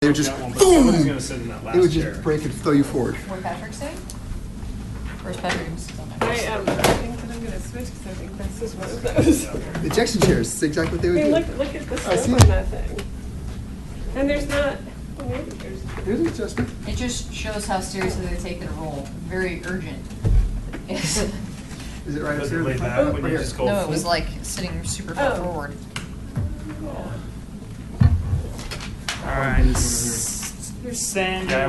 They would just boom. It would just break and throw you forward. Where Patrick stay? Where's Patrick? I think that I'm going to switch because I think this is one of those. Ejection chairs. That's exactly what they would I mean, do. look at the I see slope it. on that thing. And there's not. Well, maybe there's. There's an adjustment. It just shows how seriously they take their role. Very urgent. Is it right up here? Lay back when you just go No, it was full? like sitting super far forward. Alright. Sandy. Yeah,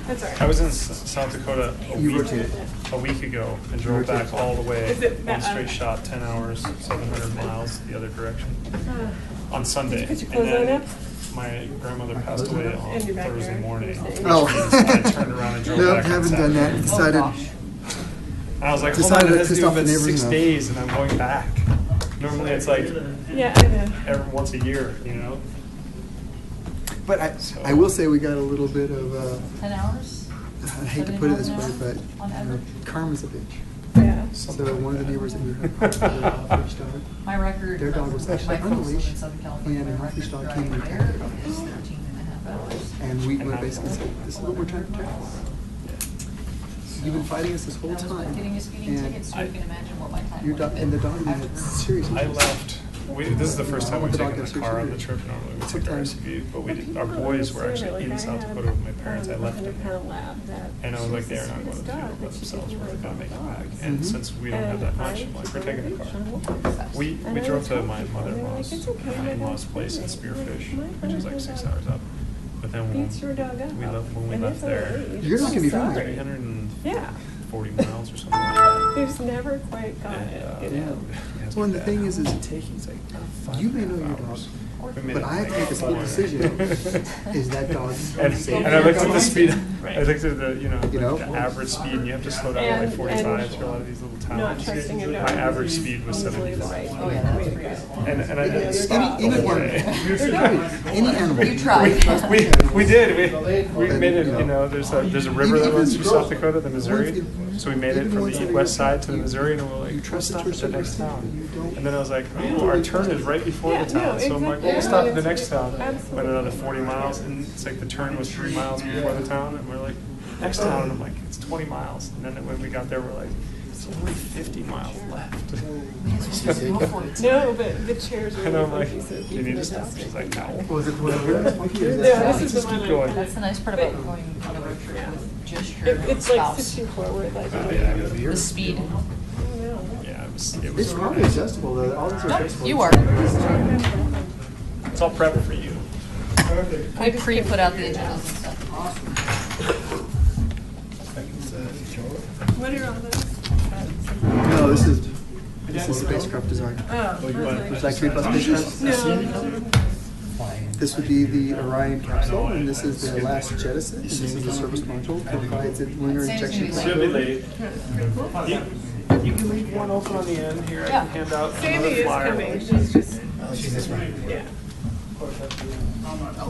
That's all right. I was in South Dakota You rotated. a week ago and drove back all the way, Is it one straight shot, 10 hours, 700 miles the other direction on Sunday. Put your And clothes on then up. my grandmother passed away on And your Thursday backyard. morning. Oh. I turned around and drove No, back on haven't done that. Saturday. Decided. Oh, gosh. And I was like, hold Decided on, it to has to piss do off the with neighbors 6 enough. days and I'm going back. Normally it's like Yeah, I know. every once a year, you know? But I will say we got a little bit of, 10 hours? I hate to put it this way, 70 but on average? karma's a bitch. Yeah. So one of the neighbors that we had, their off-leash dog, My record. Their dog was my actually folks live unleashed, in Southern California. and an My off-leash record dog came and driving attacked there it. is 13 and a half hours. and we basically said, this is what we're trying to protect. You've been fighting us this whole That was like time. getting a speeding and ticket, so you can imagine what my time your would dog, have and the been. dog had serious I issues. left. This is the first time we've The dog taken got the car on the serious trip. Normally we take our Sometimes. SUV, but we did, our boys were actually in South Dakota with my parents. I left them. 100-pound lab that And I was like, they're not going to do it by themselves. We're going to make it back. And since we don't have that much, I'm like, we're taking the car. We drove to my mother-in-law's in-laws place in Spearfish, which is like 6 hours up. But then when beats your dog up. when we And left it's there, underage. You're not gonna be from there. 340 Yeah. miles or something like that. There's never quite got And, it. You Yeah. know? Well, and the thing is he's like, you may know your dog, We made but it I have to like make a split 4. decision. Is that dog safe? And I looked at the speed. I looked at the You know? the average speed, and you have to slow down at like 45 through a lot of these little towns. Not trusting your dog. My average speed was Usually 75. the right Oh, yeah, that's way to pretty go. good. And I didn't stop Any the whole animal. way. Any animal. You tried. We did. We made it. You know, there's a river that runs through South Dakota, the Missouri. So we made it from the west side to the Missouri, and we're like, we'll stop at the next town. And then I was like, oh, our turn is right before the town. So I'm like, well, we'll stop at the next town. Went another 40 miles, and it's like the turn was 3 miles before the town, and we're like, next town, and I'm like, it's 20 miles. And then when we got there, we're like, it's only 50 miles left. No, but the chairs are And I'm really like, funky, so you need to it's stop. She's like, no. Was it whatever? No, this is the Just one keep I- going. That's the nice part about going on a road trip Yeah. with just your It's like spouse. sits you forward, like. The speed. I don't know. Yeah, it was It's probably adjustable though. All these are adjustable. You are. It's all prep for you. I pre-put out the agendas and stuff. What are all those? No, this is spacecraft design. Oh, There's like 3+ spacecrafts. no. This would be the Orion capsule, and this is the last jettison. And this is the service module. Provides it lunar injection. She'll be late. You can leave one open on the end here. I can hand out Sandy another is flyer. coming. She's just. She's this way. Yeah. Oh,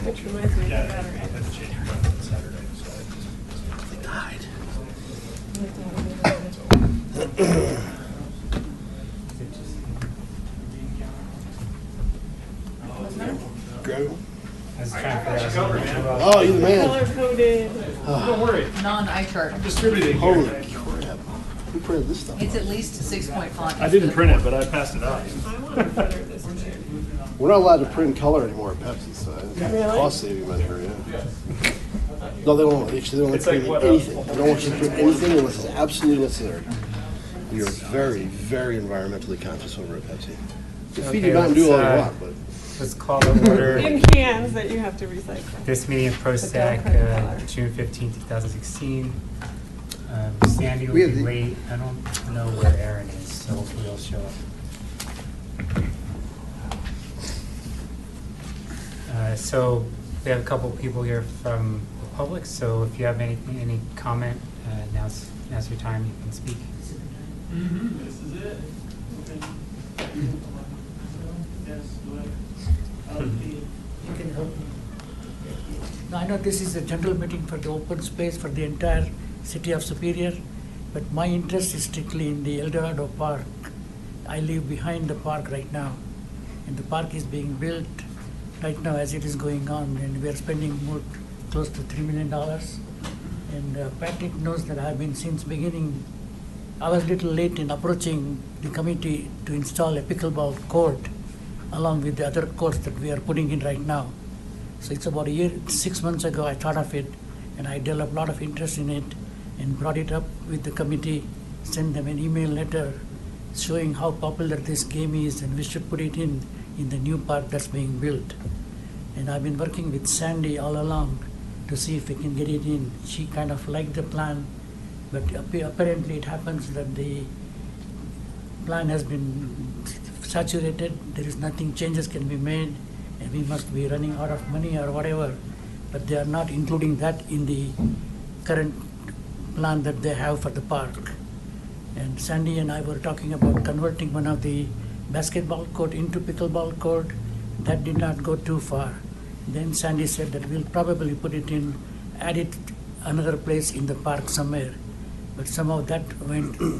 which reminds me of the battery. Go. I was trying to figure out man. Oh, you're the man. Color coded. Don't worry. Non-eye chart. Distributing. Holy crap. Who printed this stuff? It's at least 6-point font. I didn't print it, but I passed it out. I want to better this too. We're not allowed to print color anymore at Pepsi, so it's a Really? cost saving measure, yeah. No, they won't. Actually, they don't let It's like print what, anything. They don't want you to print anything unless it's absolutely necessary. We are very, very environmentally conscious over at Pepsi. We feed you Mountain Dew all you want, but Let's call to order In cans that you have to recycle. this meeting of PROSTAC, June 15, 2016. Sandy will We be have the- late. I don't know where Aaron is, so hopefully he'll show up. So we have a couple people here from the public, so if you have any comment, now's your time, you can speak. This is it. Yes, go ahead. You can help me. Now, I know this is a general meeting for the open space for the entire city of Superior, but my interest is strictly in the El Dorado Park. I live behind the park right now, and the park is being built right now as it is going on, and we are spending more, close to $3 million. And Patrick knows that I've been since beginning. I was a little late in approaching the committee to install a pickleball court along with the other courts that we are putting in right now. So it's about 6 months ago I thought of it, and I developed a lot of interest in it and brought it up with the committee, sent them an email letter showing how popular this game is and we should put it in the new park that's being built. And I've been working with Sandy all along to see if we can get it in. She kind of liked the plan, but apparently it happens that the plan has been saturated. There is nothing, changes can be made, and we must be running out of money or whatever. But they are not including that in the current plan that they have for the park. And Sandy and I were talking about converting one of the basketball court into pickleball court. That did not go too far. Then Sandy said that we'll probably put it in, add it another place in the park somewhere. But somehow that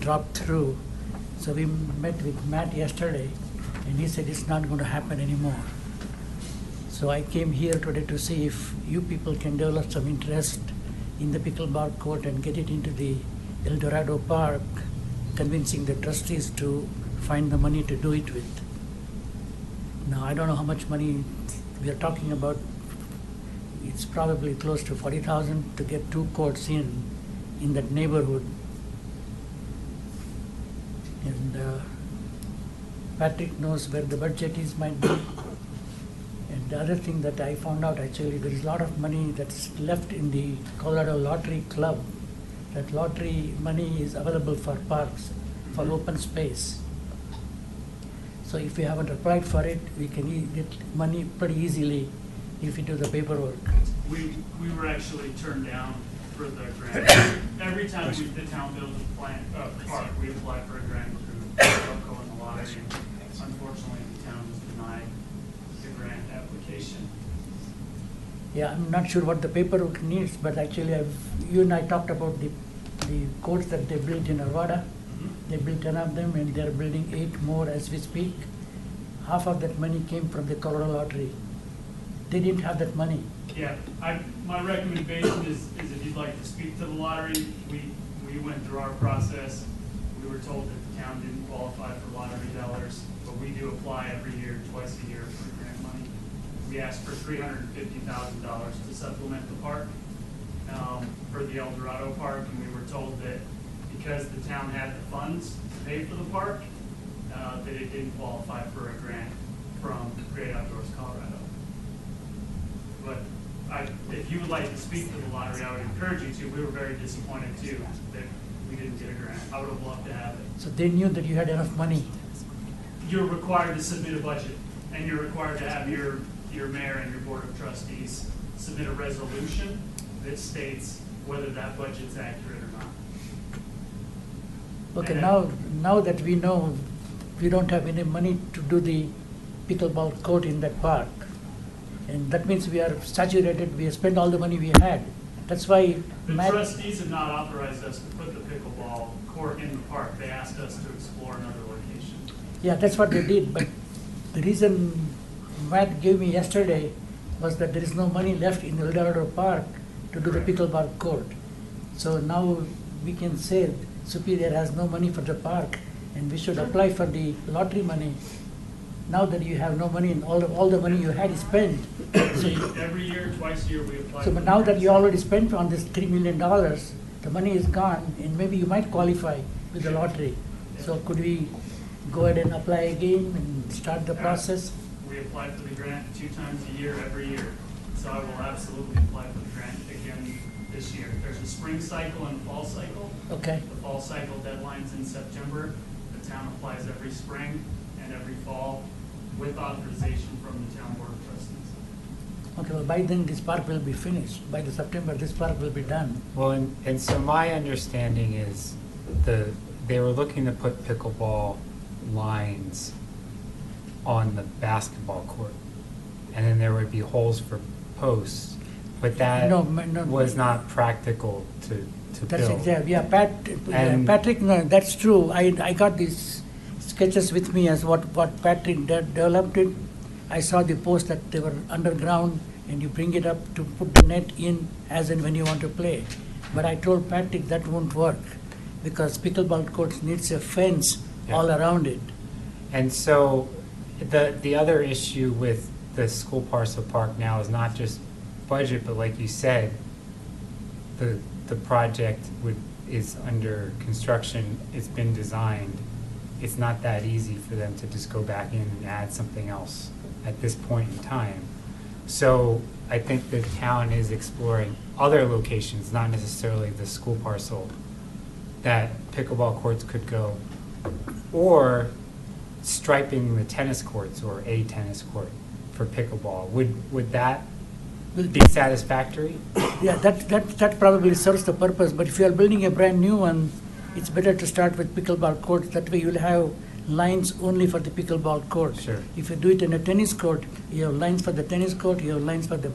dropped through. So we met with Matt yesterday, and he said it's not going to happen anymore. So I came here today to see if you people can develop some interest in the pickleball court and get it into the El Dorado Park, convincing the trustees to find the money to do it with. Now, I don't know how much money we are talking about. It's probably close to $40,000 to get 2 courts in that neighborhood. And Patrick knows where the budget is, might be. And the other thing that I found out, actually, there is a lot of money that's left in the Colorado Lottery Club. That lottery money is available for parks, for open space. So if we haven't applied for it, we can get money pretty easily if we do the paperwork. We were actually turned down for the grant. Every time the town builds a park, we apply for a grant through Elko and the lottery. Unfortunately, the town was denied the grant application. Yeah, I'm not sure what the paperwork needs, but actually you and I talked about the courts that they built in Arvada. They built 10 of them, and they're building 8 more as we speak. Half of that money came from the Colorado Lottery. They didn't have that money. Yeah, my recommendation is if you'd like to speak to the lottery, we went through our process. We were told that the town didn't qualify for lottery dollars, but we do apply every year, twice a year for grant money. We asked for $350,000 to supplement the park for the El Dorado Park, and we were told that because the town had the funds to pay for the park, that it didn't qualify for a grant from Great Outdoors Colorado. But if you would like to speak to the lottery, I would encourage you to. We were very disappointed too that we didn't get a grant. I would have loved to have it. So they knew that you had enough money. You're required to submit a budget, and you're required to have your mayor and your board of trustees submit a resolution that states whether that budget's accurate or not. Okay, now that we know we don't have any money to do the pickleball court in that park, and that means we are saturated, we have spent all the money we had. That's why the trustees have not authorized us to put the pickleball court in the park. They asked us to explore another location. Yeah, that's what they did, but the reason Matt gave me yesterday was that there is no money left in El Dorado Park to do the pickleball court. So now we can say Superior has no money for the park, and we should apply for the lottery money. Now that you have no money and all the money you had is spent. So every year, twice a year, we apply. So but now that you already spent on this $3 million, the money is gone, and maybe you might qualify with the lottery. So could we go ahead and apply again and start the process? We apply for the grant 2 times a year, every year. So I will absolutely apply for the grant again this year. There's a spring cycle and fall cycle. Okay. The fall cycle deadline's in September. The town applies every spring and every fall with authorization from the town board of trustees. Okay, well, by then this park will be finished. By the September, this park will be done. Well, and so my understanding is they were looking to put pickleball lines on the basketball court, and then there would be holes for posts, but that was not practical to That's build. exactly, yeah, Patrick, no, that's true. I got these sketches with me as what Patrick developed it, I saw the post that they were underground and you bring it up to put the net in as and when you want to play. But I told Patrick that won't work because pickleball courts needs a fence all around it. And so the other issue with the school parcel park now is not just budget, but like you said, the project is under construction, it's been designed. It's not that easy for them to just go back in and add something else at this point in time. So I think the town is exploring other locations, not necessarily the school parcel, that pickleball courts could go, or striping the tennis courts or a tennis court for pickleball. Would that be satisfactory? Yeah, that probably serves the purpose, but if you are building a brand new one, it's better to start with pickleball courts. That way you'll have lines only for the pickleball court. Sure. If you do it in a tennis court, you have lines for the tennis court, you have lines for the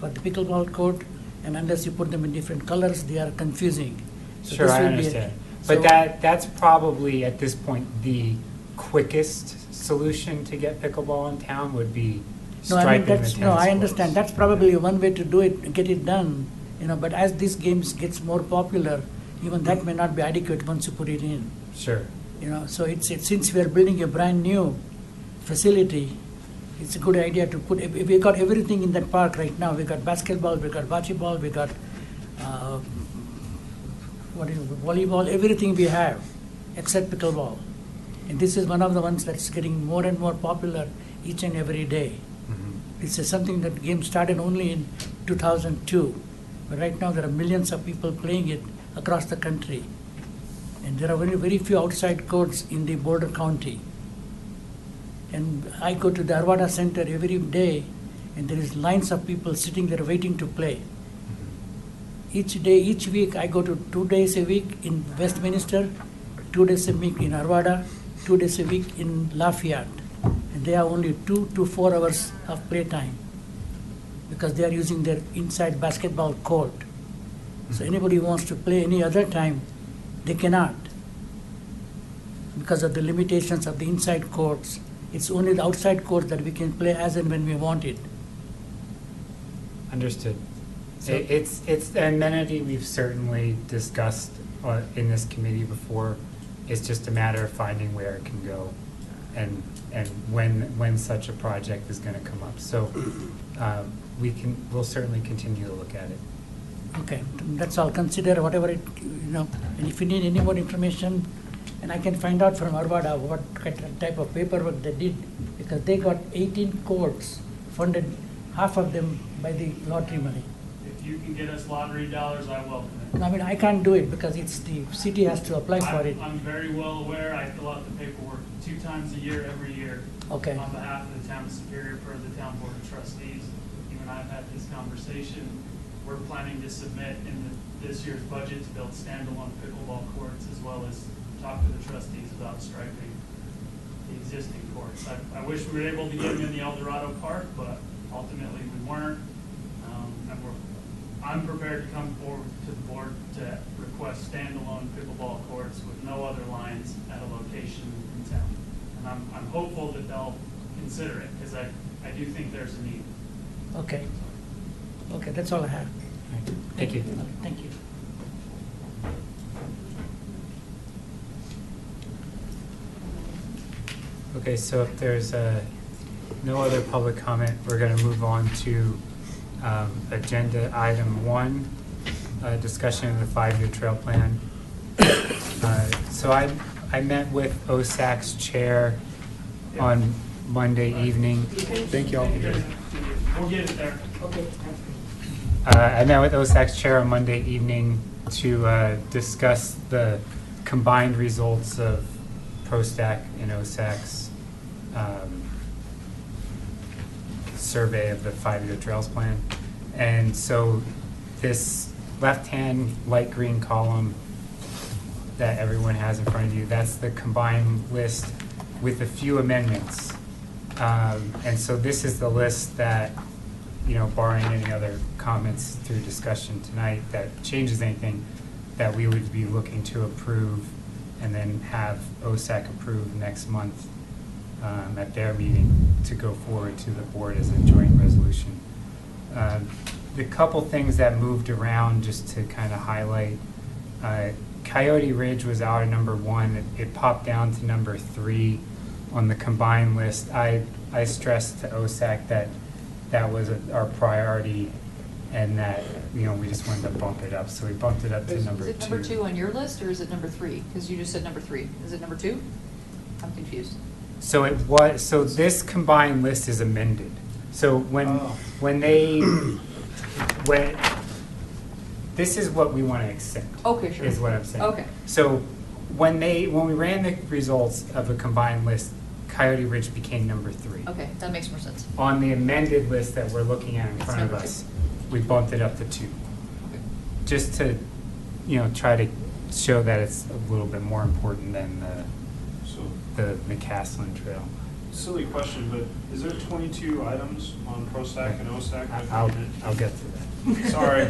pickleball court, and unless you put them in different colors, they are confusing. So Sure, this I will be understand. so- But that's probably, at this point, the quickest solution to get pickleball in town would be No, I mean, striping the tennis no, I courts. understand. That's probably one way to do it, get it done, but as these games gets more popular, even that may not be adequate once you put it in. Sure. So it's since we are building a brand new facility, it's a good idea to put, we got everything in that park right now. We got basketball, we got volleyball, we got volleyball, everything we have except pickleball. And this is one of the ones that's getting more and more popular each and every day. This is something that game started only in 2002, but right now there are millions of people playing it across the country. And there are very, very few outside courts in the border county. And I go to the Arvada Center every day, and there is lines of people sitting there waiting to play. Each day, each week, I go to 2 days a week in Westminster, 2 days a week in Arvada, 2 days a week in Lafayette. And they have only 2 to 4 hours of playtime because they are using their inside basketball court. So anybody who wants to play any other time, they cannot because of the limitations of the inside courts. It's only the outside court that we can play as and when we want it. Understood. So- It's an amenity we've certainly discussed in this committee before. It's just a matter of finding where it can go and when such a project is going to come up. So we'll certainly continue to look at it. Okay, that's all. Consider whatever it, and if you need any more information, and I can find out from Arvada what type of paperwork they did, because they got 18 courts funded, half of them by the lottery money. If you can get us lottery dollars, I welcome it. No, I mean, I can't do it because it's the city has to apply for it. I'm very well aware. I fill out the paperwork 2 times a year, every year. Okay. On behalf of the town of Superior for the town board of trustees. You and I have had this conversation. We're planning to submit in this year's budget to build standalone pickleball courts, as well as talk to the trustees about striping the existing courts. I wish we were able to get them in the El Dorado Park, but ultimately we weren't. I'm prepared to come forward to the board to request standalone pickleball courts with no other lines at a location in town. And I'm hopeful that they'll consider it, because I do think there's a need. Okay. Okay, that's all I have. Thank you. Thank you. Okay, so if there's no other public comment, we're going to move on to agenda item 1, discussion of the 5-year trail plan. So I met with OSAC's chair on Monday evening. Thank you all. We'll get it there. Okay. I met with OSAC's chair on Monday evening to discuss the combined results of PROSTAC and OSAC's survey of the 5-year trails plan. And so this left-hand light green column that everyone has in front of you, that's the combined list with a few amendments. And so this is the list that, barring any other comments through discussion tonight that changes anything, that we would be looking to approve and then have OSAC approve next month at their meeting to go forward to the board as a joint resolution. The couple things that moved around, just to kind of highlight, Coyote Ridge was our number 1. It popped down to number 3 on the combined list. I stressed to OSAC that that was our priority, and that we just wanted to bump it up. So we bumped it up to number 2. Is it number 2 on your list, or is it number 3? Because you just said number 3. Is it number 2? I'm confused. So it was. So this combined list is amended. So when this is what we want to accept. Okay, sure. Is what I'm saying. Okay. So when we ran the results of a combined list, Coyote Ridge became number 3. Okay, that makes more sense. On the amended list that we're looking at in It's front of number us, we bumped it up to 2. Okay. Just to, try to show that it's a little bit more important than the McCaslin Trail. Silly question, but is there 22 items on PROSTAC and OSAC? I'll get to that. Sorry.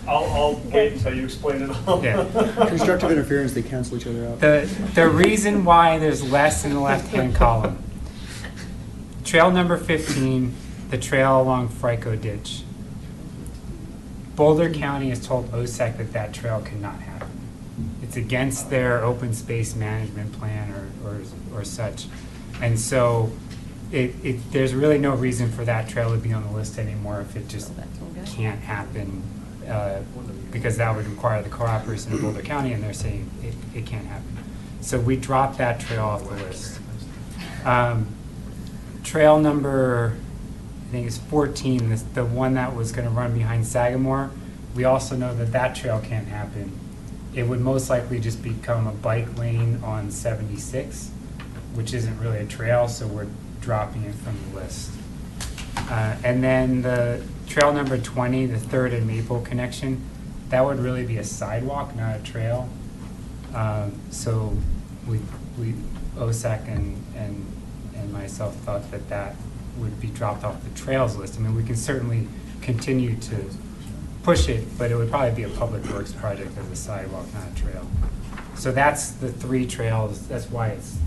I'll wait until you explain it all. Yeah. Constructive interference, they cancel each other out. The reason why there's less in the left-hand column, trail number 15, the trail along Frico Ditch. Boulder County has told OSAC that that trail cannot happen. It's against their open space management plan or such. And so there's really no reason for that trail to be on the list anymore if it just can't happen, because that would require the cooperation of Boulder County, and they're saying it can't happen. So we dropped that trail off the list. Trail number, I think it's 14, the one that was going to run behind Sagamore. We also know that that trail can't happen. It would most likely just become a bike lane on 76, which isn't really a trail, so we're dropping it from the list. And then the trail number 20, the 3rd and Maple connection, that would really be a sidewalk, not a trail. So we OSAC and myself thought that would be dropped off the trails list. I mean, we can certainly continue to push it, but it would probably be a public works project as a sidewalk, not a trail. So that's the 3 trails. That's why it's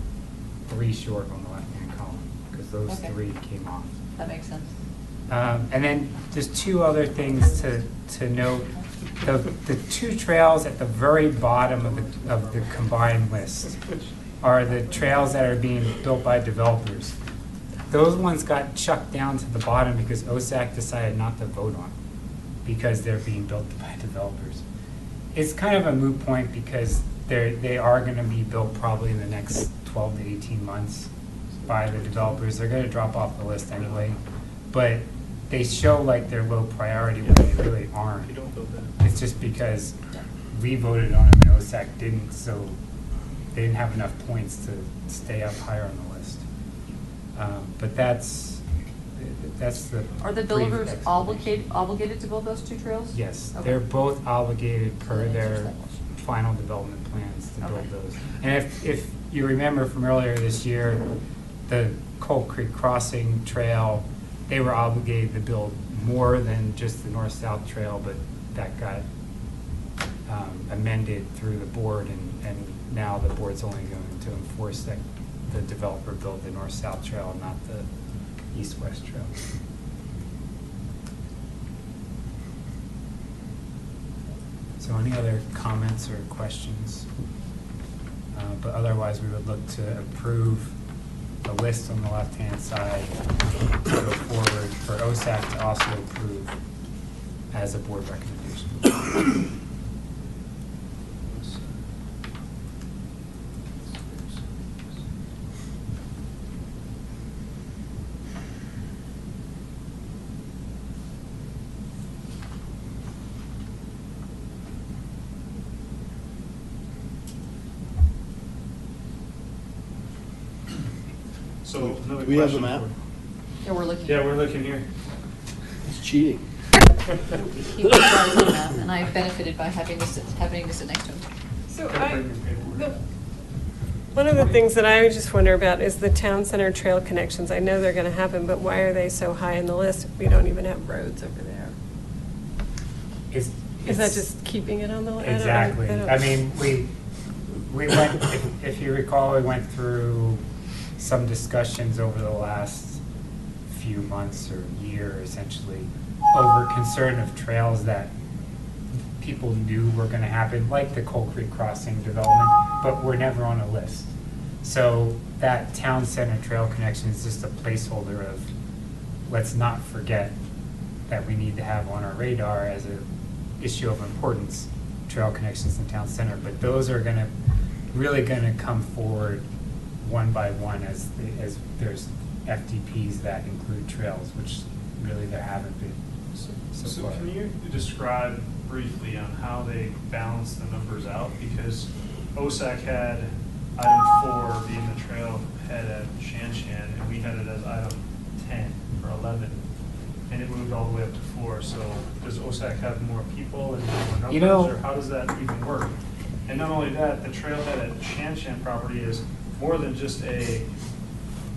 3 short on the left-hand column, because those Okay. 3 came off. That makes sense. And then there's 2 other things to note. The 2 trails at the very bottom of the combined list are the trails that are being built by developers. Those ones got chucked down to the bottom because OSAC decided not to vote on, because they're being built by developers. It's kind of a moot point because they are going to be built probably in the next 12 to 18 months by the developers. They're going to drop off the list anyway, but they show like they're low priority when they really aren't. It's just because we voted on them and OSAC didn't, so they didn't have enough points to stay up higher on the list. But that's the. Are the brief developers explanation. obligated to build those 2 trails? Yes, Okay. they're both obligated per that answers their that question. final development plans to build Okay. those. And if you remember from earlier this year, the Cold Creek Crossing Trail, they were obligated to build more than just the north-south trail, but that got amended through the board, and now the board's only going to enforce that the developer build the north-south trail, not the east-west trail. So any other comments or questions? But otherwise, we would look to approve the list on the left-hand side to go forward for OSAC to also approve as a board recommendation. So another Do we have the question map? for- Yeah, we're looking. Yeah, we're looking here. It's cheating. He was on the map, and I benefited by having to sit next to him. So Gotta bring your paperwork. one of the things that I just wonder about is the town center trail connections. I know they're gonna happen, but why are they so high in the list if we don't even have roads over there? Is that just keeping it on the list? Exactly. I mean, we went, if you recall, we went through some discussions over the last few months or year, essentially, over concern of trails that people knew were gonna happen, like the Coal Creek Crossing development, but were never on a list. So that town center trail connection is just a placeholder of, let's not forget that we need to have on our radar as a issue of importance, trail connections in town center. But those are really gonna come forward one by one as there's FDPs that include trails, which really there haven't been so far. Can you describe briefly on how they balance the numbers out? Because OSAC had item 4 being the trailhead at Shan Shan, and we had it as item 10 or 11, and it moved all the way up to 4. So does OSAC have more people and more numbers, You know, or how does that even work? And not only that, the trailhead at Shan Shan property is more than just a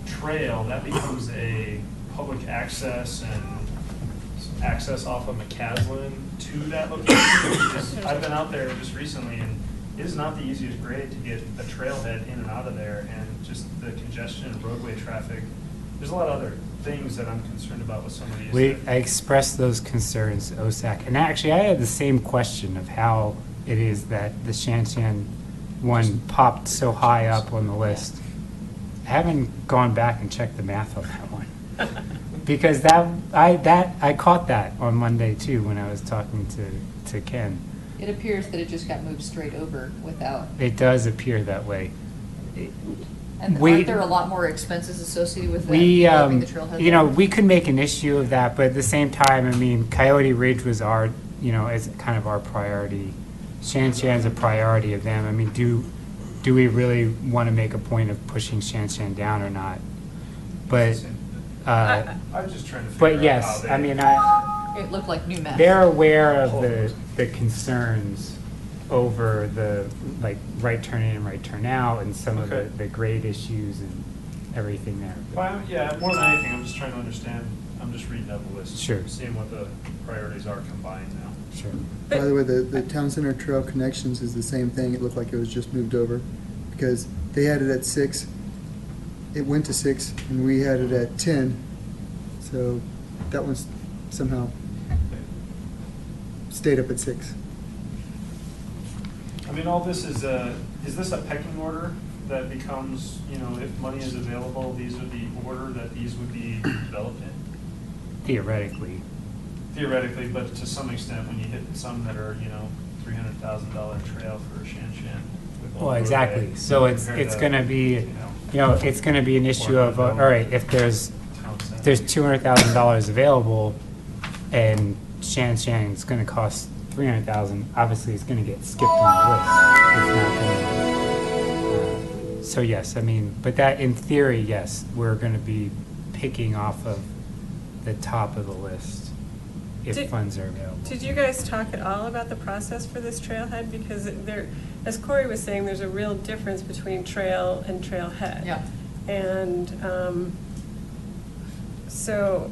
trail. That becomes a public access and access off of McCaslin to that location. I've been out there just recently, and it is not the easiest grade to get a trailhead in and out of there, and just the congestion and roadway traffic. There's a lot of other things that I'm concerned about with some of these. I expressed those concerns to OSAC, and actually I had the same question of how it is that the Shan Shan one popped so high up on the list. I haven't gone back and checked the math on that one. Because I caught that on Monday too when I was talking to Ken. It appears that it just got moved straight over without, It does appear that way. and We- aren't there a lot more expenses associated with that? We, developing the trailhead you know, there? we could make an issue of that, but at the same time, I mean, Coyote Ridge was our, is kind of our priority. Shan Shan's a priority of them. I mean, do we really want to make a point of pushing Shan Shan down or not? But, I'm just trying to figure but out yes, how I they- mean, It looked like new math. they're aware of the concerns over the, like, right turn in and right turn out and some of Okay. the grade issues and everything there. Well, yeah, more than anything, I'm just trying to understand. I'm just reading up the list. Sure. Seeing what the priorities are combined now. Sure. By the way, the town center trail connections is the same thing. It looked like it was just moved over because they had it at 6. It went to 6, and we had it at 10. So that one's somehow stayed up at 6. I mean, all this is this a pecking order that becomes, if money is available, these are the order that these would be developed in? Theoretically. Theoretically, but to some extent, when you hit some that are, $300,000 trail for Shan Shan. with all Well, the exactly. roadway, So it's compared to, gonna be, it's gonna be an issue of, all right, if there's $200,000 available and Shan Shan's gonna cost $300,000, obviously it's gonna get skipped on the list. It's not gonna, so yes, I mean, but that, in theory, yes, we're gonna be picking off of the top of the list if funds are available. Did you guys talk at all about the process for this trailhead? Because there, as Corey was saying, there's a real difference between trail and trailhead. Yeah. And so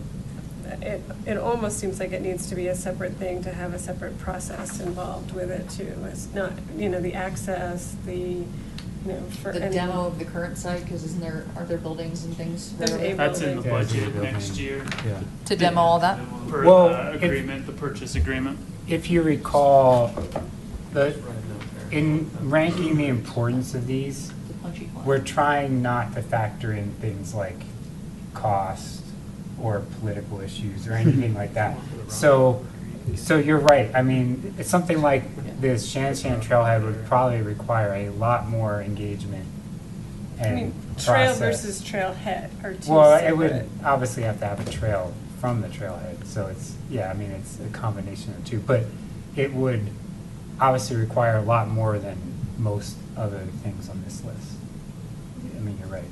it almost seems like it needs to be a separate thing to have a separate process involved with it too. It's not, the access, for The any- demo of the current site, because are there buildings and things? There's right a over That's in the Yeah, it's a budget building. next year. Yeah. To demo all that? For Well, the agreement, the purchase agreement. If you recall, in ranking the importance of these, The punchy one. we're trying not to factor in things like cost or political issues or anything like that. So you're right. I mean, it's something like this Shan Shan trailhead would probably require a lot more engagement and I mean, trail process. versus trailhead are two Well, it separate. would obviously have to have a trail from the trailhead, so it's, it's a combination of two, but it would obviously require a lot more than most other things on this list. I mean, you're right.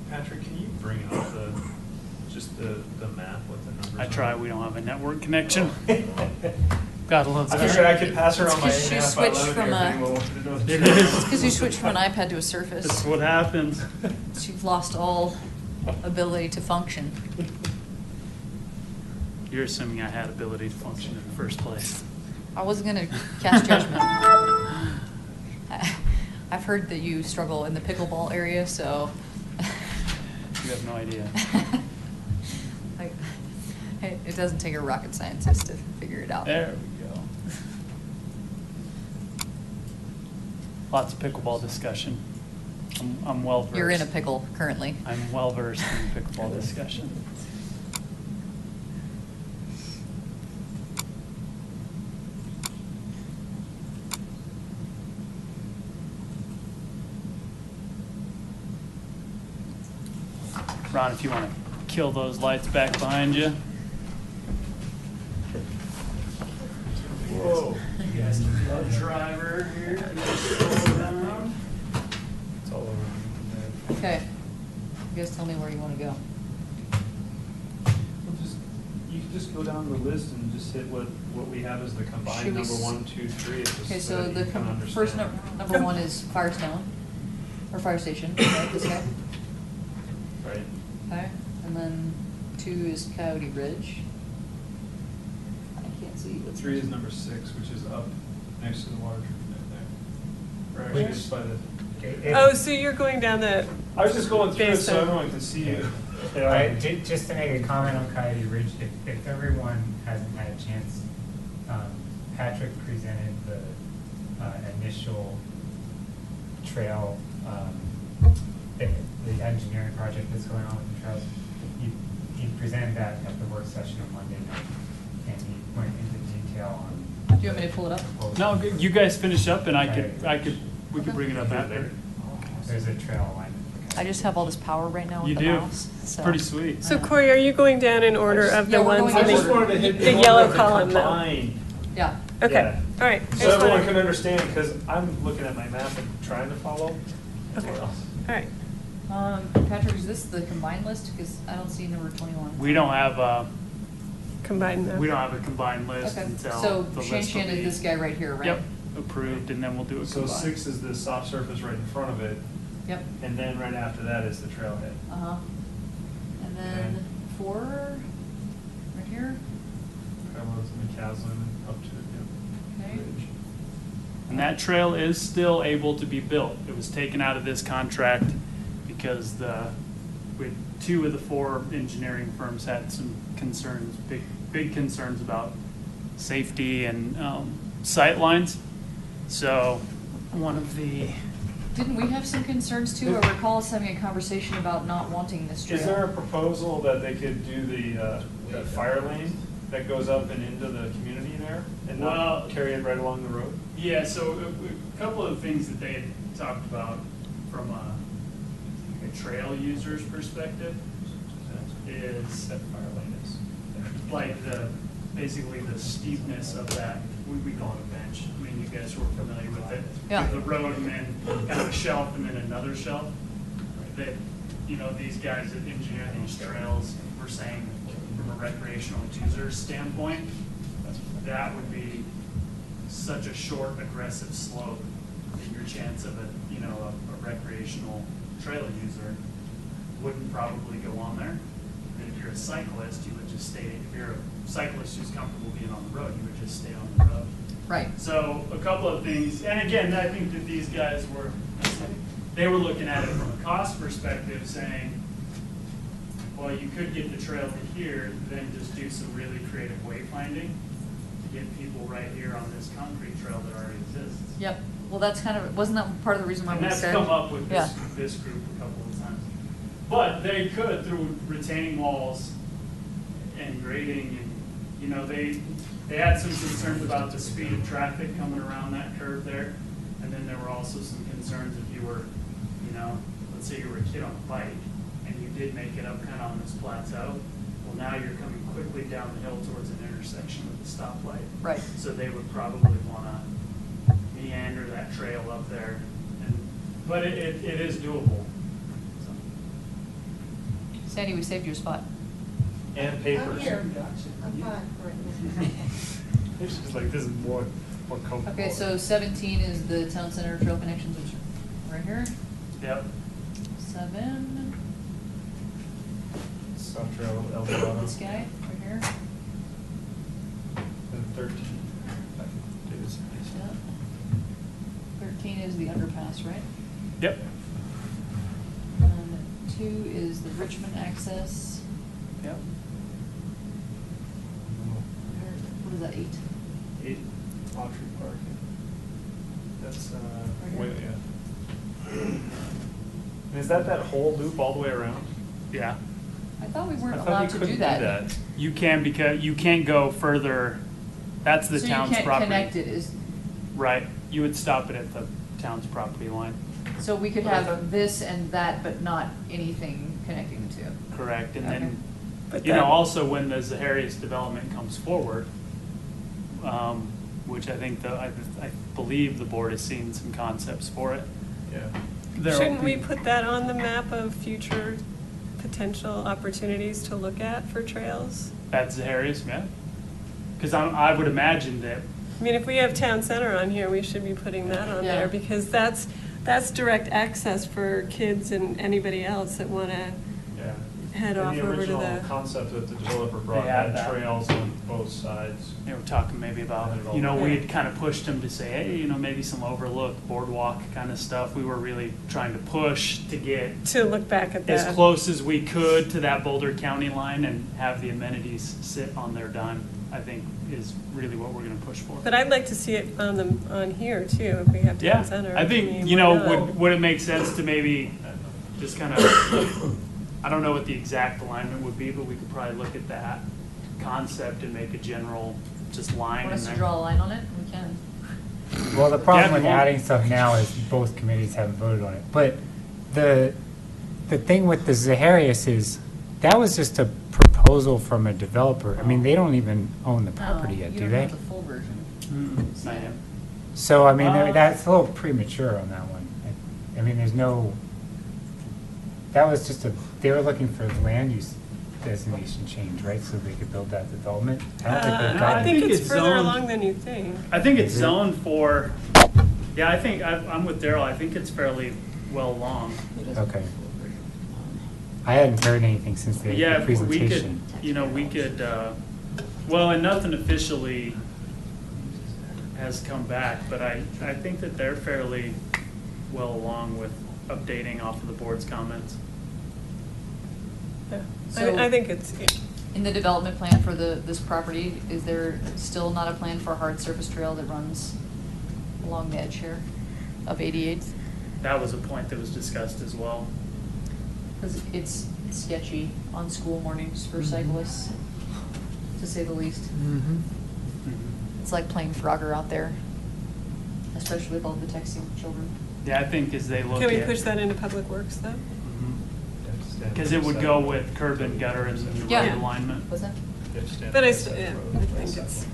Patrick, can you bring up the map with the numbers? I on try, it? we don't have a network connection. God loves I it. figured I could pass her on my It's 'cause you app. I switched love it from if a- anyone wanted to know the It truth. is. It's because you switched from an iPad to a Surface. That's what happens. So you've lost all ability to function. You're assuming I had ability to function in the first place. I wasn't gonna cast judgment. I've heard that you struggle in the pickleball area, so. You have no idea. Like, hey, it doesn't take a rocket scientist to figure it out. There we go. Lots of pickleball discussion. I'm well versed. You're in a pickle currently. I'm well versed in pickleball discussion. Ron, if you want to kill those lights back behind you. Whoa. You guys can love driver here. Scroll down. It's all over. Okay. You guys tell me where you want to go. You can just go down the list and just hit what we have as the combined Should we number s- 1, 2, 3. It's just Okay, so so that the you can first understand. number one is Firestone, or Fire Station, right, this guy? Right. Okay, and then 2 is Coyote Ridge. I can't see what's. 3 is number 6, which is up next to the water treatment there. Or actually Which- just by the. Oh, so you're going down the, I was just going through it Based so on- everyone can see you. Just to make a comment on Coyote Ridge, if everyone hasn't had a chance, Patrick presented the initial trail, the engineering project that's going on with the trails. He presented that at the work session on Monday night, and he went into detail on. Do you want me to pull it up? No, you guys finish up and we could bring it up after. There's a trail alignment. I just have all this power right now with You the do. mouse. It's so- pretty sweet. so Corey, are you going down in order of Yeah, the we're ones going in I just wanted to the, hit the one yellow of the column though? combined, Yeah, Yeah. okay, all right. I so just everyone wanna- can understand, because I'm looking at my map and trying to follow. Okay. What else? All right. Patrick, is this the combined list? Because I don't see number 21. We don't have a Combine them. a combined list Okay, until so the list Shan will is be. this guy right here, right? Yep, approved, and then we'll do a So combined. 6 is the soft surface right in front of it, Yep. and then right after that is the trailhead. Uh-huh. And then Okay. 4, right here. Parallel to McCaslin up to the Okay. ridge. And that trail is still able to be built. It was taken out of this contract because with 2 of the 4 engineering firms had some concerns, big concerns about safety and sight lines. So one of the, Didn't we have some concerns too? I recall us having a conversation about not wanting this trail. Is there a proposal that they could do the fire lane that goes up and into the community there and Well- not carry it right along the road? yeah, so a couple of things that they had talked about from a trail user's perspective is That fire lane is. like basically the steepness of that, we call it a bench. I mean, you guys were familiar with it. Yeah. With the road and then kind of a shelf and then another shelf. That, these guys that engineer these trails were saying from a recreational user standpoint, that would be such a short, aggressive slope that your chance of a recreational trail user wouldn't probably go on there. And if you're a cyclist, you would just stay, if you're a cyclist who's comfortable being on the road, you would just stay on the road. Right. So a couple of things, and again, I think that these guys they were looking at it from a cost perspective, saying, well, you could get the trail to here, then just do some really creative wayfinding to get people right here on this concrete trail that already exists. Yep. Well, that's kind of, wasn't that part of the reason why And we that's said? come up with Yeah. this group a couple of times. But they could, through retaining walls and grading, and, they had some concerns about the speed of traffic coming around that curve there. And then there were also some concerns if you were, let's say you were a kid on a bike and you did make it up kind of on this plateau. Well, now you're coming quickly down the hill towards an intersection with a stoplight. Right. So they would probably want to meander that trail up there, but it is doable. So. Sandy, we saved your spot. And I'm papers. here. I'm fine right now. It's just like, this is more comfortable. Okay, so 17 is the town center trail connections, which are right here. Yep. 7, South Trail, El Dorado. this guy, right here. and 13. Davidson. Yeah. 13 is the underpass, right? Yep. And 2 is the Richmond access. Yep. What is that, 8? 8, Autry Park. That's, Right wait, here? yeah. And is that whole loop all the way around? Yeah. I thought we I weren't thought allowed you to couldn't do that. You can because you can't go further. That's the So town's you can't property. connect it, is, Right. You would stop it at the town's property line. so we could have this and that, but not anything connecting the two. Correct. And then, But you know, that- also when the Zaharias development comes forward, which I think I believe the board has seen some concepts for it. Yeah. There'll Shouldn't we be- put that on the map of future potential opportunities to look at for trails? That's Zaharias, yeah? Because I would imagine that, I mean, if we have town center on here, we should be putting that on Yeah. there, because that's direct access for kids and anybody else that want to Yeah. head off over to And the original the. concept that the developer brought They had had that. trails on both sides. they were talking maybe about, you know, we had kind of pushed them to say, hey, you know, maybe some overlook, boardwalk kind of stuff. We were really trying to push to get To look back at that. as close as we could to that Boulder County line and have the amenities sit on their dime, I think is really what we're gonna push for. But I'd like to see it on here too, if we have Yeah, town center. I think, mean, you why know, not? would it make sense to maybe just kind of, I don't know what the exact alignment would be, but we could probably look at that concept and make a general just line Want in us to there. draw a line on it? We can. Well, the problem Yeah, with if you want. adding stuff now is both committees haven't voted on it. But the thing with the Zaharias is, that was just a proposal from a developer. I mean, they don't even own the property yet, You do don't they? have the full version. Mm, not yet. So, I mean, that's a little premature on that one. I mean, there's no, that was just they were looking for land use designation change, right? So they could build that development. I don't think they've I gotten think think it's it's further zoned- along than you think. I think it's Is it? zoned for, yeah, I think, I'm with Daryl, I think it's fairly well along. Okay. I hadn't heard anything since the Yeah, we could, presentation. you know, we could, well, and nothing officially has come back, but I think that they're fairly well along with updating off of the board's comments. Yeah. So- I think it's, In the development plan for this property, is there still not a plan for a hard surface trail that runs along the edge here of 88th? That was a point that was discussed as well. Because it's sketchy on school mornings for cyclists, to say the least. Mm-hmm. It's like playing Frogger out there, especially with all the texting children. Yeah, I think as they look at. can we push that into Public Works though? Because it would go with curb and gutter and the road Yeah. alignment. Was that? But I think it's.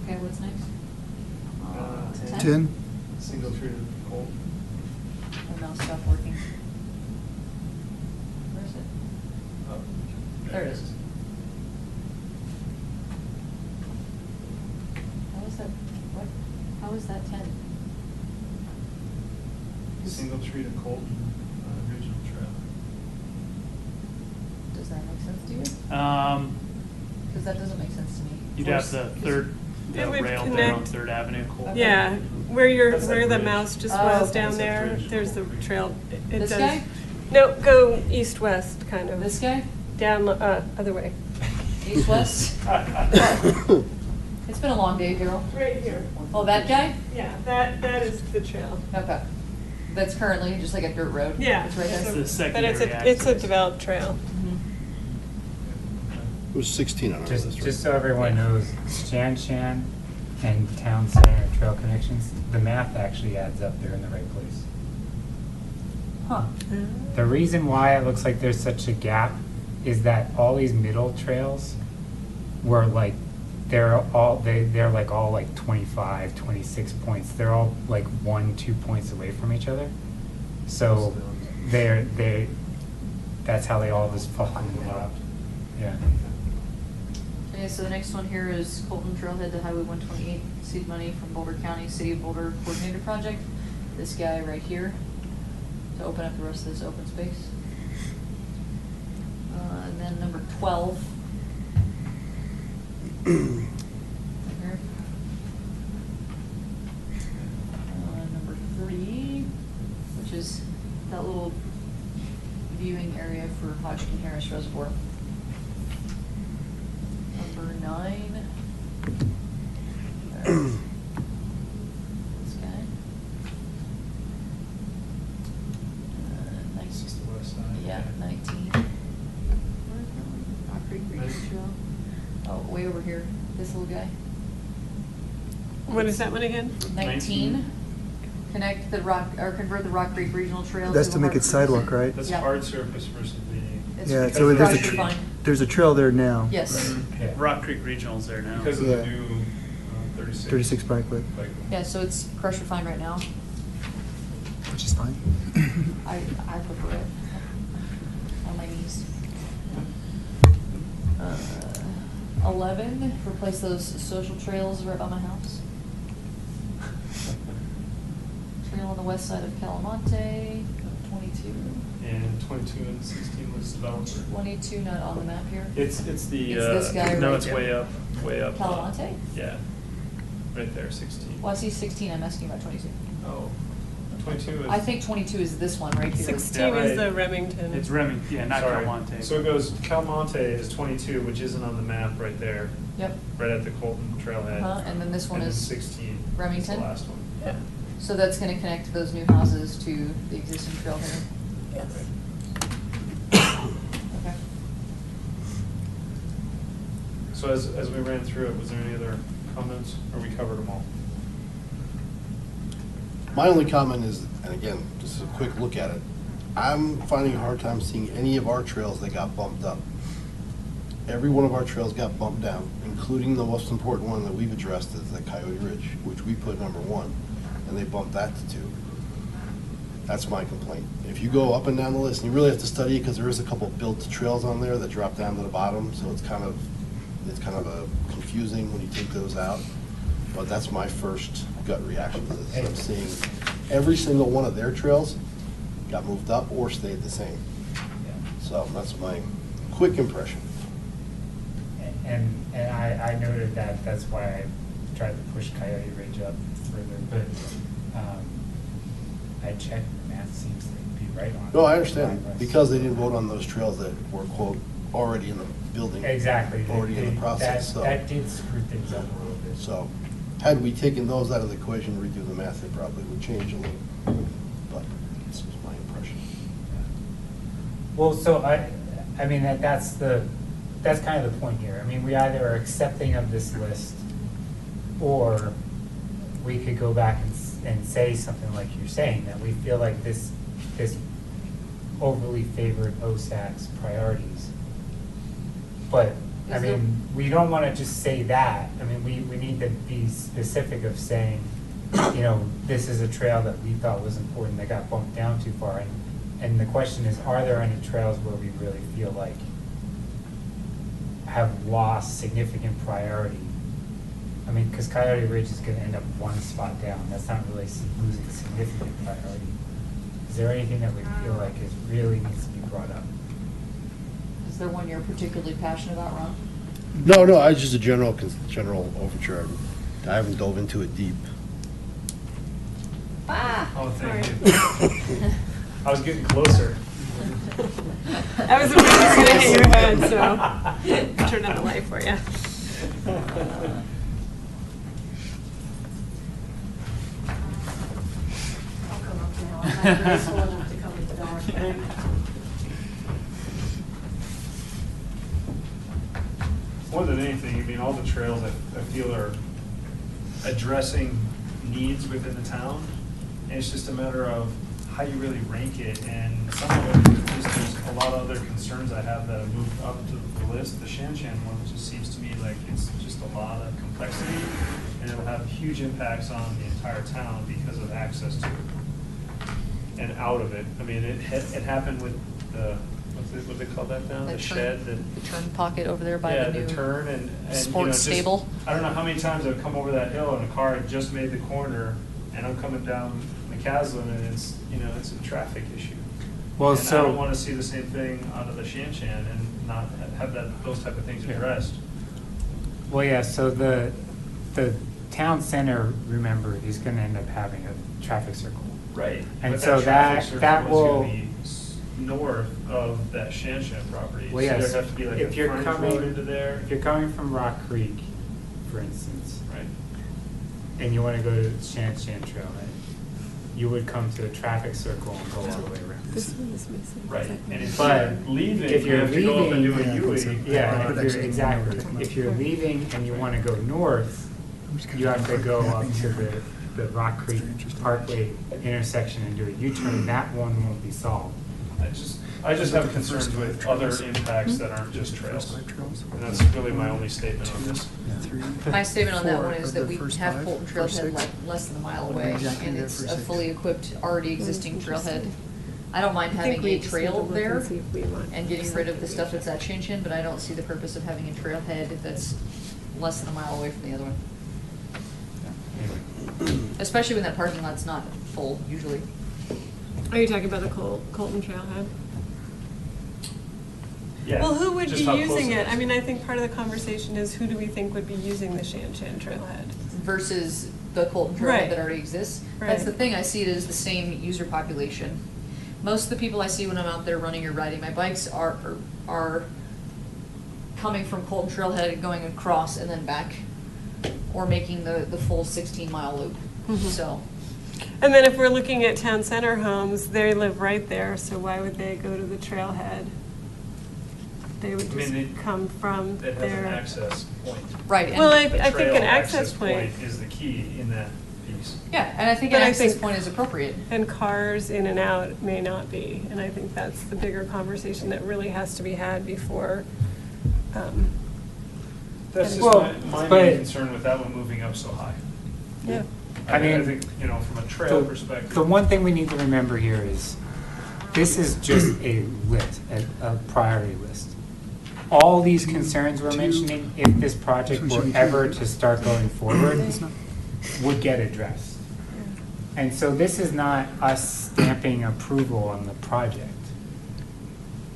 Okay, what's next? 10? Single treated coal. Oh, now stop working. Where is it? There it is. How is that, what, how is that 10? Single treated coal, regional trail. Does that make sense to you? Because that doesn't make sense to me. You'd have the third, the It would rail there on connect- Third Avenue. Yeah, where That's that the bridge. mouse just Oh, was okay. down That's that there, bridge. there's the trail. It This does- guy? No, go east-west, kind of. This guy? Down, other way. East, west? It's been a long day, Daryl. Right here. Oh, that guy? Yeah, that is the trail. Okay. That's currently just like a dirt road? Yeah. It's right it's there? the a- But secondary it's a access. developed trail. Mhm. It was 16 on our list, right? Just so everyone knows, Shan Shan and Town Center Trail Connections, the math actually adds up. They're in the right place. Huh. The reason why it looks like there's such a gap is that all these middle trails were like, they're like all like 25, 26 points. They're all like 1-2 points away from each other. So that's how they all just fall in the middle. Yeah. Okay, so the next one here is Colton Trailhead to Highway 128, seed money from Boulder County, City of Boulder Coordinator Project. This guy right here, to open up the rest of this open space. And then number 12. Here. Number 3, which is that little viewing area for Hodgkin Harris Reservoir. Number 9. There's this guy. It's just the west side. Yeah, 19. Rock Creek Regional Trail. Oh, way over here, this little guy. What is that one again? 19. Connect the rock, or convert the Rock Creek Regional Trail. That's to make hard it sidewalk, right? That's Yeah. hard surface versus the. It's Yeah, because so of there's crushed a, refine. there's a trail there now. Yes. Yeah. Rock Creek Regional's there now. Because of Yeah. the new 36. 36 bike width, Like, Yeah, so it's crushed refine right now. which is fine. I prefer it on my knees. 11, replace those social trails right by my house. Trail on the west side of Calamonte, 22. and 22 and 16 was developer. 22 not on the map here. It's the. It's this guy No, right it's there. way up. Calamonte? Yeah, right there, 16. Well, I see 16, I'm asking about 22. Oh, 22 is. I think 22 is this one right here. 16 Yeah, is right. the Remington. It's Remington, yeah, not Sorry. Calmonte. So it goes, Calmonte is 22, which isn't on the map right there, Yep. right at the Colton trailhead. And then this one And then is 16 is Remington? the last one. Yeah. So that's gonna connect those new houses to the existing trailhead. Yes. Okay. So as we ran through it, was there any other comments, or we covered them all? My only comment is, and again, just a quick look at it, I'm finding a hard time seeing any of our trails that got bumped up. Every one of our trails got bumped down, including the most important one that we've addressed is the Coyote Ridge, which we put number 1, and they bumped that to 2. That's my complaint. If you go up and down the list, and you really have to study it because there is a couple built trails on there that drop down to the bottom, so it's kind of a confusing when you take those out. But that's my first gut reaction to this. I'm seeing every single one of their trails got moved up or stayed the same. So that's my quick impression. And I noted that, that's why I tried to push Coyote Ridge up further, but I checked, the math seems to be right on. No, I understand, Progress. because they didn't vote on those trails that were, quote, already in the building. Exactly. Already in the process, so. That did screw things up a little bit. So, had we taken those out of the equation, redo the math, it probably would change a little. But this was my impression. Well, so I mean, that's kind of the point here. I mean, we either are accepting of this list, or we could go back and say something like you're saying, that we feel like this overly favored OSAC's priorities. But, I Is there- mean, we don't want to just say that. I mean, we need to be specific of saying, you know, this is a trail that we thought was important that got bumped down too far. And the question is, are there any trails where we really feel like have lost significant priority? I mean, because Coyote Ridge is going to end up 1 spot down. That's not really losing significant priority. Is there anything that we feel like really needs to be brought up? Is there one you're particularly passionate about, Ron? No, I just a general overture. I haven't dove into it deep. Ah! Oh, thank you. I was getting closer. I was afraid it was going to hit your head, so turn on the light for you. I'll come up now. I'm not graceful enough to come in the dark. More than anything, I mean, all the trails I feel are addressing needs within the town. And it's just a matter of how you really rank it. And some of it, there's a lot of other concerns I have that have moved up to the list. The Shan one just seems to me like it's just a lot of complexity, and it'll have huge impacts on the entire town because of access to it and out of it. I mean, it happened with the, what they call that now? The The turn- shed that. The turn pocket over there by Yeah, the new the turn and you know, sports just- stable. I don't know how many times I've come over that hill and a car had just made the corner and I'm coming down McCaslin and it's, you know, it's a traffic issue. Well, And I so- don't want to see the same thing out of the Shan and not have those type of things addressed. Well, yeah, so the town center, remember, is gonna end up having a traffic circle. Right. And But so traffic circle that is will. gonna be north of that Shanshan property. Well, So yes, there'd have to be like if a you're frontage coming, road into there. if you're coming from Rock Creek, for instance, Right. and you wanna go to Shanshan Trailhead, you would come to a traffic circle and go all the way around. This one is missing. Right. And if But you're leaving, if you you're have to go up and do a leaving, U-turn. Yeah, But if actually, you're, exactly. come If up. you're leaving and you wanna go north, you have to go up to the Rock Creek Parkway intersection and do a U-turn. That one won't be solved. I just have concerns with other impacts that aren't just trails. And that's really my only statement on this. My statement on that Four one is of that the we first have five, Colton first Trailhead six. like less than a mile away, Exactly and there it's for a six. fully equipped, already existing trailhead. I don't mind I think having we a just need to trail look there and see if we want and getting rid of the something. stuff that's at Shin Shin, but I don't see the purpose of having a trailhead that's less than a mile away from the other one. Anyway. Especially when that parking lot's not full, usually. Are you talking about the Colton Trailhead? Yeah, Well, who would just be how close using it? is. I mean, I think part of the conversation is who do we think would be using the Shanshan Trailhead? Versus the Colton Trailhead Right. that already exists. That's the Right. thing, I see it as the same user population. Most of the people I see when I'm out there running or riding my bikes are coming from Colton Trailhead and going across and then back, or making the full 16-mile loop, Mhm. so. And then if we're looking at town center homes, they live right there, so why would they go to the trailhead? They would I mean, just they- come from It has an there. access point. Right, and. Well, The I think trail an access point, is the key in that piece. Yeah, and I think But an I access think- point is appropriate. and cars in and out may not be. And I think that's the bigger conversation that really has to be had before. That's just Well, my but- main concern with that one moving up so high. Yeah. I mean, I think, you know, from a trail perspective. The one thing we need to remember here is, this is just a list, a priority list. All these concerns we're mentioning, if this project were ever to start going forward, would get addressed. And so this is not us stamping approval on the project.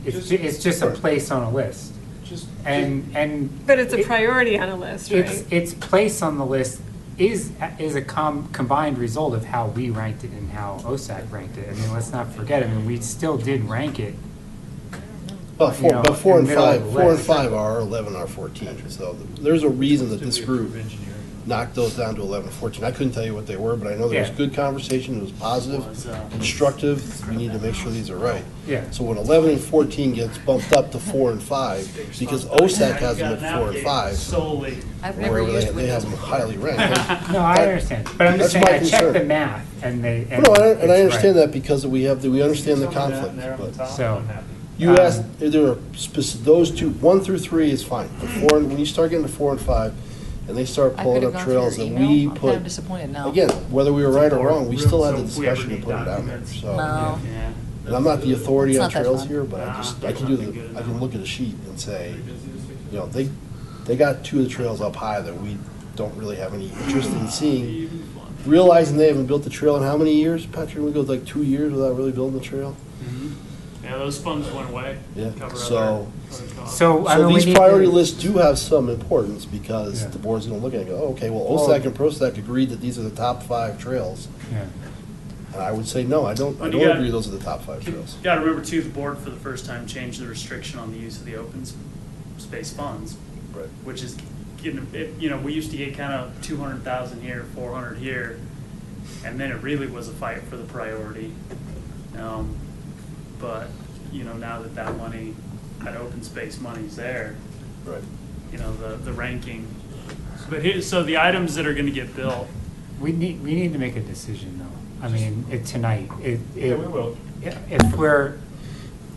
It's just a place on a list. And. But it's a it- priority on a list, right? Its place on the list is a combined result of how we ranked it and how OSAC ranked it. I mean, let's not forget, I mean, we still did rank it. Well, You know, but four in and the middle of five, the 4 and list. 5 are 11 are 14. So there's a reason that this group knocked those down to 11 and 14. I couldn't tell you what they were, but I know there was Yeah. good conversation, it was positive, constructive. We need to make sure these are right. Yeah. So when 11 and 14 gets bumped up to 4 and 5, because OSAC has them at 4 and 5, Solely. I've or never wherever used they have them Windows. highly ranked. No, I understand, but I'm just That's saying, my I checked the concern. math and they. No, and I it's understand right. that because we understand the conflict. There on the But top, So- I'm happy. you asked, there are those two, 1 through 3 is fine. The 4, when you start getting to 4 and 5, and they start I pulling could have up gone through your trails that email. we I'm kind put. of disappointed now. Again, whether we were right or wrong, we still had the So if we ever discussion to need put it down there, documents. so. No. Yeah. And I'm not the authority It's on not that trails fun. here, but I can do I can look at a sheet and say, you know, they got 2 of the trails up high that we don't really have any interest in seeing. Realizing they haven't built the trail in how many years, Patrick? We go like 2 years without really building the trail? Yeah, those funds went away. Yeah, Cover so- other costs. So, I So mean, we these need priority to- lists do have some importance because Yeah. the board's gonna look at it and go, oh, okay, well, Well- OSAC and PROSTAC agreed that these are the top 5 trails. Yeah. And I would say, no, I don't But you got- agree those are the top 5 trails. You gotta remember too, the board for the first time changed the restriction on the use of the open space funds, Right. which is getting a bit, you know, we used to get kind of 200,000 here, 400 here, and then it really was a fight for the priority. But, you know, now that that money, that open space money's there, Right. you know, the ranking. But here, so the items that are gonna get built, We need to make a decision though. I mean, tonight. Yeah, we will.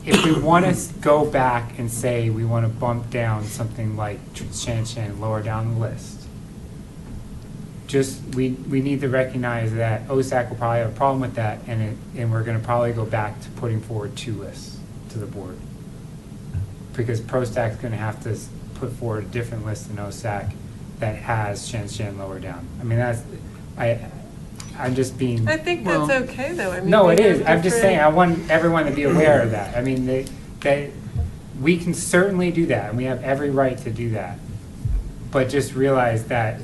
If we want to go back and say we want to bump down something like Shan Shan lower down the list, we need to recognize that OSAC will probably have a problem with that, and we're going to probably go back to putting forward 2 lists to the board. Because PROSTAC's going to have to put forward a different list than OSAC that has Shan Shan lower down. I mean, I'm just being. I think that's okay, though. I mean, No, they it is. have I'm just saying, I different- want everyone to be aware of that. I mean, we can certainly do that, and we have every right to do that. But just realize that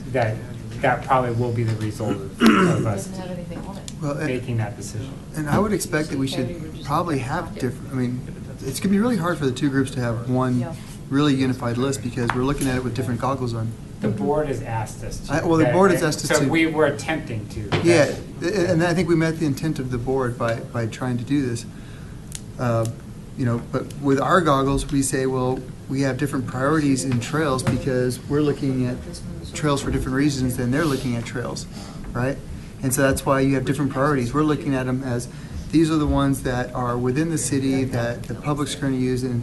probably will be the result of It us doesn't have anything on it. Well, making that decision. and I would expect that we should probably have different, I mean, it's gonna be really hard for the two groups to have one Yeah. really unified list because we're looking at it with different goggles on. The board has asked us to. Well, the board has asked us So to. we were attempting to. Yeah, and I think we met the intent of the board by trying to do this. You know, but with our goggles, we say, well, we have different priorities in trails because we're looking at trails for different reasons than they're looking at trails, right? And so that's why you have different priorities. We're looking at them as, these are the ones that are within the city that the public's going to use, and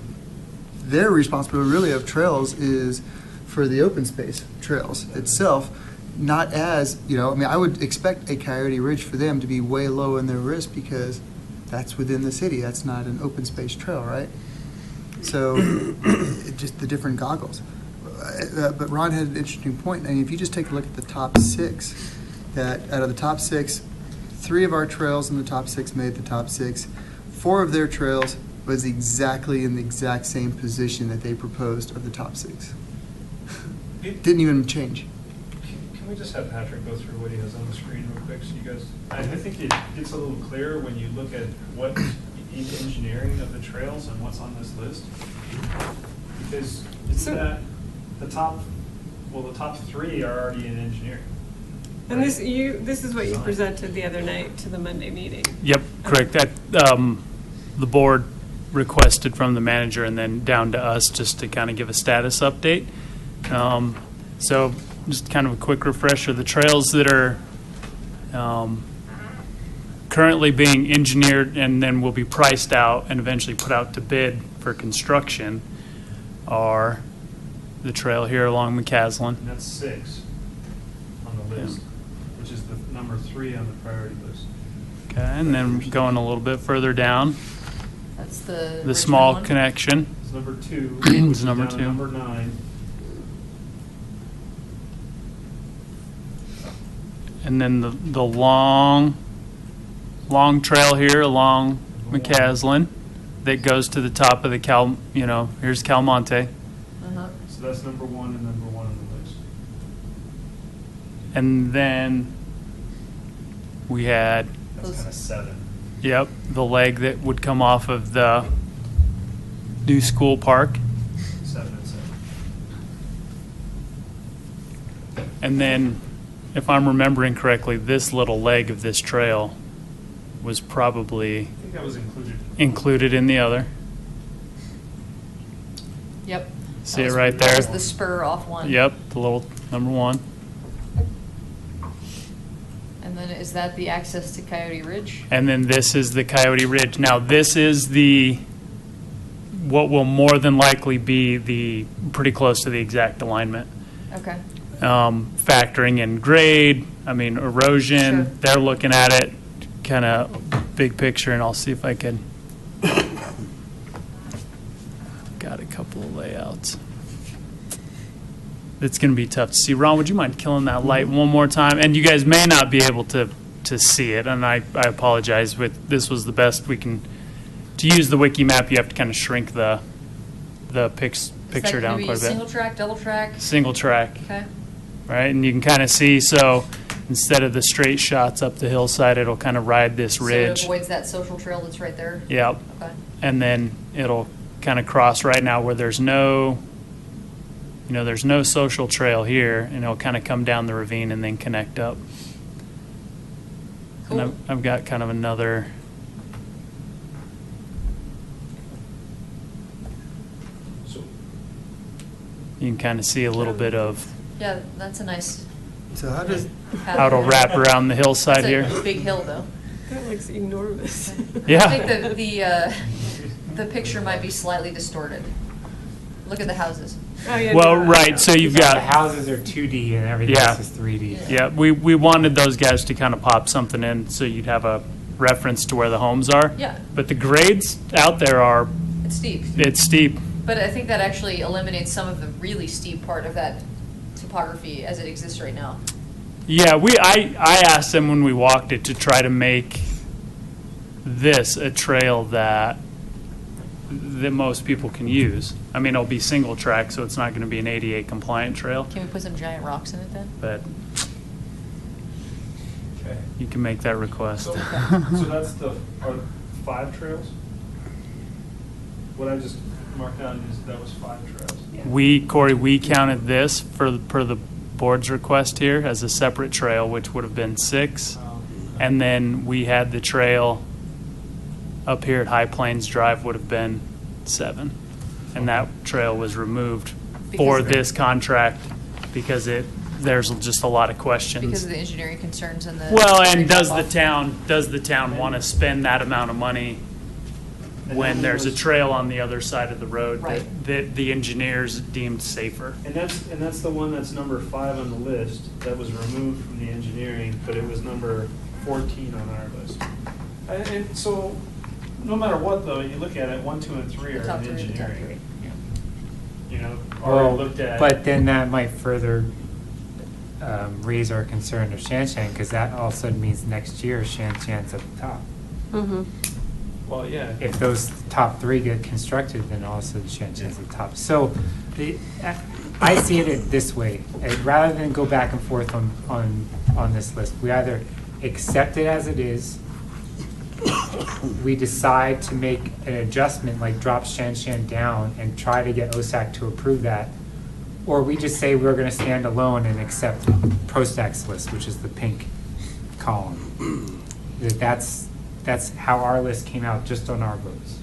their responsibility really of trails is for the open space trails itself, not as, you know, I mean, I would expect a Coyote Ridge for them to be way low in their risk because that's within the city. That's not an open space trail, right? So just the different goggles. But Ron had an interesting point. I mean, if you just take a look at the top 6, that out of the top 6, 3 of our trails in the top 6 made the top 6. 4 of their trails was exactly in the exact same position that they proposed of the top 6. Didn't even change. Can we just have Patrick go through what he has on the screen real quick, so you guys, I think it gets a little clearer when you look at what in engineering of the trails and what's on this list. Because isn't that the top 3 are already in engineering. And this is what you presented the other night to the Monday meeting. Yep, correct. That, the board requested from the manager and then down to us just to kind of give a status update. So just kind of a quick refresher, the trails that are currently being engineered and then will be priced out and eventually put out to bid for construction are the trail here along McCaslin. And that's 6 on the list, which is the number 3 on the priority list. Okay, and then going a little bit further down, That's the the Richmond small one. connection. It's number 2. It's number down to 2. Number 9. And then the long trail here along McCaslin that goes to the top of the here's Calmonte. Uh-huh. So that's number 1 and number 1 on the list. And then we had, That's kind of 7. yep, the leg that would come off of the new school park. 7 and 7. And then, if I'm remembering correctly, this little leg of this trail was probably I think that was included. included in the other. Yep. See That it was- right That there? was the spur off one. Yep, the little number 1. And then is that the access to Coyote Ridge? And then this is the Coyote Ridge. Now, this is what will more than likely be pretty close to the exact alignment. Okay. Factoring in grade, erosion. Sure. They're looking at it kind of big picture, and I'll see if I can. Got a couple of layouts. It's going to be tough to see. Ron, would you mind killing that light one more time? And you guys may not be able to see it, and I apologize. This was the best we can. To use the wiki map, you have to kind of shrink the picture down quite a bit. Single track, double track? Single track, Okay. right? And you can kind of see, so instead of the straight shots up the hillside, it'll kind of ride this So it ridge. avoids that social trail that's right there? Yep. Okay. And then it'll kind of cross right now where there's no social trail here, and it'll kind of come down the ravine and then connect up. Cool. And I've got kind of another. So You can kind of see a little bit of Yeah, that's a nice So how does, path. how it'll wrap around the hillside It's here. a big hill, though. That looks enormous. Yeah. I think the picture might be slightly distorted. Look at the houses. Oh, yeah, Well, no, right, so you've The got, houses are 2D and everything Yeah. else is 3D. yeah, we wanted those guys to kind of pop something in so you'd have a reference to where the homes are. Yeah. But the grades out there are, It's steep. it's steep. But I think that actually eliminates some of the really steep part of that topography as it exists right now. Yeah, I asked them when we walked it to try to make this a trail that that most people can use. I mean, it'll be single track, so it's not going to be an ADA compliant trail, Can we put some giant rocks in it then? but Okay. you can make that request. So that's are 5 trails? What I just marked down is that was 5 trails. Corey, we counted this per the board's request here as a separate trail, which would have been 6. And then we had the trail up here at High Plains Drive would have been 7. And that trail was removed for Because- this contract because there's just a lot of questions. Because of the engineering concerns and the. Well, and does the town want to spend that amount of money when there's a trail on the other side of the road Right. that the engineers deemed safer? And that's the one that's number 5 on the list that was removed from the engineering, but it was number 14 on our list. And so, no matter what though, you look at it, 1, 2, and 3 The are top in 3, the top 3. engineering. You know, Well, already looked at. but then that might further raise our concern of Shan Shan, because that all of a sudden means next year Shan Shan's at the top. Mm-hmm. Well, yeah. If those top 3 get constructed, then all of a sudden Shan Shan's at the top. So I see it this way. Rather than go back and forth on this list, we either accept it as it is, we decide to make an adjustment, like drop Shan Shan down and try to get OSAC to approve that, or we just say we're going to stand alone and accept PROSTAC's list, which is the pink column. That's how our list came out just on our votes.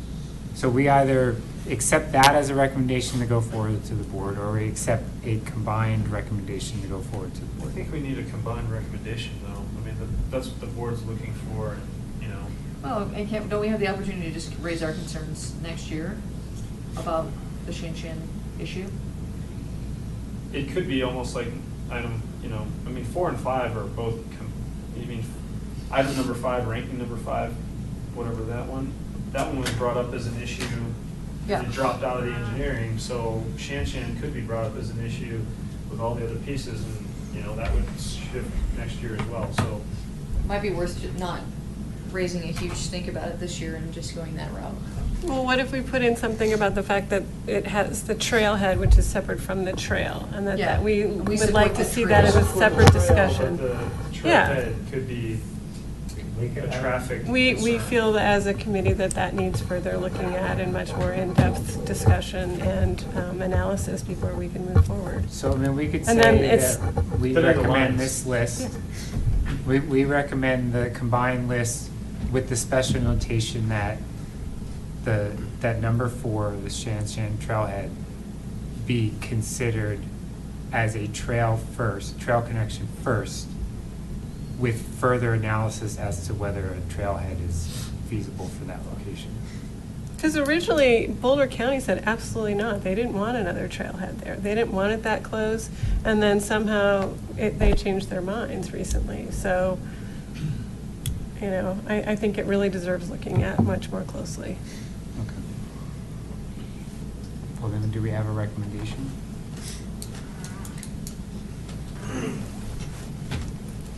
So we either accept that as a recommendation to go forward to the board, or we accept a combined recommendation to go forward to the I board. think we need a combined recommendation though. I mean, that's what the board's looking for, and, you know. Oh, and don't we have the opportunity to just raise our concerns next year about the Shan Shan issue? It could be almost like item, you know, I mean, 4 and 5 are both, I mean, item number 5, ranking number 5, whatever that one was brought up as an issue. Yeah. It dropped out of the engineering, so Shan Shan could be brought up as an issue with all the other pieces, and, you know, that would shift next year as well, so. Might be worth not raising a huge stink about it this year and just going that route. Well, what if we put in something about the fact that it has the trailhead, which is separate from the trail, and that, Yeah. we We would support like to the see trail. that as a separate discussion. But the Yeah. trailhead could be a traffic. We concern. feel that as a committee that needs further looking at and much more in-depth discussion and analysis before we can move forward. So, I mean, we could And then say it's- that we That are the recommend lines. this list. We recommend the combined list with the special notation that that number 4, the Shan Shan trailhead, be considered as a trail connection first, with further analysis as to whether a trailhead is feasible for that location. Because originally Boulder County said absolutely not. They didn't want another trailhead there. They didn't want it that close. And then somehow they changed their minds recently. So, you know, I think it really deserves looking at much more closely. Okay. Well, then, do we have a recommendation?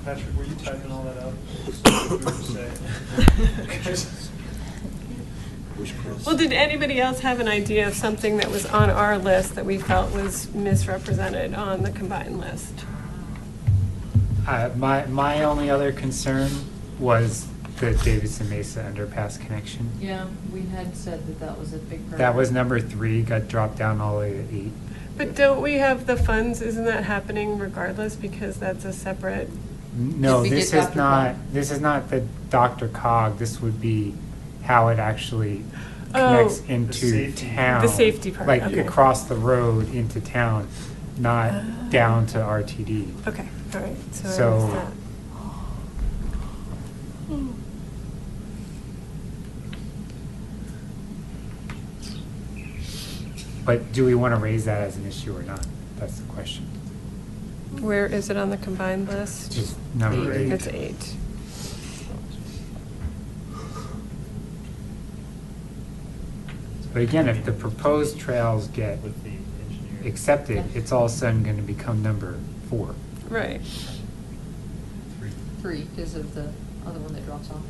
Patrick, were you typing all that out? What we were saying? Well, did anybody else have an idea of something that was on our list that we felt was misrepresented on the combined list? My only other concern was the Davidson Mesa underpass connection. Yeah, we had said that was a big part. That was number 3, got dropped down all the way to 8. But don't we have the funds? Isn't that happening regardless because that's a separate? No, If we this get is Dr. not, Cog. this is not the Dr. Cog, this would be how it actually Oh. connects into safety. town. The safety part, Like okay. across the road into town, not down to RTD. Okay, all right. So, I So- missed that. But do we want to raise that as an issue or not? That's the question. Where is it on the combined list? Just number 8. It's 8. But again, if the proposed trails get With the engineer. accepted, Yeah. it's all of a sudden going to become number 4. Right. 3 because of the other one that drops off.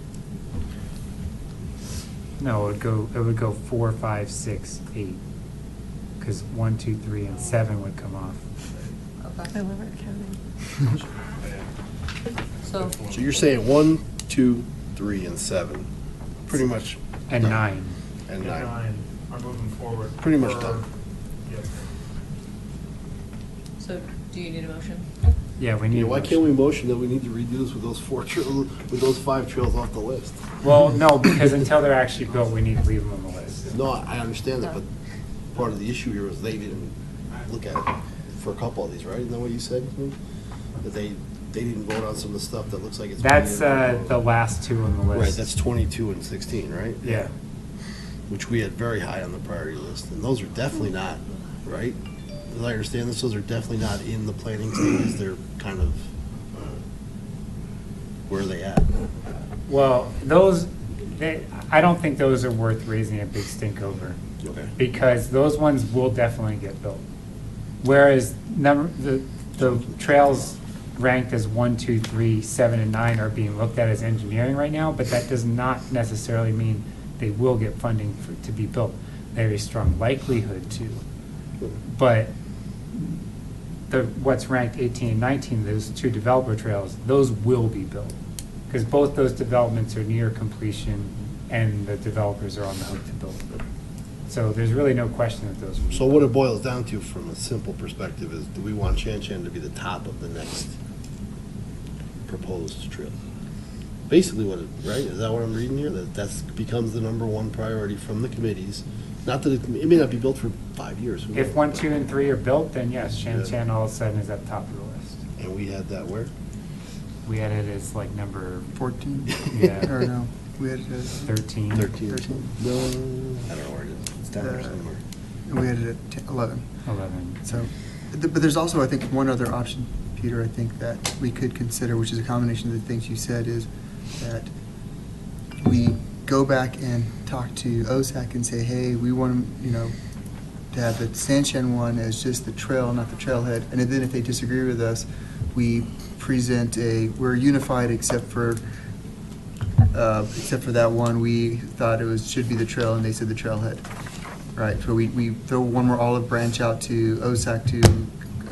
No, it would go 4, 5, 6, 8. Because 1, 2, 3, and 7 would come off. Okay. I love our counting. So, So you're saying 1, 2, 3, and 7, pretty much. And done. 9. And And 9. 9 are moving forward. Pretty much for- done. Yep. so do you need a motion? Yeah, we need. Why a can't we motion. motion that we need to redo this with those 4 trails, with those 5 trails off the list? Well, no, because until they're actually built, we need to leave them on the list. No, I understand that, but part of the issue here was they didn't look at it for a couple of these, right? Isn't that what you said? That they didn't vote on some of the stuff that looks like it's. That's being- the last 2 on the list. Right, that's 22 and 16, right? Yeah. Which we had very high on the priority list, and those are definitely not, right? As I understand this, those are definitely not in the planning stages, they're kind of, where are they at? Well, I don't think those are worth raising a big stink over. Okay. Because those ones will definitely get built. Whereas the trails ranked as 1, 2, 3, 7, and 9 are being looked at as engineering right now, but that does not necessarily mean they will get funding to be built. They have a strong likelihood to. But what's ranked 18 and 19, those 2 developer trails, those will be built. Because both those developments are near completion and the developers are on the hook to build them. So there's really no question that those will be So built. what it boils down to from a simple perspective is, do we want Shan Shan to be the top of the next proposed trail? Basically what, right, is that what I'm reading here? That becomes the #1 priority from the committees? Not that it may not be built for 5 years. who If knows? 1, 2, and 3 are built, then yes, Shan Yeah. Shan all of a sudden is at the top of the list. And we had that where? We had it as like number 14? Yeah. Or no, we had it as, 13. 13 or 13. something? No, I don't know where it is. It's down there Uh, somewhere. we had it at 11. 11. So, but there's also, I think, one other option, Peter, I think that we could consider, which is a combination of the things you said, is that we go back and talk to OSAC and say, hey, we want to have the Sanshan one as just the trail, not the trailhead. And then if they disagree with us, we present we're unified except for that one. We thought should be the trail, and they said the trailhead. Right, so we throw one more olive branch out to OSAC to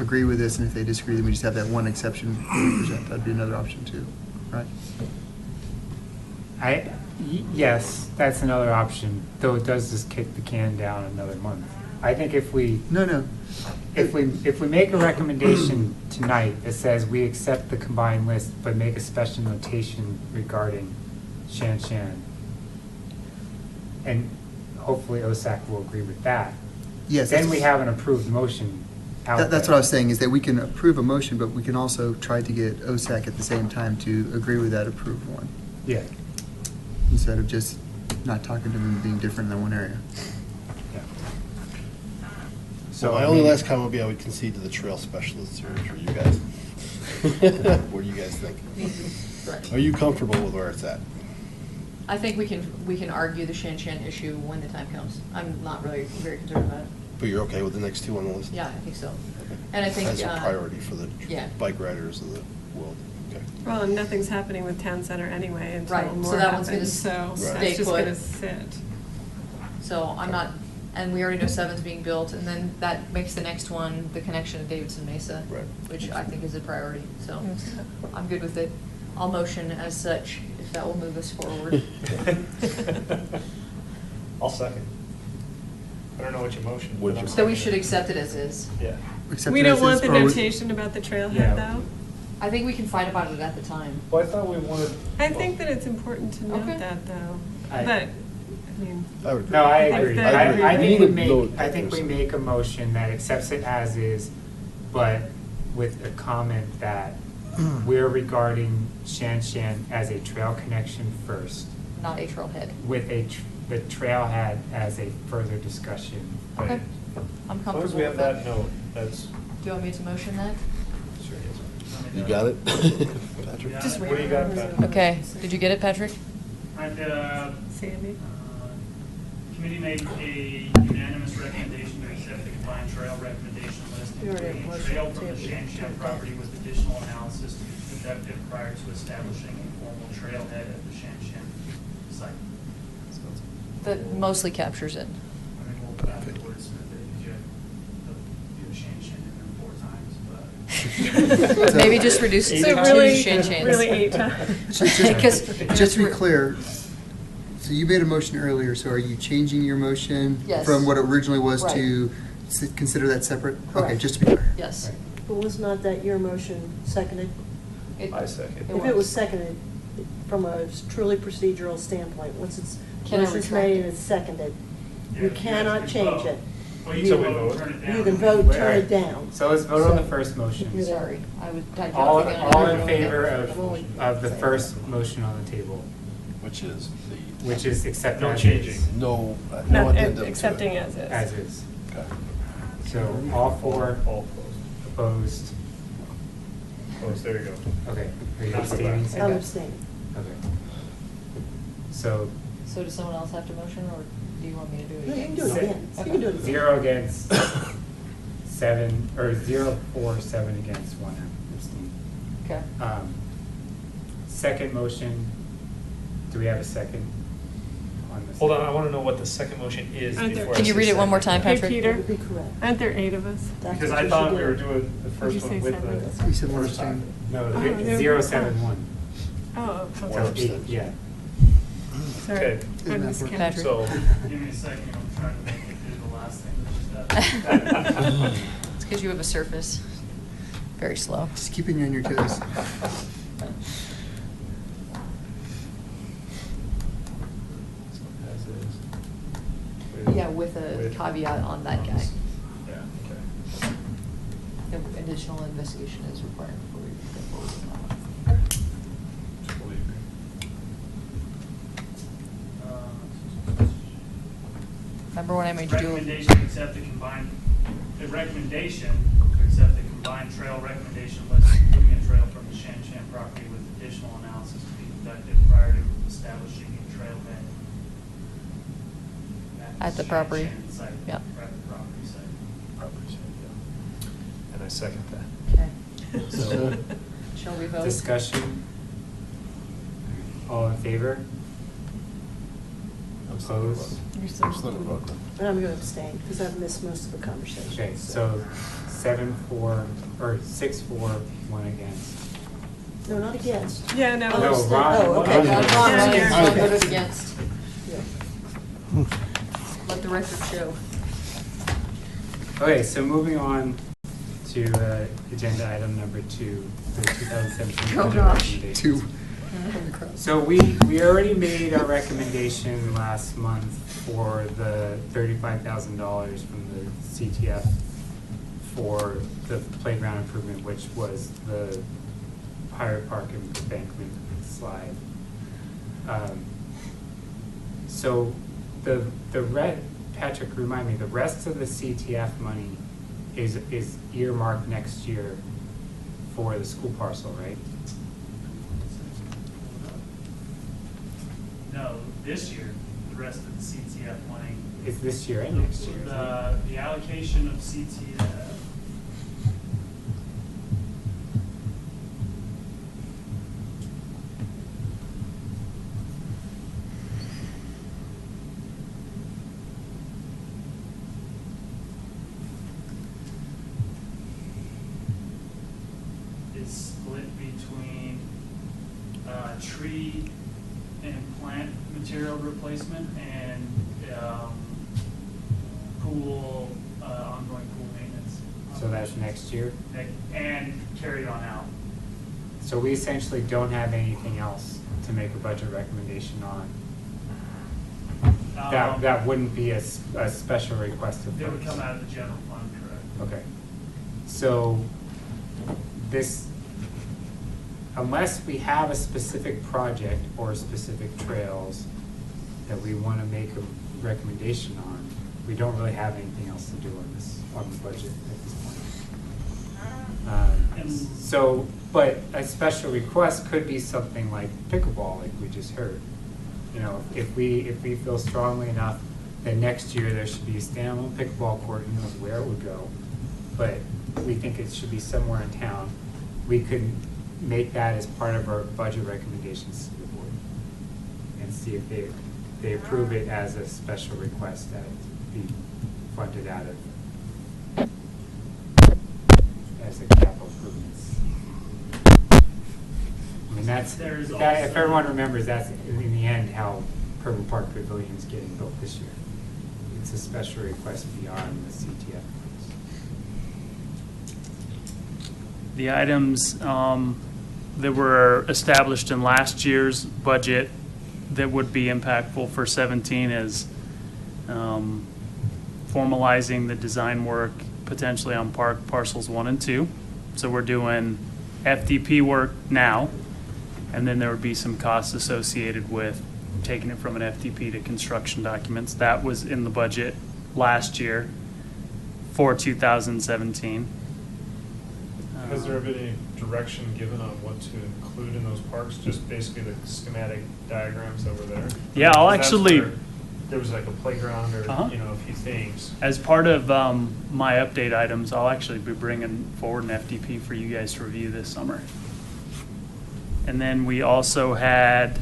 agree with this, and if they disagree, then we just have that one exception we present. That'd be another option too, right? Yes, that's another option, though it does just kick the can down another month. I think if we No. if we make a recommendation tonight that says we accept the combined list, but make a special notation regarding Shan Shan, and hopefully OSAC will agree with that. Yes. Then we have an approved motion out there. That's what I was saying, is that we can approve a motion, but we can also try to get OSAC at the same time to agree with that approved one, Yeah. instead of just not talking to them being different in one area. Yeah. So my I only mean- last comment would be I would concede to the trail specialists here for you guys. What do you guys think? Right. Are you comfortable with where it's at? I think we can argue the Shan Shan issue when the time comes. I'm not really very concerned about it. But you're okay with the next 2 on the list? Yeah, I think so. And I think. That's a priority for the yeah. bike riders of the world. Okay. Well, and nothing's happening with Town Center anyway until Right, so more that one's gonna happens, so Right. stay that's just put. gonna sit. So I'm not, and we already know 7's being built, and then that makes the next one the connection to Davidson Mesa. Right. Which I think is a priority, so I'm good with it. I'll motion as such, if that will move us forward. I'll second. I don't know what your motion. What'd but I'm you- So we seconding should it. accept it as is. Yeah. Except We that it don't want says, the or we- notation about the trailhead, Yeah. though? I think we can fight about it at the time. Well, I thought we wanted. I think that it's important to note Okay. that, though. I- But, I mean, I would agree. No, I I think agree. that- I We think need we to make, note I that think we there's make a motion that accepts it as is, but with a comment that we're regarding Shan Shan as a trail connection first, Not a trailhead. with the trailhead as a further discussion. Okay. I'm As long comfortable as we have with that that. note, that's. Do you want me to motion that? Sure, yes. You got it? Patrick? Just What do you got, Patrick? Okay, did you get it, Patrick? And, Sandy? committee made a unanimous recommendation to accept the combined trail recommendation list, We already have including motion trail to from the table. Shan Shan property with additional analysis to be conducted prior to establishing a formal trailhead at the Shan Shan site. That mostly captures it. I mean, we'll have to wordsmith it, because you have to change it in 4 times, but. Maybe just reduce it So to really, 2 Shan Shans. really 8 times. Because Just to be clear, so you made a motion earlier, so are you changing your motion Yes. from what it originally was Right. to consider that separate? Okay, Correct. just to be clear. Yes. But was not that your motion seconded? I second. If it was seconded, from a truly procedural standpoint, once it's, Can I once it's retract made it? and it's seconded, Yeah, you guys cannot can change vote. it. Well, So you we can vote, vote? turn it down. You can vote, Wait, turn it alright. down. So let's vote on the So- first motion. Sorry, I was. I All jumped in the gun. favor only- of the first motion on the table, Which is which is accept No as changing. is, no No, addendum to it. accepting as is. as is. Okay. So all four All opposed. opposed, there you go. Okay. Are you Not for abstaining? that. I'm abstaining. Okay. So So does someone else have to motion, or do you want me to do it No, again? you can do it again. You can do it again. 0 against 7, or 0 for 7 against 1 abstain. Okay. Second motion, do we have a second on this? Hold on, I want to know what the second motion is Aren't there- before I Can you say read it one more second. time, Hey, Patrick? Peter. That would be correct. Aren't there 8 of us? That's Because what I you thought should we were do. doing the first you say one with seven? the. You said one first abstain. time. No, Oh, there- 0, 7, 1. Oh, So okay. 8, yeah. Sorry. Okay. I Isn't that miscounted. Patrick? So, Give me a second, I'm trying to make it do the last thing that you said. It's because you have a surface. Very slow. Just keeping you on your toes. as is. Yeah, with a caveat on that guy. Yeah, okay. No additional investigation is required before we go forward with that one. Totally agree. Remember when I made you do? Recommendation to accept the combined, the recommendation to accept the combined trail recommendation list, including a trail from the Shan Shan property with additional analysis to be conducted prior to establishing a trailhead. At the Shan property. Shan site, Yep. At the property site. Property, yeah. And I second that. Okay. So, Shall we vote? Discussion? All in favor? Opposed? You're I'm still gonna vote then. And I'm going to abstain because I've missed most of the conversation. Okay, so 7 for, or 6 for, 1 against. No, not against. Yeah, no. Oh, No, abstain. Ron- Oh, okay. Ron- Ron Yeah. voted against. Yeah. Let the record show. Okay, so moving on to agenda item number 2, the 2017 Oh, budget gosh. recommendation. 2. So we already made our recommendation last month for the $35,000 from the CTF for the playground improvement, which was the Pirate Park embankment slide. So Patrick, remind me, the rest of the CTF money is earmarked next year for the school parcel, right? No, this year, the rest of the CTF money. It's this year and next year, isn't it? The allocation of CTF. Is split between tree and plant material replacement and pool, ongoing pool maintenance. So that's next year? And carried on out. So we essentially don't have anything else to make a budget recommendation on. That wouldn't be a special request of They would funds. come out of the general fund, correct? Okay. So this, unless we have a specific project or specific trails that we want to make a recommendation on, we don't really have anything else to do on the budget at this point. So, but a special request could be something like pickleball, like we just heard. You know, if we feel strongly enough that next year there should be a standalone pickleball court, who knows where it would go, but we think it should be somewhere in town, we could make that as part of our budget recommendations to the board and see if they they approve it as a special request that it be funded out of as a capital improvements. I mean, that's, There's if also- everyone remembers, that's in the end how Purple Park Pavilion's getting built this year. It's a special request beyond the CTF. The items that were established in last year's budget that would be impactful for 17 is formalizing the design work potentially on park parcels 1 and 2. So we're doing FDP work now, and then there would be some costs associated with taking it from an FDP to construction documents. That was in the budget last year for 2017. Has there been any direction given on what to include in those parks? Just basically the schematic diagrams that were there? Yeah, I'll That's actually- where there was like a playground or, Uh-huh. a few things. As part of my update items, I'll actually be bringing forward an FDP for you guys to review this summer. And then we also had,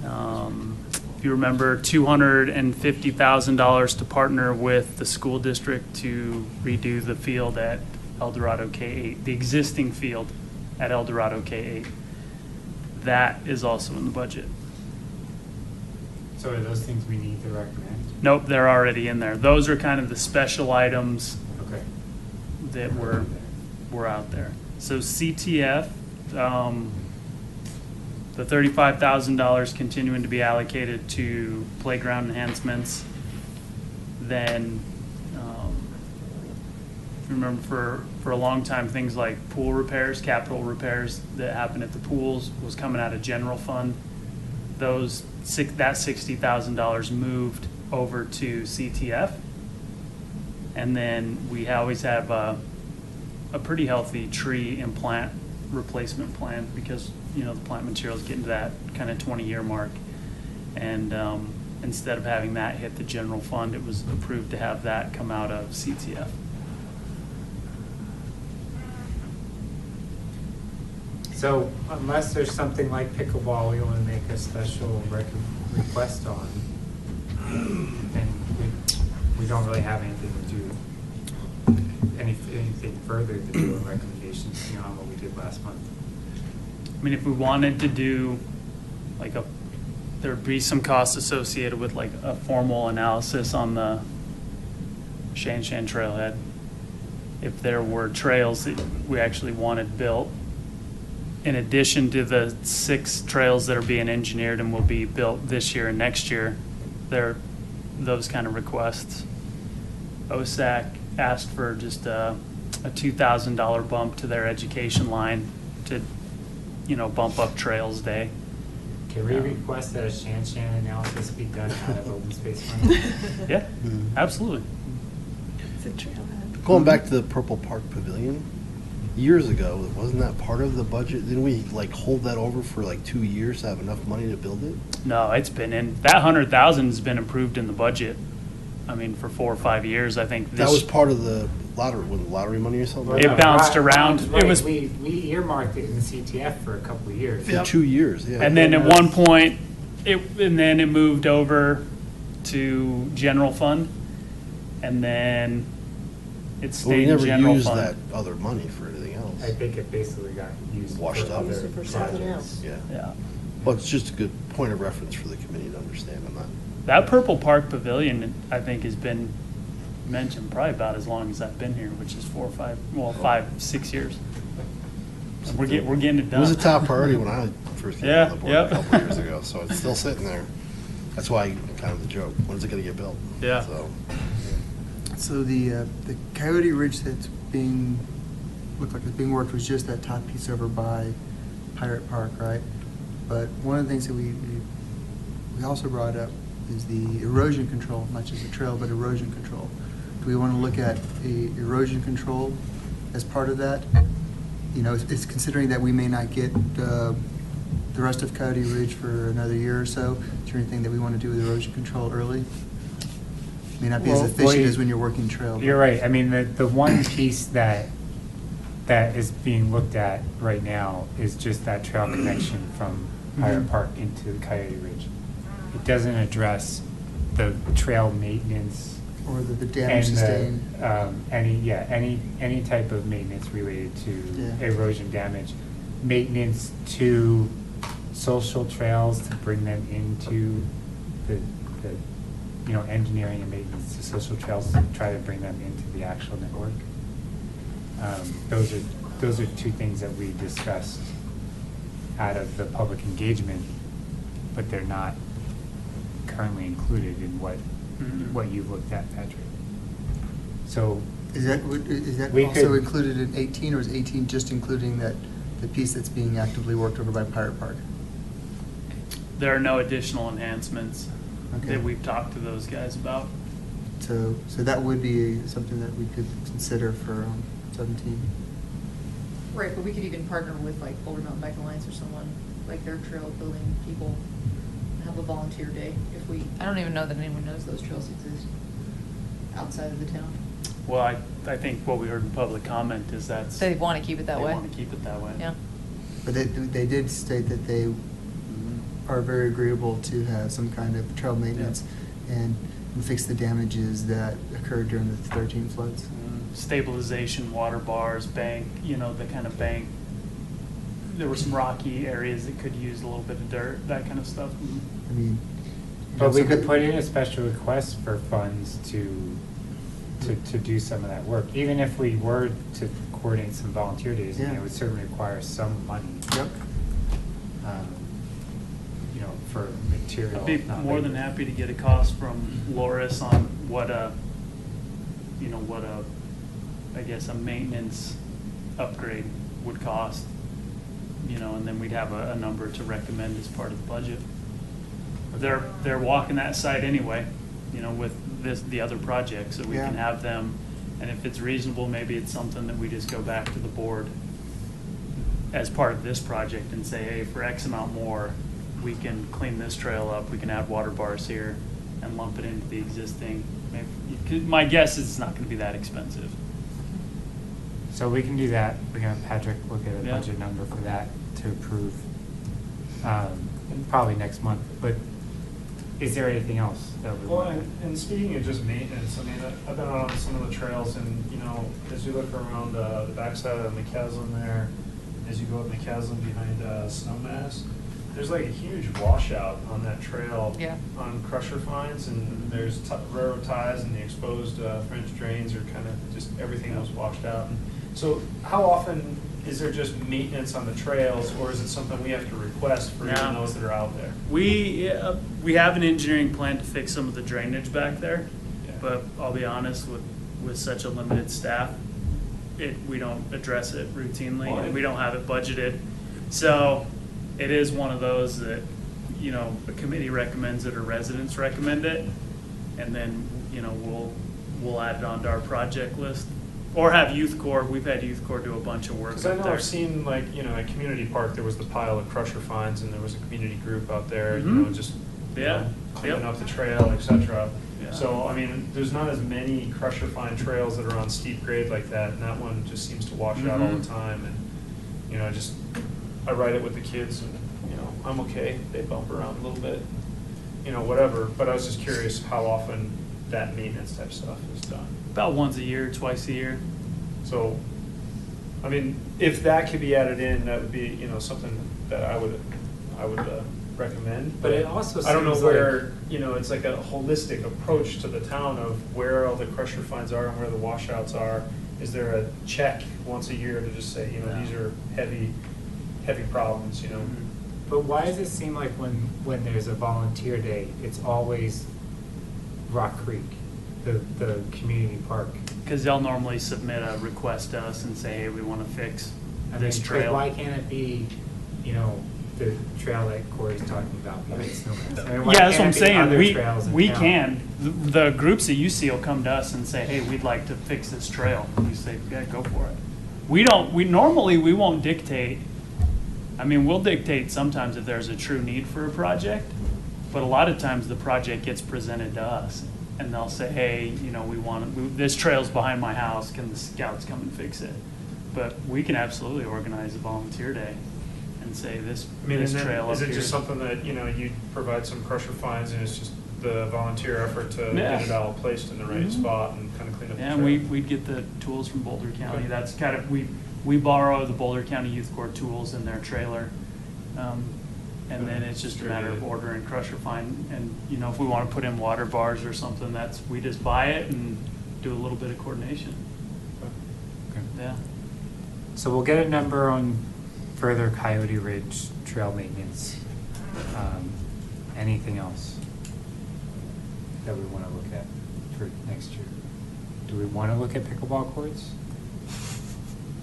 if you remember, $250,000 to partner with the school district to redo the field at El Dorado K-8, the existing field at El Dorado K-8. That is also in the budget. So are those things we need to recommend? Nope, they're already in there. Those are kind of the special items Okay. that were out there. So CTF, the $35,000 continuing to be allocated to playground enhancements. Then, remember for a long time, things like pool repairs, capital repairs that happen at the pools was coming out of general fund. That $60,000 moved over to CTF. And then we always have a pretty healthy tree and plant replacement plan because, the plant materials getting to that kind of 20-year mark. And instead of having that hit the general fund, it was approved to have that come out of CTF. So unless there's something like pickleball we want to make a special request on, then we don't really have anything to do, anything further to do with recommendations beyond what we did last month. I mean, if we wanted to do there'd be some costs associated with like a formal analysis on the Shan Shan Trailhead. If there were trails that we actually wanted built, in addition to the 6 trails that are being engineered and will be built this year and next year, there are those kind of requests. OSAC asked for just a $2,000 bump to their education line to, bump up Trails Day. Can we request that a Shan Shan analysis be done out of open space money? Yeah, absolutely. It's a trailhead. Going back to the Purple Park Pavilion, years ago, wasn't that part of the budget? Didn't we hold that over for 2 years to have enough money to build it? No, it's been in, that 100,000 has been approved in the budget. I mean, for 4 or 5 years, I think. That was part of the lottery money or something? It bounced around. Right, It was- we earmarked it in the CTF for a couple of years. For 2 years, yeah. And then at one point, it moved over to general fund, and then it Well, we stayed in never general used fund. that other money for anything else. I think it basically got used Washed for up. other Used it for something projects. else. Yeah. Yeah. Well, it's just a good point of reference for the committee to understand on that. That Purple Park Pavilion, I think, has been mentioned probably about as long as I've been here, which is 5, 6 years. And we're getting it It done. was a top priority when I first came Yeah, on the board yep. a couple years ago, so it's still sitting there. That's why kind of the joke, when's it gonna get built? Yeah. So, So the Coyote Ridge that's looked like it's being worked was just that top piece over by Pirate Park, right? But one of the things that we also brought up is the erosion control, not just the trail, but erosion control. Do we want to look at erosion control as part of that? It's considering that we may not get the rest of Coyote Ridge for another year or so. Is there anything that we want to do with erosion control early? May not be as efficient as when you're working trail. You're right. I mean, the one piece that is being looked at right now is just that trail connection from Pirate Park into Coyote Ridge. it doesn't address the trail maintenance Or the damage and sustained. any type of maintenance related to Yeah. erosion damage, maintenance to social trails to bring them into the engineering and maintenance to social trails to try to bring them into the actual network. Those are two things that we discussed out of the public engagement, but they're not currently included in what you've looked at, Patrick. So Is that we also could- included in 18, or is 18 just including the piece that's being actively worked over by Pirate Park? There are no additional enhancements Okay. that we've talked to those guys about. So that would be something that we could consider for 17. Right, but we could even partner with like Boulder Mountain Bike Alliance or someone, like their trail building people, and have a volunteer day if we, I don't even know that anyone knows those trails exist outside of the town. Well, I think what we heard in public comment is that's. They want to keep it that way. They want to keep it that way. Yeah. But they did state that they are very agreeable to have some kind of trail maintenance and fix the damages that occurred during the 13 floods. Stabilization, water bars, bank, the kind of bank. There were some rocky areas that could use a little bit of dirt, that kind of stuff. I mean, But we so could put in a special request for funds to do some of that work. Even if we were to coordinate some volunteer days, Yeah. it would certainly require some money. Yep. For material. I'd be not more labor. than happy to get a cost from Loris on what a maintenance upgrade would cost, and then we'd have a number to recommend as part of the budget. They're walking that site anyway, with the other projects, so we Yeah. can have them, and if it's reasonable, maybe it's something that we just go back to the board as part of this project and say, hey, for X amount more, we can clean this trail up, we can add water bars here and lump it into the existing. My guess is it's not gonna be that expensive. So we can do that. We can have Patrick look at a Yeah. budget number for that to approve, probably next month. But is there anything else that we Well, want? and speaking of just maintenance, I mean, I've been out on some of the trails and, as you look around the backside of McCaslin there, as you go up McCaslin behind Snowmass, there's like a huge washout on that trail. Yeah. On crusher fines, and there's railroad ties, and the exposed French drains are kind of just, everything was washed out. And so how often is there just maintenance on the trails, or is it something we have to request for even No. those that are out there? We have an engineering plan to fix some of the drainage back there, Yeah. but I'll be honest, with such a limited staff, we don't address it routinely, Well, and we don't have it budgeted. So it is one of those that, a committee recommends it or residents recommend it, and then, we'll add it onto our project list. Or have Youth Corps, we've had Youth Corps do a bunch of work Because I up know there. I've seen, like, at Community Park, there was the pile of crusher fines, and there was a community group out there, Mhm. just, Yeah. cleaning Yep. up the trail, et cetera. Yeah. So, I mean, there's not as many crusher fine trails that are on steep grade like that, and that one just seems to wash out all Mhm. the time, and, I ride it with the kids, and, I'm okay, they bump around a little bit, whatever, but I was just curious how often that maintenance type stuff is done. About once a year, twice a year. So, I mean, if that could be added in, that would be, something that I would recommend. But it also I don't know seems where, it's like a holistic approach to the town of where all the crusher fines are and where the washouts are. Is there a check once a year to just say, these are heavy problems, But why does it seem like when there's a volunteer day, it's always Rock Creek, the community park? Because they'll normally submit a request to us and say, hey, we want to fix this But trail. why can't it be, the trail that Corey's talking about behind Snowmass? I mean, why Yeah, that's what can't I'm it be saying. other We trails in town? can. The groups that you see will come to us and say, hey, we'd like to fix this trail. We say, yeah, go for it. We won't dictate. I mean, we'll dictate sometimes if there's a true need for a project, but a lot of times the project gets presented to us and they'll say, hey, this trail's behind my house, can the scouts come and fix it? But we can absolutely organize a volunteer day and say this, I mean, and this then trail is up it here. just something that, you know, you provide some crusher fines and it's just the volunteer effort to Yeah. get it all placed in the right Mhm. spot and kind of clean up the Yeah, trail? and we'd get the tools from Boulder County. Okay. That's kind of, we borrow the Boulder County Youth Corps tools in their trailer. And then it's just a matter of ordering crusher fine. And, you know, if we want to put in water bars or something, we just buy it and do a little bit of coordination. Okay. Yeah. So we'll get a number on further Coyote Ridge trail maintenance. Anything else that we want to look at for next year? Do we want to look at pickleball courts?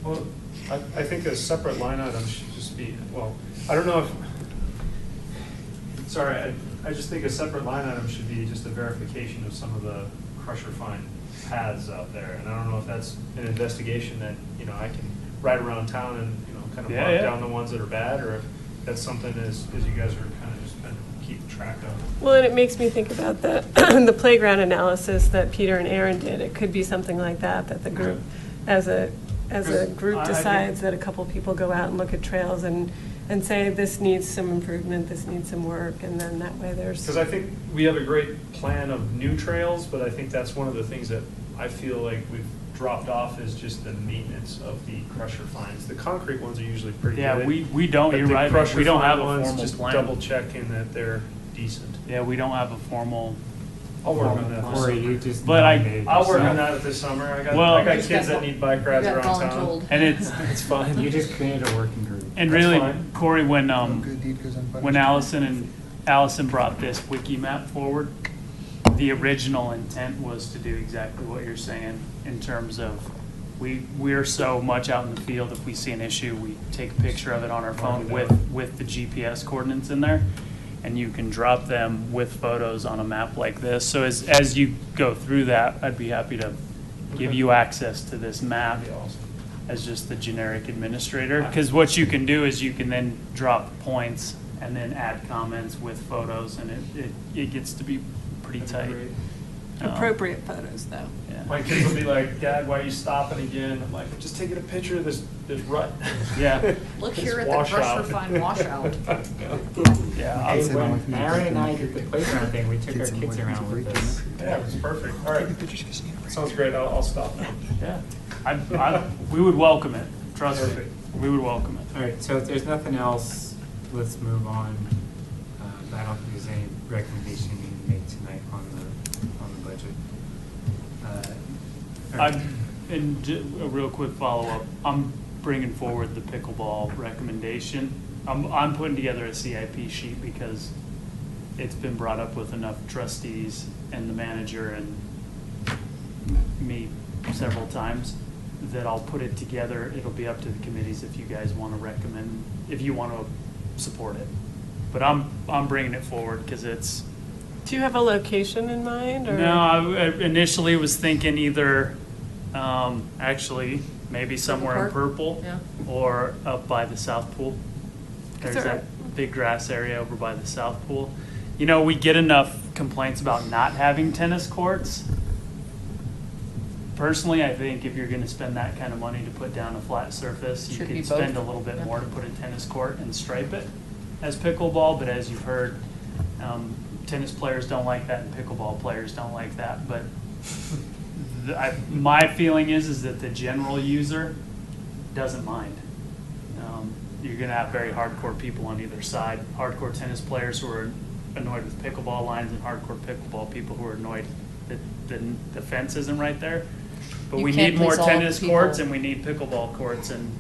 Well, I think a separate line item should just be, well, I don't know if, sorry, I just think a separate line item should be just a verification of some of the crusher fine paths out there. And I don't know if that's an investigation that, you know, I can ride around town and, you know, kind of Yeah, mark yeah. down the ones that are bad, or if that's something as you guys are kind of just been keeping track of. Well, and it makes me think about the, the playground analysis that Peter and Aaron did. It could be something like that, that the group, as a group I- I decides that a couple people go out and look at trails and say, this needs some improvement, this needs some work, and then that way there's. Because I think we have a great plan of new trails, but I think that's one of the things that I feel like we've dropped off is just the maintenance of the crusher fines. The concrete ones are usually pretty Yeah, good. we don't, but you're the right, crusher we don't fine have a ones, formal just plan. double checking that they're decent. Yeah, we don't have a formal. I'll work on that. Or you just But I- nominate I'll work on yourself. that this summer. I got Well- kids that need bike rides You got around town. voluntold. And it's, It's fine. You just create a working group. and That's really, fine. Corey, when, No good deed goes unpunished. when Allison brought this wiki map forward, the original intent was to do exactly what you're saying in terms of we're so much out in the field, if we see an issue, we take a picture of it on our phone with the GPS coordinates in there, and you can drop them with photos on a map like this. So as you go through that, I'd be happy to give you access to this map That'd be awesome. as just the generic administrator. Because what you can do is you can then drop points and then add comments with photos, and it gets to be pretty That'd be tight. great. Appropriate photos, though. Yeah. My kids will be like, "Dad, why are you stopping again?" I'm like, "Just taking a picture of this rut." Yeah. Look This here at the washout. crusher fine washout. Yeah, Hey, say my wife when needs Aaron to and I take did the playground thing, we took our Kids and kids wife needs a around with break, us. Yeah, it was perfect. All right, sounds great. I'll stop now. yeah. We would welcome it, trust me. Perfect. We would welcome it. All right, so if there's nothing else, let's move on. I don't think there's any recommendation you need to make tonight on the budget. All right. And a real quick follow-up, I'm bringing forward the pickleball recommendation. I'm putting together a CIP sheet because it's been brought up with enough trustees and the manager and me several times that I'll put it together. It'll be up to the committees if you guys want to recommend, if you want to support it. But I'm bringing it forward because it's. Do you have a location in mind, or? No, I initially was thinking either, actually, maybe somewhere in Park? Purple Yeah. or up by the South Pool. There's there- that big grass area over by the South Pool. You know, we get enough complaints about not having tennis courts. Personally, I think if you're going to spend that kind of money to put down a flat surface, you Should be could spend a both. little bit Yeah. more to put a tennis court and stripe it as pickleball. But as you've heard, tennis players don't like that and pickleball players don't like that. But my feeling is that the general user doesn't mind. You're going to have very hardcore people on either side. Hardcore tennis players who are annoyed with pickleball lines and hardcore pickleball people who are annoyed that the fence isn't right there. But You we can't need more please all of the tennis people. courts and we need pickleball courts, and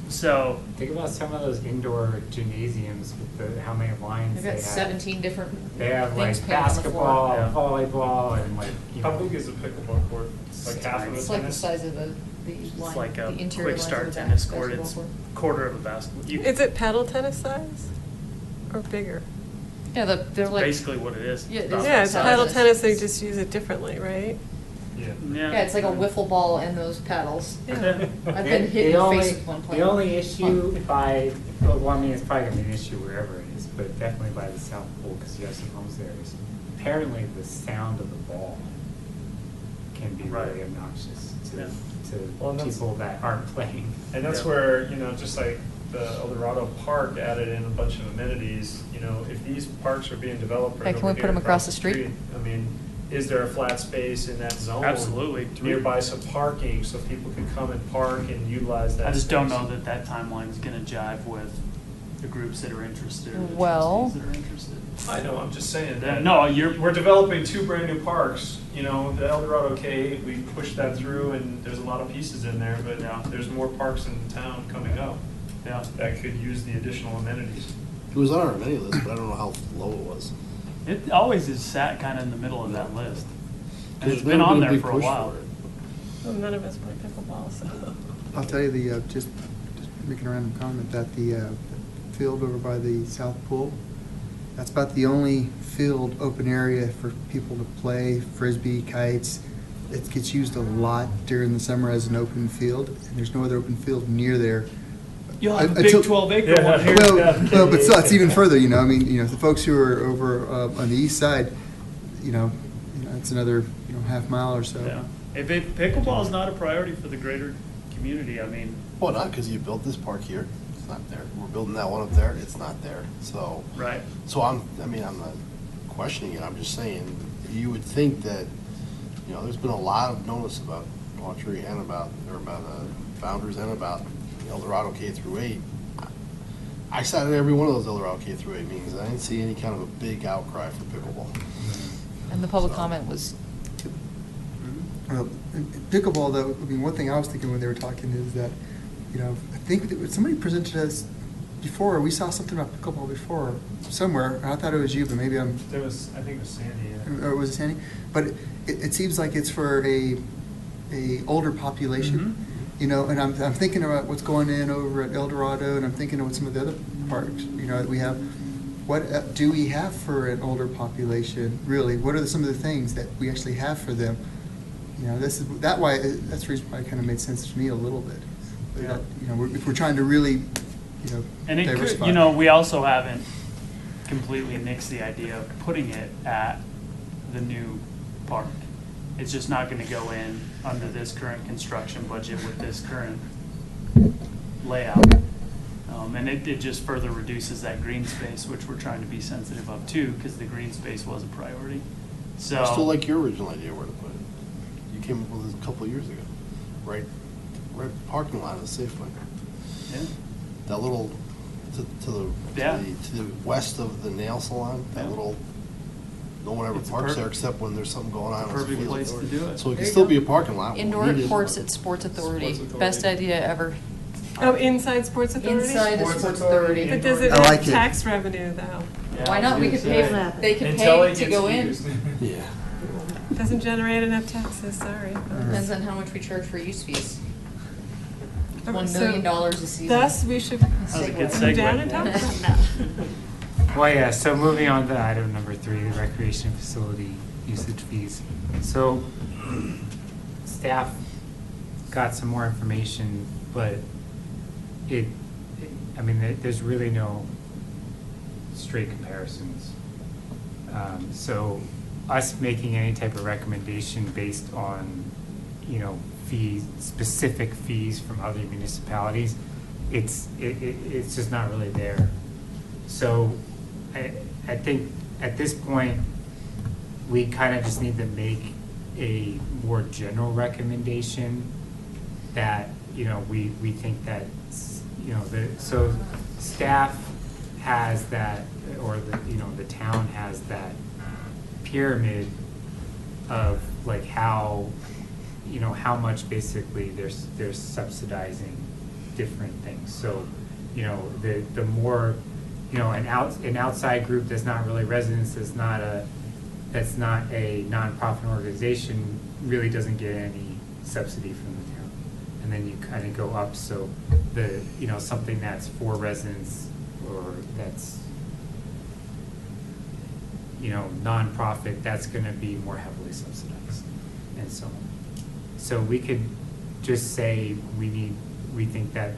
so Think about some of those indoor gymnasiums with how many lines They've they got have. 17 different They have things like painted on the floor. basketball, Yeah. volleyball, and like, How big is a pickleball court? Like half of a It's like the tennis? size of the it's line, like a the interior quick lines start of the tennis court. It's basketball quarter of a basketball. Is it paddle tennis size or bigger? Yeah, they're like. Basically what it is. Yeah, it About is. that Yeah, it's size. paddle tennis, they just use it differently, right? Yeah. Yeah, it's like a wiffle ball and those paddles. Yeah. I've been hit in the face with one playing. The only issue well, I mean, it's probably gonna be an issue wherever it is, but definitely by the South Pool, because you have some homes there, is apparently the sound of the ball can be really Right. obnoxious Yeah. to Well, and that's- people that aren't playing. And that's Yeah. where, you know, just like the El Dorado Park added in a bunch of amenities, you know, if these parks are being developed right Okay, can we over put here them across the street? I mean, is there a flat space in that zone? Absolutely. Nearby some parking so people can come and park and utilize that I just don't space? know that that timeline is gonna jive with the groups that are interested or the Well- trustees that are interested. I know, I'm just saying Yeah, that. no, We're developing 2 brand new parks, you know, the El Dorado K, we pushed that through and there's a lot of pieces in there, but Yeah. there's more parks in town coming up Yeah. that could use the additional amenities. It was on our amenity list, but I don't know how low it was. It always is sat kind of in the middle of that list. And There's it's been never on a there big for a push while. it. Well, none of us play pickleball, so. I'll tell you just making a random comment, that the field over by the South Pool, that's about the only field, open area for people to play frisbee, kites. It gets used a lot during the summer as an open field, and there's no other open field near there. You'll have a big Until- 12-acre one here. Well, but still, it's even further, you know, I mean, you know, the folks who are over on the east side, you know, it's another, half mile or so. Yeah. If pickleball is not a priority for the greater community, I mean, Well, not because you built this park here, it's not there. We're building that one up there, it's not there. So, right. so I'm not questioning it, I'm just saying, you would think that, there's been a lot of notice about Autry and about Founders and about El Dorado K through 8. I sat at every one of those El Dorado K through 8 meetings, and I didn't see any kind of a big outcry for pickleball. And the public comment was, Well, in pickleball, though, I mean, one thing I was thinking when they were talking is that, I think that somebody presented us before, we saw something about pickleball before, somewhere, and I thought it was you, but maybe I'm, I think it was Sandy. or was it Sandy? But it seems like it's for a older population, and I'm thinking about what's going in over at El Dorado, and I'm thinking of what some of the other parks, that we have. What do we have for an older population, really? What are some of the things that we actually have for them? That's the reason why it kind of made sense to me a little bit. Yeah. If we're trying to really, And it diversify. could, we also haven't completely nixed the idea of putting it at the new park. It's just not gonna go in under this current construction budget with this current layout. And it just further reduces that green space, which we're trying to be sensitive of too, because the green space was a priority. So. I still like your original idea where to put it. You came up with it a couple of years ago, right parking lot of the Safeway. Yeah. That little, to the west of the nail salon, that Yeah. little, no one ever It's a parks there perfect- except when there's something going on. It's a perfect place to do it. So it There can you still go. be a parking lot. indoor What we need courts is- at Sports Authority. Sports Authority. Best idea ever. Oh, inside Sports Authority? Inside the Sports Sports Authority. Authority. But does it I have like it. tax revenue, though? Why not? We could pay, they could Until pay it to gets go in. used. Yeah. Doesn't generate enough taxes, sorry. Depends on how much we charge for use fees. Okay, $1 so million a season. Thus, we should That was a good come down segue. and talk about that. Well, yeah, so moving on to item number 3, the recreation facility usage fees. So staff got some more information, but there's really no straight comparisons. So us making any type of recommendation based on, fees, specific fees from other municipalities, it's just not really there. So I think at this point, we kind of just need to make a more general recommendation that, we think that, so staff has that, or the town has that pyramid of like how much basically they're subsidizing different things. So, the more, an outside group that's not really residents, that's not a nonprofit organization, really doesn't get any subsidy from the town. And then you kind of go up, so the, something that's for residents or that's, nonprofit, that's gonna be more heavily subsidized and so on. So we could just say we think that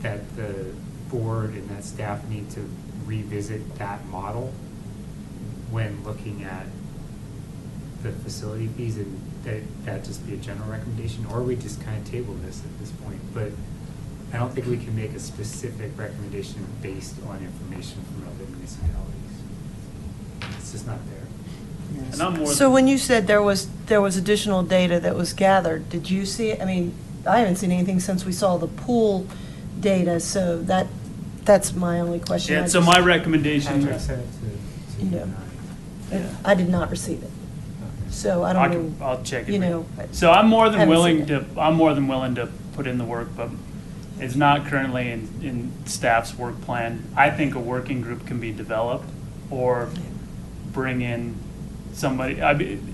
the board and that staff need to revisit that model when looking at the facility fees, and that just be a general recommendation, or we just kind of table this at this point. But I don't think we can make a specific recommendation based on information from other municipalities. It's just not there. And I'm more So when you said there was additional data that was gathered, did you see it? I mean, I haven't seen anything since we saw the pool data, so that's my only question. Yeah, so my recommendation, Patrick sent it to you Yeah. and I. Yeah. I did not receive it, so I don't know. I'll check it. You know. So I'm more than haven't willing seen to put in the work, but it's not currently in staff's work plan. I think a working group can be developed or bring in somebody. I mean,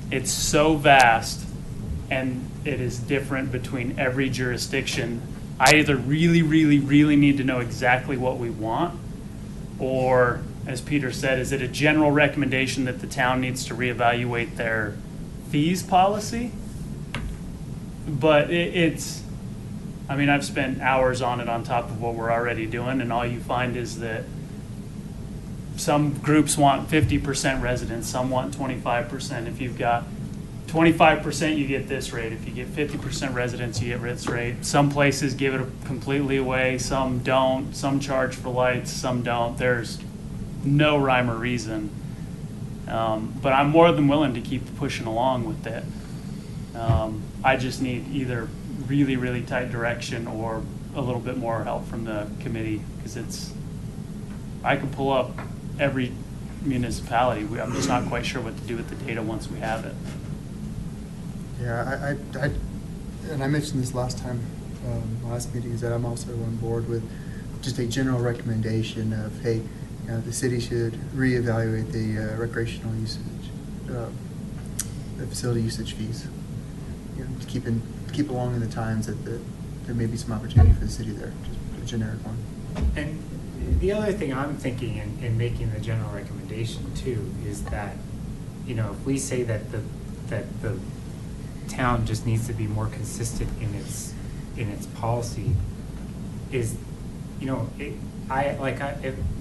it's so vast and it is different between every jurisdiction. I either really, really, really need to know exactly what we want, or, as Peter said, is it a general recommendation that the town needs to reevaluate their fees policy? But it's, I mean, I've spent hours on it on top of what we're already doing, and all you find is that some groups want 50% residents, some want 25%. If you've got 25%, you get this rate. If you get 50% residents, you get this rate. Some places give it completely away, some don't. Some charge for lights, some don't. There's no rhyme or reason. But I'm more than willing to keep pushing along with it. I just need either really, really tight direction or a little bit more help from the committee, because I can pull up every municipality. I'm just not quite sure what to do with the data once we have it. Yeah, and I mentioned this last time, last meeting, is that I'm also on board with just a general recommendation of, hey, the city should reevaluate the recreational usage, the facility usage fees. You know, to keep along in the times that there may be some opportunity for the city there, just a generic one. And the other thing I'm thinking in making the general recommendation too is that, you know, if we say that the town just needs to be more consistent in its policy, is, you know,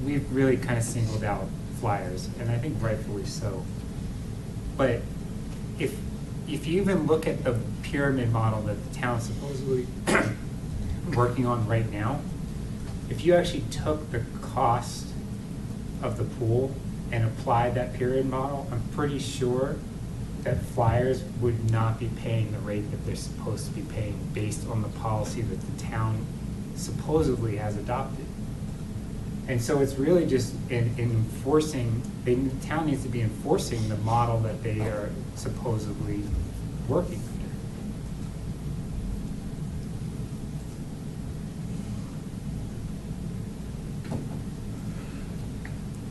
we've really kind of singled out flyers, and I think rightfully so. But if you even look at the pyramid model that the town's supposedly working on right now, if you actually took the cost of the pool and applied that pyramid model, I'm pretty sure that flyers would not be paying the rate that they're supposed to be paying based on the policy that the town supposedly has adopted. And so it's really just in enforcing, the town needs to be enforcing the model that they are supposedly working under.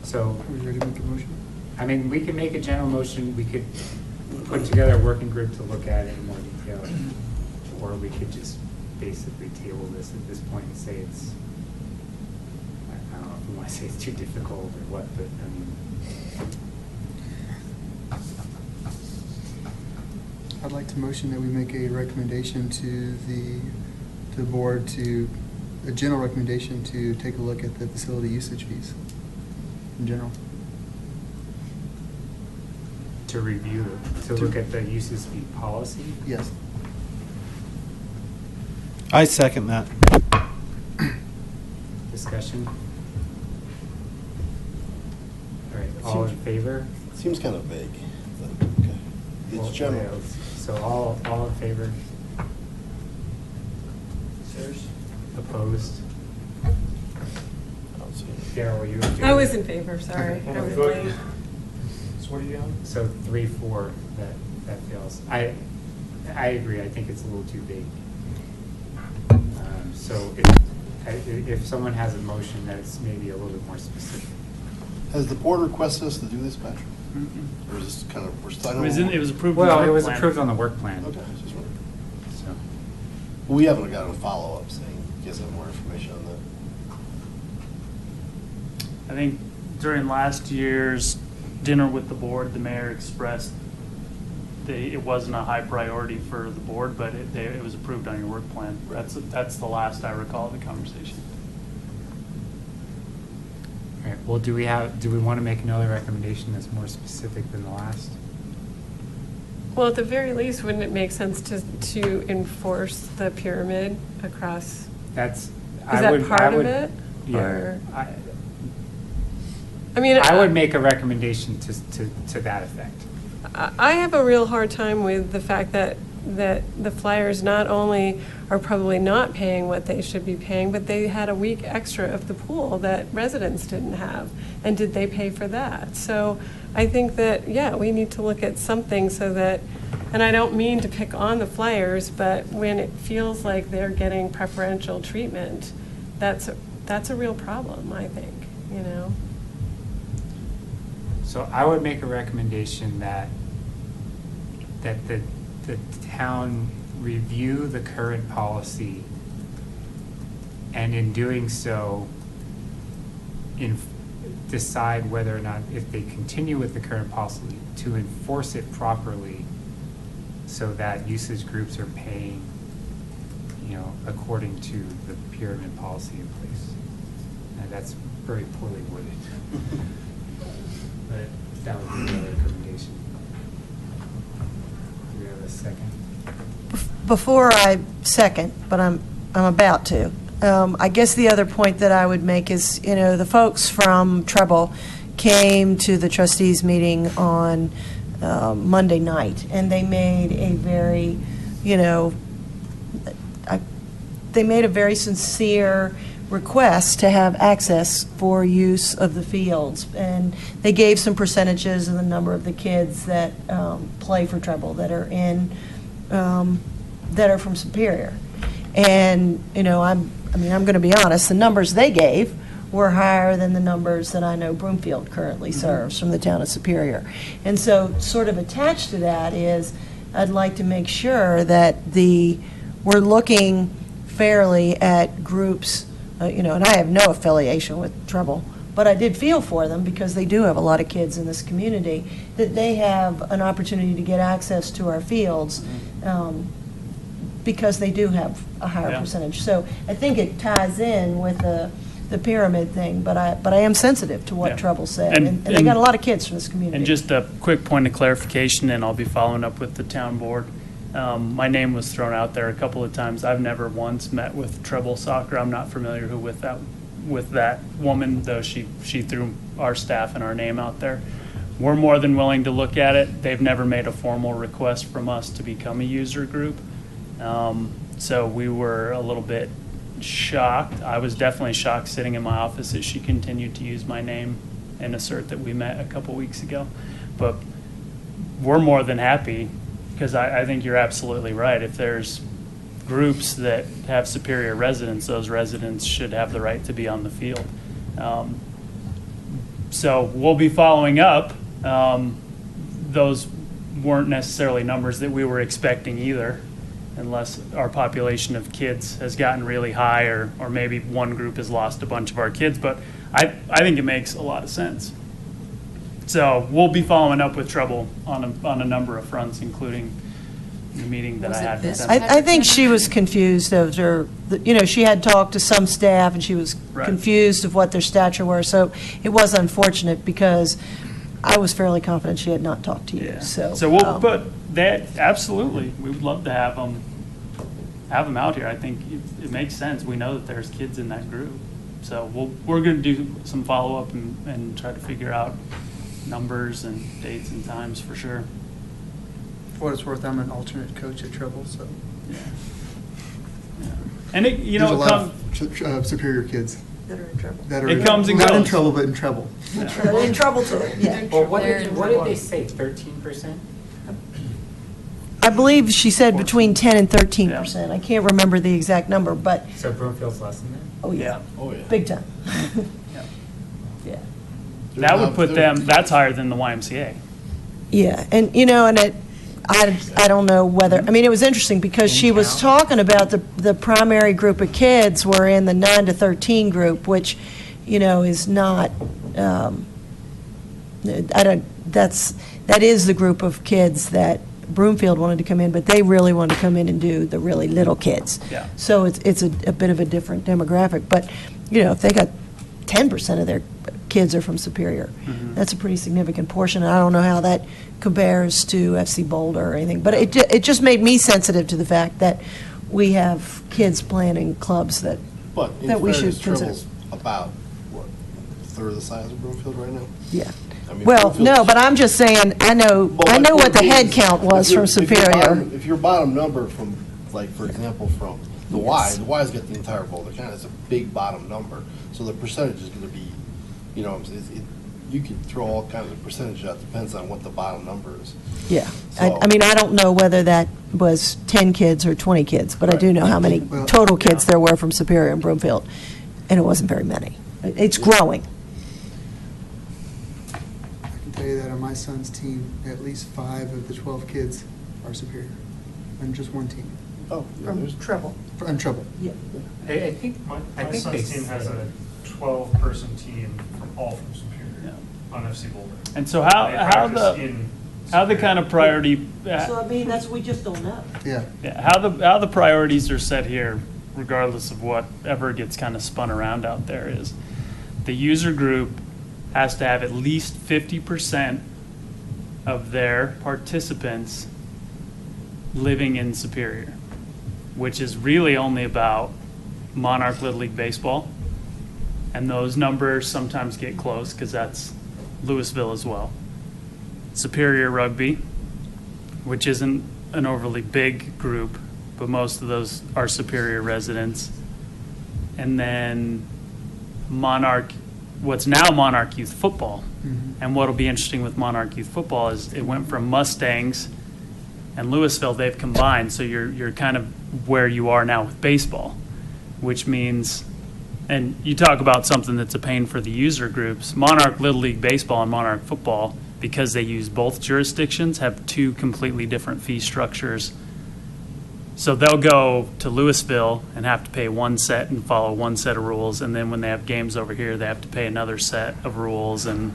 So, Are we ready to make a motion? I mean, we can make a general motion, we could put together a working group to look at it in more detail, or we could just basically table this at this point and say it's, I don't know if we want to say it's too difficult or what, but I mean. I'd like to motion that we make a recommendation to the board a general recommendation to take a look at the facility usage fees in general. To review, to look at the usage fee policy? Yes. I second that. Discussion? All right, all in favor? Seems kind of vague, but okay. Well, It's general. yeah, so all in favor? Opposed? I don't see it. Darryl, were you in favor? I was in favor, sorry. I was late. So what are you on? So 3-4, that fails. I agree, I think it's a little too big. So if someone has a motion that's maybe a little bit more specific. Has the board requested us to do this, Patrick? Or is this kind of, we're still? It was approved. in the Well, it work was plan. approved on the work plan. Okay, I was just wondering. So, Well, we haven't gotten a follow-up saying, you guys have more information on that. I think during last year's dinner with the board, the mayor expressed it wasn't a high priority for the board, but it was approved on your work plan. That's the last I recall of the conversation. all right, well, do we want to make another recommendation that's more specific than the last? Well, at the very least, wouldn't it make sense to enforce the pyramid across That's, Is I that would, I part of would, it? yeah. Or- I I mean, I would make a recommendation to that effect. I have a real hard time with the fact that the Flyers not only are probably not paying what they should be paying, but they had a week extra of the pool that residents didn't have. And did they pay for that? So I think that, yeah, we need to look at something so that, and I don't mean to pick on the Flyers, but when it feels like they're getting preferential treatment, that's a real problem, I think, you know? So I would make a recommendation that the town review the current policy, and in doing so, decide whether or not, if they continue with the current policy, to enforce it properly so that usage groups are paying, according to the pyramid policy in place. And that's very poorly worded. But that would be my recommendation. Do we have a second? Before I second, but I'm about to. I guess the other point that I would make is, the folks from Treble came to the trustees meeting on Monday night, and they made a very, they made a very sincere request to have access for use of the fields. And they gave some percentages of the number of the kids that play for Treble that are that are from Superior. And, I'm going to be honest, the numbers they gave were higher than the numbers that I know Broomfield currently serves from the town of Superior. And so sort of attached to that is, I'd like to make sure that we're looking fairly at groups, and I have no affiliation with Treble, but I did feel for them because they do have a lot of kids in this community, that they have an opportunity to get access to our fields because they do have a higher percentage. So I think it ties in with the pyramid thing, but I am sensitive to what Treble said. And they got a lot of kids from this community. And just a quick point of clarification, and I'll be following up with the town board. My name was thrown out there a couple of times. I've never once met with Treble Soccer. I'm not familiar with that woman, though she threw our staff and our name out there. We're more than willing to look at it. They've never made a formal request from us to become a user group. So we were a little bit shocked. I was definitely shocked sitting in my office as she continued to use my name and assert that we met a couple weeks ago. But we're more than happy, because I think you're absolutely right. If there's groups that have Superior residents, those residents should have the right to be on the field. So we'll be following up. Those weren't necessarily numbers that we were expecting either, unless our population of kids has gotten really high, or maybe one group has lost a bunch of our kids. But I think it makes a lot of sense. So we'll be following up with Treble on a number of fronts, including the meeting that I had with them. I think she was confused of she had talked to some staff and she was confused of what their stature were. So it was unfortunate because I was fairly confident she had not talked to you. Yeah. So we'll put that, absolutely. We would love to have them out here. I think it makes sense. We know that there's kids in that group. So we're going to do some follow-up and try to figure out numbers and dates and times for sure. For what it's worth, I'm an alternate coach at Treble, so. Yeah. And There's a lot of Superior kids that are in trouble. that are It comes and not in goes. trouble, but in trouble. They're in trouble too, yeah. Well, what did they say, 13%? I believe she said between 10 and 13%. I can't remember the exact number, but, So Broomfield's less than that? oh yeah, Oh, yeah. big time. Yeah. That would put them, that's higher than the YMCA. Yeah, and I don't know whether, it was interesting because she was talking about the primary group of kids were in the 9 to 13 group, which, is not, that is the group of kids that Broomfield wanted to come in, but they really wanted to come in and do the really little kids. Yeah. So it's a bit of a different demographic, but, if they got 10% of their kids are from Superior, that's a pretty significant portion. I don't know how that compares to FC Boulder or anything, but it just made me sensitive to the fact that we have kids playing in clubs that, But in that we fairness, should consider. Trible's about, what, a third the size of Broomfield right now? Yeah. I mean, Well, Broomfield- no, but I'm just saying, I know Well, my what the point head is, count was if you're- from if your Superior. bottom- If your bottom number from, like, for example, from the Yes. the Y's got the entire Boulder County, it's a big bottom number. So the percentage is gonna be, you know, you can throw all kinds of percentages out, depends on what the bottom number is. Yeah. So- I mean, I don't know whether that was 10 kids or 20 kids, but I do know how many Well, total kids there were from Superior and Broomfield, and it wasn't very many. It's growing. I can tell you that on my son's team, at least 5 of the 12 kids are Superior, on just one team. Oh, yeah, there's Treble. I'm trouble. Yeah. I think, My I think they son's team has said- a 12-person team all from Superior on FC Boulder. And so They how practice the, in how the Superior. kind of priority, So, I mean, we just don't know. Yeah. yeah, how the priorities are set here, regardless of whatever gets kind of spun around out there, is the user group has to have at least 50% of their participants living in Superior, which is really only about Monarch Little League Baseball. And those numbers sometimes get close because that's Louisville as well. Superior Rugby, which isn't an overly big group, but most of those are Superior residents. And then Monarch, what's now Monarch Youth Football. And what'll be interesting with Monarch Youth Football is it went from Mustangs and Louisville, they've combined, so you're kind of where you are now with baseball, which means, and you talk about something that's a pain for the user groups, Monarch Little League Baseball and Monarch Football, because they use both jurisdictions, have 2 completely different fee structures. So they'll go to Louisville and have to pay one set and follow one set of rules, and then when they have games over here, they have to pay another set of rules. And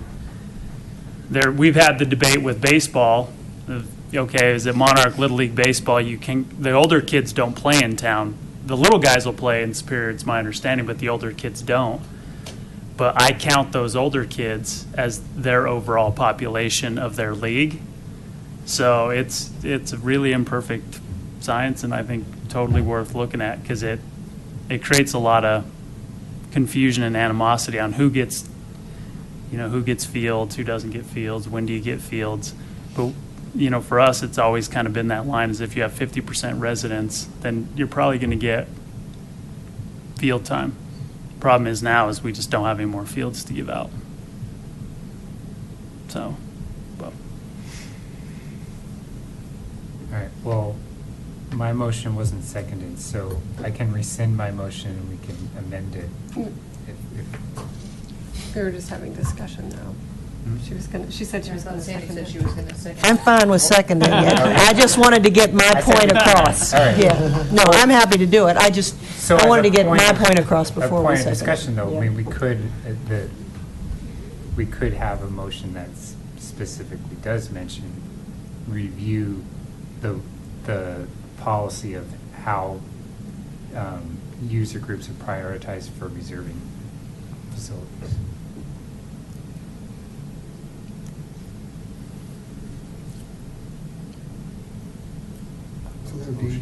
we've had the debate with baseball of, okay, is it Monarch Little League Baseball? The older kids don't play in town. The little guys will play in Superior, it's my understanding, but the older kids don't. But I count those older kids as their overall population of their league. So it's a really imperfect science, and I think totally worth looking at, because it creates a lot of confusion and animosity on who gets fields, who doesn't get fields, when do you get fields. But for us, it's always kind of been that line, is if you have 50% residents, then you're probably going to get field time. Problem is now is we just don't have any more fields to give out. So, well. All right, well, my motion wasn't seconded, so I can rescind my motion and we can amend it. We were just having discussion now. She said she was gonna Sandy second said it. she was going to second. I'm fine with seconding it. I just wanted to get my point across. All right. Yeah. No, I'm happy to do it. I So wanted to as a get my point across before we A point of second it. discussion, though, I Yeah. mean, we could have a motion that specifically does mention, review the policy of how user groups are prioritized for reserving facilities. So that would be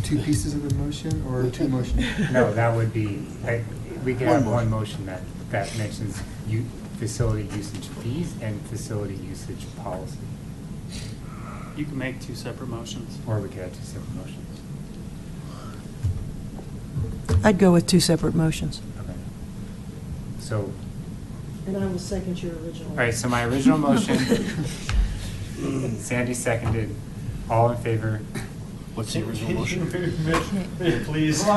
2 pieces of the motion or 2 motions? No, that would be, we could have one motion that mentions facility usage fees and facility usage policy. You can make 2 separate motions. Or we could have 2 separate motions. I'd go with 2 separate motions. Okay. So, And I will second your original. all right, so my original motion, Sandy seconded, all in favor? What's the original motion? Please. So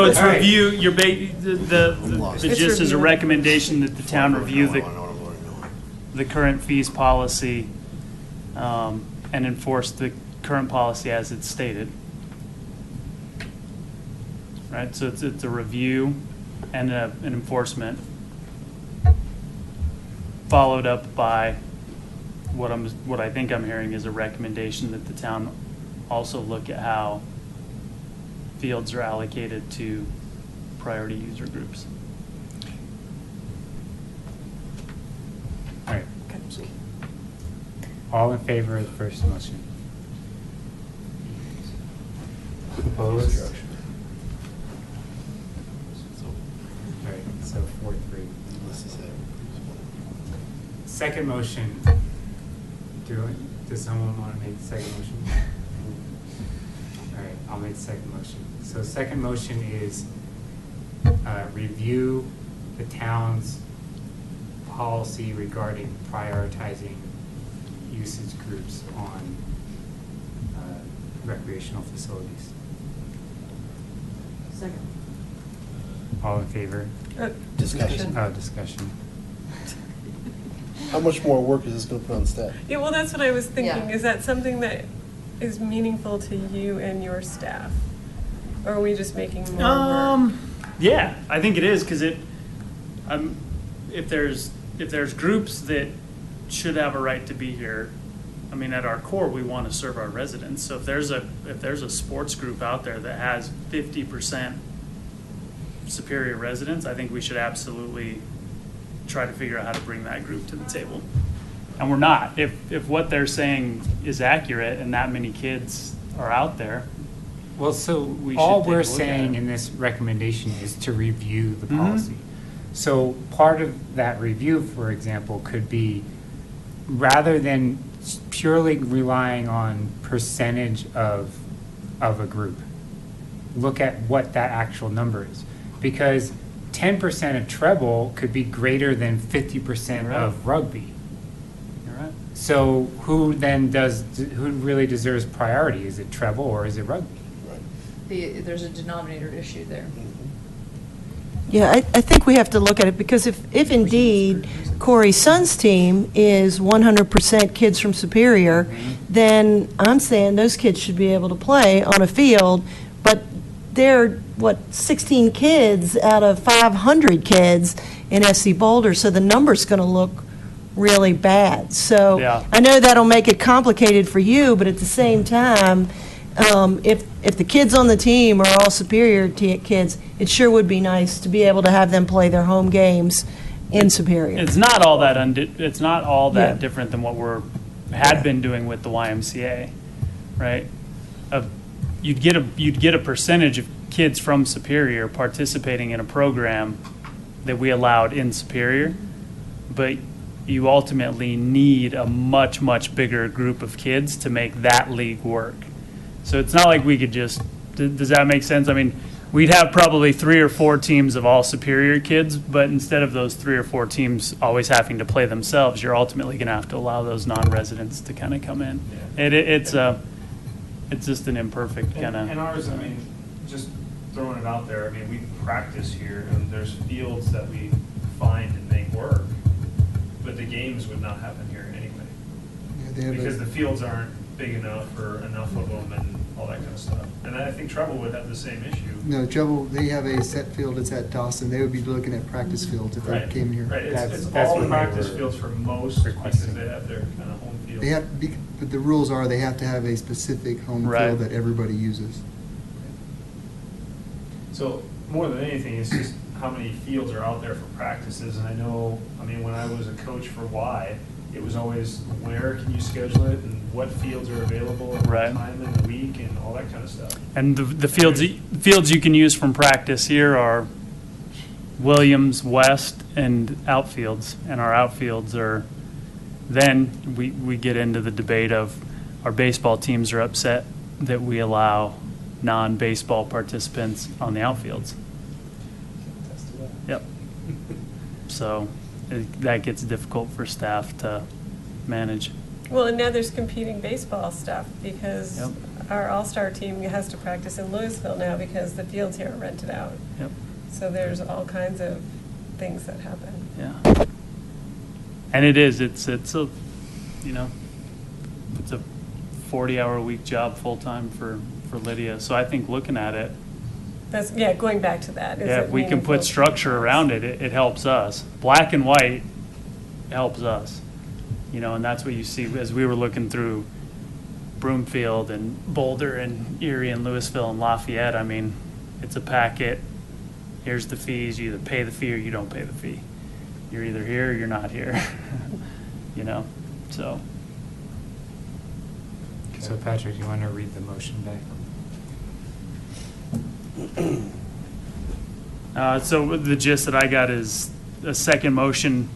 it's All right. review, the gist is a recommendation that the town review the current fees policy and enforce the current policy as it's stated. Right, so it's a review and an enforcement, followed up by what I think I'm hearing is a recommendation that the town also look at how fields are allocated to priority user groups. All right. All in favor of the first motion? Opposed? All right, so 4-3. Second motion. Does someone want to make the second motion? All right, I'll make the second motion. So second motion is review the town's policy regarding prioritizing usage groups on recreational facilities. Second. All in favor? Discussion. Oh, discussion. How much more work is this going to put on staff? Yeah, well, that's what I was thinking. Yeah. Is that something that is meaningful to you and your staff? Or are we just making more work? Yeah, I think it is, because if there's groups that should have a right to be here, I mean, at our core, we want to serve our residents. So if there's a sports group out there that has 50% Superior residents, I think we should absolutely try to figure out how to bring that group to the table. And we're not. If what they're saying is accurate and that many kids are out there, Well, so We should all take a we're look at saying it. in this recommendation is to review the Mhm. policy. So part of that review, for example, could be, rather than purely relying on percentage of a group, look at what that actual number is. Because 10% of treble could be greater than 50% You're right. of rugby. you're right. So who really deserves priority? Is it treble or is it rugby? There's a denominator issue there. Yeah, I think we have to look at it, because if indeed Corey's son's team is 100% kids from Superior, then I'm saying those kids should be able to play on a field, but they're, 16 kids out of 500 kids in SC Boulder, so the number's going to look really bad. So Yeah. I know that'll make it complicated for you, but at the same time, if the kids on the team are all Superior kids, it sure would be nice to be able to have them play their home games in Superior. It's not all that it's not all that Yeah. different than what had been doing with the YMCA, right? You'd get a percentage of kids from Superior participating in a program that we allowed in Superior, but you ultimately need a much, much bigger group of kids to make that league work. So it's not like we could just, does that make sense? I mean, we'd have probably 3 or 4 teams of all Superior kids, but instead of those 3 or 4 teams always having to play themselves, you're ultimately going to have to allow those non-residents to kind of come in. It's just an imperfect kind of. And ours, I mean, just throwing it out there, I mean, we practice here, and there's fields that we find and make work, but the games would not happen here anyway. Yeah, they have Because the fields aren't big enough or enough of them and all that kind of stuff. And I think Treble would have the same issue. No, trouble, they have a set field, it's at Dawson. They would be looking at practice fields if they Right. came here. Right, it's That's all what they practice were fields for most, because requesting. they have their kind of home field. They have, but the rules are they have to have a specific home Right. field that everybody uses. So more than anything, it's just how many fields are out there for practices. And I know, I mean, when I was a coach for Y, it was always where can you schedule it and what fields are available at what Right. time in the week and all that kind of stuff. And the fields you can use from practice here are Williams, West, and outfields. And our outfields are, then we get into the debate of our baseball teams are upset that we allow non-baseball participants on the outfields. Yep. So that gets difficult for staff to manage. Well, and now there's competing baseball stuff, because Yep. our all-star team has to practice in Louisville now because the fields here are rented out. Yep. So there's all kinds of things that happen. Yeah. And it's a, you know, it's a 40-hour-a-week job full-time for Lydia. So I think looking at it, That's, yeah, going back to that. Is yeah, it if we can meaningful put to structure you? around it, it helps us. Black and white helps us, you know, and that's what you see as we were looking through Broomfield and Boulder and Erie and Louisville and Lafayette. I mean, it's a packet. Here's the fees. You either pay the fee or you don't pay the fee. You're either here or you're not here, you know, so. So Patrick, you want to read the motion back? So the gist that I got is a second motion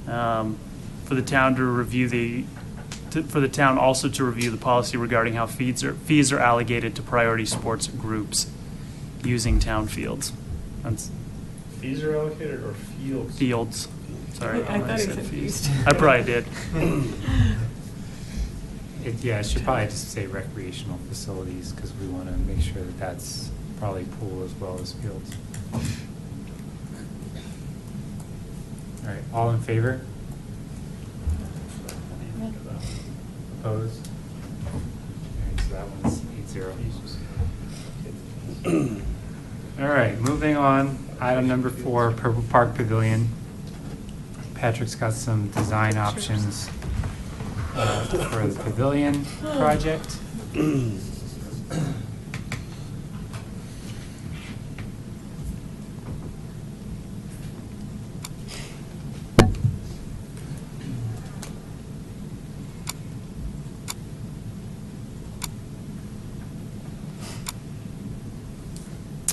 for the town to review for the town also to review the policy regarding how fees are allocated to priority sports groups using town fields. That's Fees are allocated or fields? fields. Sorry, I thought he said said fees. fees. I probably did. Yeah, it should probably just say recreational facilities, because we want to make sure that that's probably pool as well as fields. All right, all in favor? Opposed? All right, so that one's 8-0. All right, moving on, item number 4, Purple Park Pavilion. Patrick's got some design options for the pavilion project.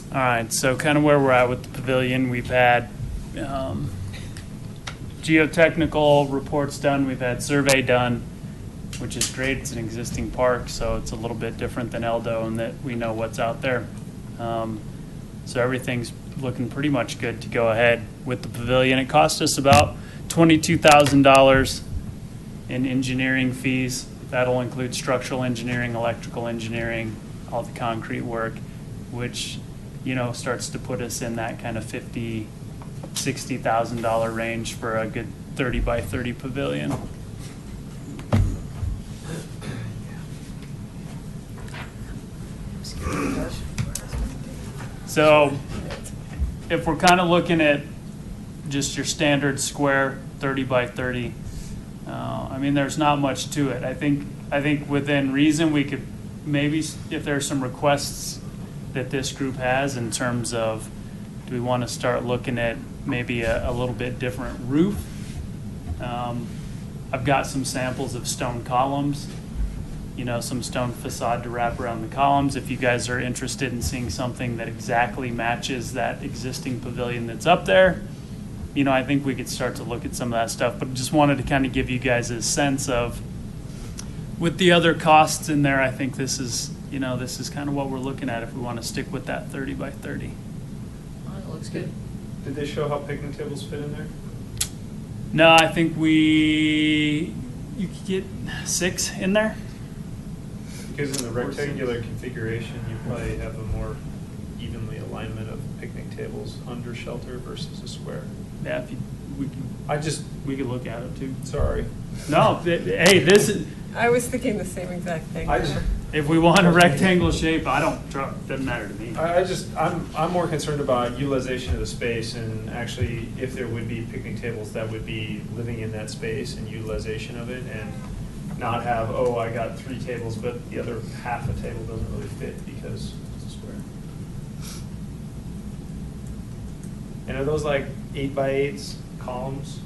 All right, so kind of where we're at with the pavilion, we've had geotechnical reports done, we've had survey done, which is great. It's an existing park, so it's a little bit different than Eldo in that we know what's out there. So everything's looking pretty much good to go ahead with the pavilion. It cost us about $22,000 in engineering fees. That'll include structural engineering, electrical engineering, all the concrete work, which, you know, starts to put us in that kind of $50,000-$60,000 range for a good 30 by 30 pavilion. So if we're kind of looking at just your standard square 30 by 30, I mean, there's not much to it. I think within reason, we could maybe, if there's some requests that this group has in terms of, do we want to start looking at maybe a little bit different roof? I've got some samples of stone columns, you know, some stone facade to wrap around the columns. If you guys are interested in seeing something that exactly matches that existing pavilion that's up there, you know, I think we could start to look at some of that stuff. But just wanted to kind of give you guys a sense of, with the other costs in there, I think this is, you know, this is kind of what we're looking at if we want to stick with that 30 by 30. Oh, it looks good. Did they show how picnic tables fit in there? No, I think you could get 6 in there. Because in the rectangular configuration, you probably have a more evenly alignment of picnic tables under shelter versus a square. Yeah, we could look at it too. Sorry. No, hey, this is, I was thinking the same exact thing. if we want a rectangle shape, doesn't matter to me. I'm more concerned about utilization of the space, and actually if there would be picnic tables that would be living in that space and utilization of it, and not have, oh, I got 3 tables, but the other half a table doesn't really fit because it's a square. And are those like 8 by 8s columns?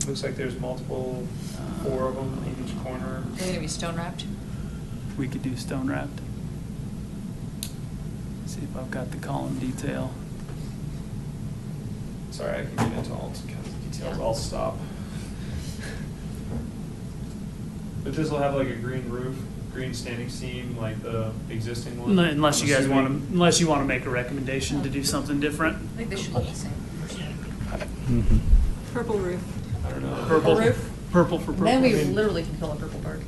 Looks like there's multiple, 4 of them in each corner. They're gonna be stone wrapped. We could do stone wrapped. See if I've got the column detail. Sorry, I can get into all kinds of details. Yeah. I'll stop. But this will have like a green roof, green standing seam like the existing one? Unless you I'm guys assuming- want to, unless you want to make a recommendation to do something different. I think they should look the same. Purple roof. I don't know. Purple roof? Purple for purple. Then we I mean- literally can fill a purple park.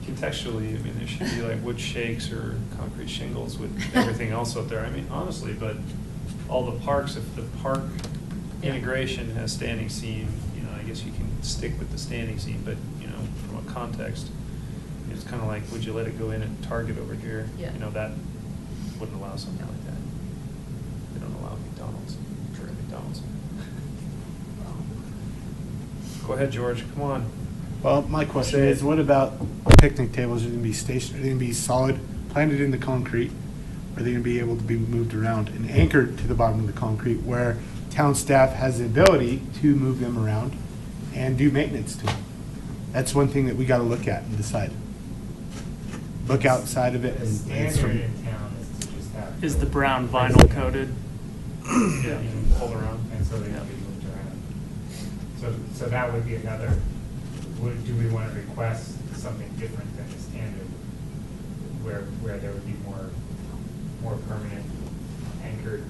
Contextually, I mean, there should be like wood shakes or concrete shingles with everything else up there. I mean, honestly, but all the parks, if the park integration has standing seam, you know, I guess you can stick with the standing seam, but, you know, from a context, it's kind of like, would you let it go in at Target over here? Yeah. You know, that wouldn't allow something like that. They don't allow McDonald's, sure, McDonald's. Go ahead, George, come on. Well, my question is, what about picnic tables? Are they going to be stationary? Are they going to be solid, planted in the concrete? Are they going to be able to be moved around and anchored to the bottom of the concrete where town staff has the ability to move them around and do maintenance to them? That's one thing that we got to look at and decide. Look outside of it. The And standard in town Is the brown vinyl coated? Yeah, you can pull around. And so they can be moved around. So that would be another, do we want to request something different than the standard, where there would be more permanent anchored?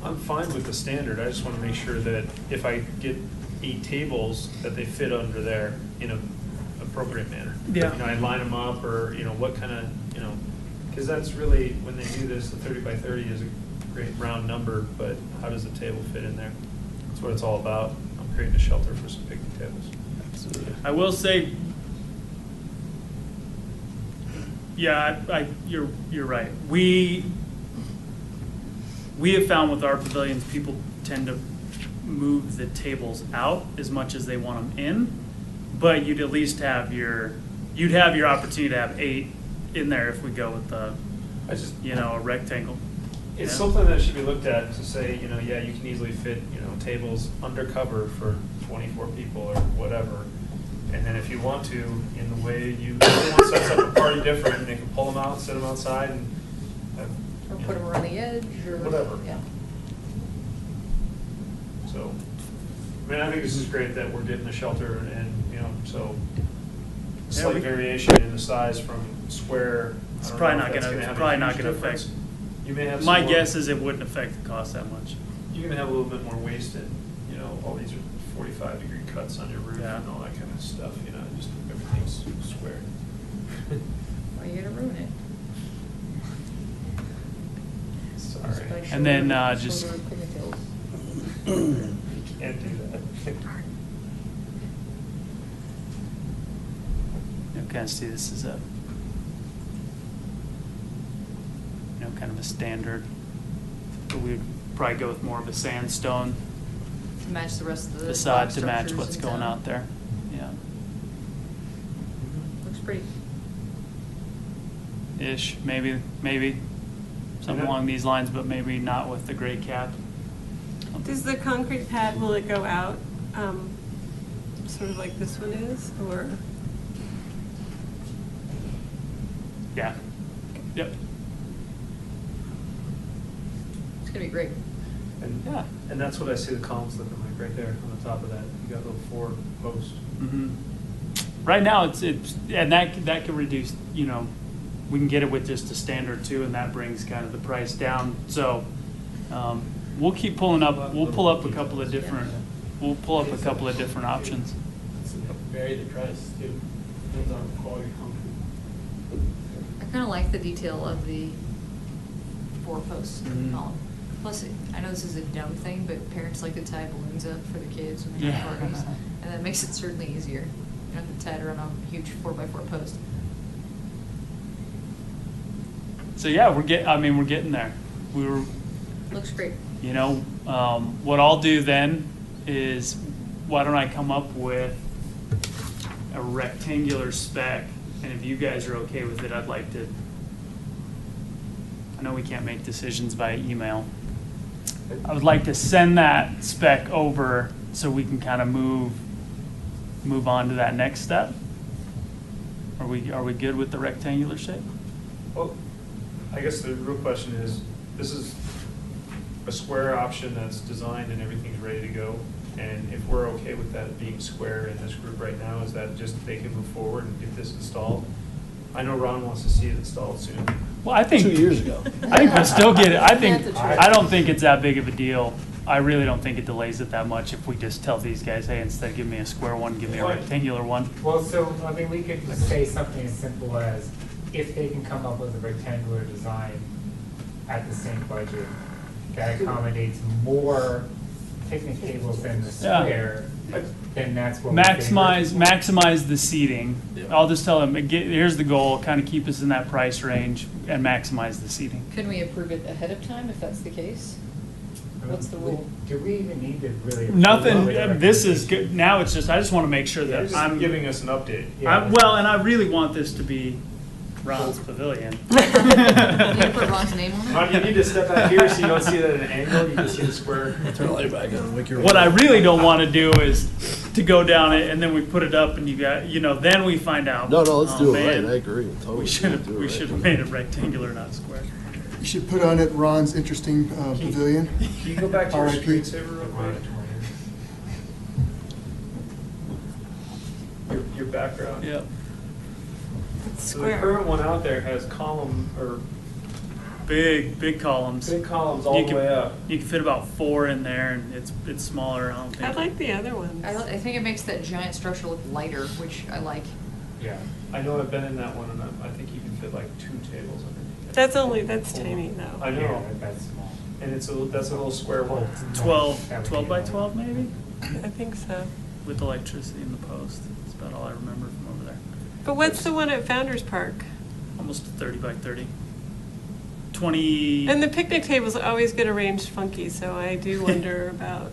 I'm fine with the standard. I just want to make sure that if I get 8 tables, that they fit under there in an appropriate manner. Yeah. You know, I line them up, or, you know, what kind of, you know, because that's really, when they do this, the 30 by 30 is a great round number, but how does the table fit in there? That's what it's all about. I'm creating a shelter for some picnic tables. Absolutely. I will say, yeah, you're right. We have found with our pavilions, people tend to move the tables out as much as they want them in, but you'd at least have you'd have your opportunity to have 8 in there if we go with the, a rectangle. It's Yeah. something that should be looked at to say, you know, yeah, you can easily fit, you know, tables under cover for 24 people or whatever. And then if you want to, in the way everyone sets up a party different, they can pull them out, set them outside, and have, Or you put know, them around the edge, or whatever. Yeah. So, I mean, I think this is great that we're getting the shelter, and, you know, so slight variation in the size from square. It's I don't probably know not if that's gonna. It's have a probably not huge gonna difference. affect. You may have. My some more- guess is it wouldn't affect the cost that much. You're gonna have a little bit more waste in, you know, all these are 45-degree cuts on your roof Yeah. and all that kind of stuff, you know, just everything's square. Why are you gonna ruin it? Sorry. And then just Can't do that. kind of see this as a kind of a standard. But we'd probably go with more of a sandstone To match the rest of the facade block to match structures what's in going town. out there. Yeah. Looks pretty. Ish, maybe something along these lines, but maybe not with the gray cap. Does the concrete pad, will it go out, sort of like this one is, or? Yeah. Yep. It's gonna be great. And, Yeah. and that's what I see the columns looking like right there on the top of that. You got little 4 posts. Mm-hmm. Right now, it's and that can reduce. We can get it with just a standard too, and that brings kind of the price down. So we'll keep pulling up. We'll pull up a couple of different. We'll pull up a couple of different options. Vary the price too, depends on the quality of concrete. I kind of like the detail of the 4 posts Mhm. column. Plus, I know this is a dumb thing, but parents like to tie balloons up for the kids when they Yeah. have parties, and that makes it certainly easier. You don't have to tie it around a huge 4x4 post. So yeah, we're getting there. Looks great. What I'll do then is, why don't I come up with a rectangular spec, and if you guys are okay with it, I'd like to. I know we can't make decisions by email. I would like to send that spec over so we can kind of move on to that next step. Are we good with the rectangular shape? Well, I guess the real question is, this is a square option that's designed and everything's ready to go. And if we're okay with that being square in this group right now, is that just they can move forward and get this installed? I know Ron wants to see it installed soon. Well, I think 2 years ago. I think we'll still get it. I don't think it's that big of a deal. I really don't think it delays it that much if we just tell these guys, hey, instead of giving me a square one, give me a rectangular one. Well, so, I mean, we could just say something as simple as, if they can come up with a rectangular design at the same budget that accommodates more picnic tables than the Yeah. square, then that's what we favor. Maximize the seating. I'll just tell them, here's the goal, kind of keep us in that price range and maximize the seating. Can we approve it ahead of time if that's the case? What's the rule? Do we even need to really? Nothing, approve it? this is good. Now it's just, I just want to make sure You're that just I'm giving us an update. well, and I really want this to be Ron's pavilion. Can you put Ron's name on it? Ron, you need to step back here so you don't see it at an angle, you can see the square. Turn the light back on, wake your. What I really don't want to do is to go down it and then we put it up and you got, then we find out. No, let's oh, do it man, right, I agree, totally. We should have made it rectangular, not square. You should put on it Ron's interesting pavilion. Can you go back to your RIP. screensaver real quick? Your background. Yeah. So the Square. current one out there has column, or Big columns. big columns all You the can- way up. You can fit about 4 in there, and it's smaller. I don't think. I like the other ones. I think it makes that giant structure look lighter, which I like. Yeah, I know I've been in that one, and I think you can fit like 2 tables underneath it. That's tiny though. I know, Yeah, that's small. and that's a little square one. 12 by 12 maybe, I think so. with electricity in the post. That's about all I remember from over there. But what's the one at Founder's Park? Almost 30 by 30. 20. And the picnic tables always get arranged funky, so I do wonder about.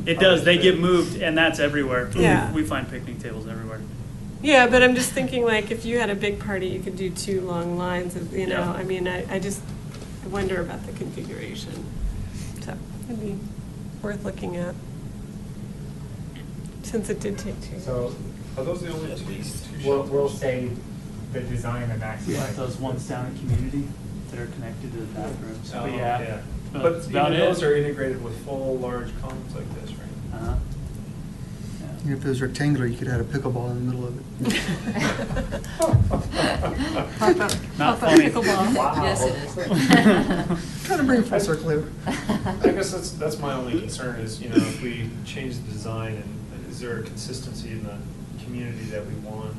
It does. They get moved, and that's everywhere. Yeah. We find picnic tables everywhere. Yeah, but I'm just thinking like if you had a big party, you could do 2 long lines of, you know, Yeah. I mean, I just wonder about the configuration. So it'd be worth looking at. Since it did take 2. So Are those the only two? we'll say the design that maximizes. Those ones down in community that are connected to the bathrooms. Oh, But yeah. But But that's about even those it. are integrated with full large columns like this, right? Uh-huh. Yeah. If it was rectangular, you could add a pickleball in the middle of it. Not Pop-up funny. pickleball. Wow. Yes, it is. Trying to bring it full circle here. I guess that's my only concern is, if we change the design, and is there a consistency in the community that we want?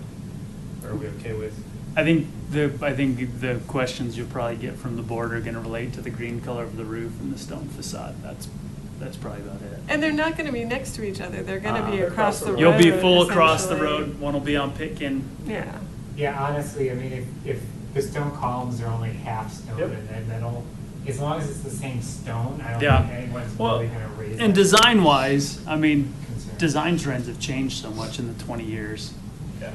Or are we okay with? I think the questions you'll probably get from the board are going to relate to the green color of the roof and the stone facade. That's probably about it. And they're not going to be next to each other. They're going to be They're across the road. You'll be full across the essentially. road. One will be on Pitkin. Yeah. Yeah, honestly, I mean, if the stone columns are only half stone Yep. and then metal, as long as it's the same stone, I don't Yeah. think anyone's Well, really gonna raise. and that design-wise, I mean, concern. design trends have changed so much in the 20 years. Yeah.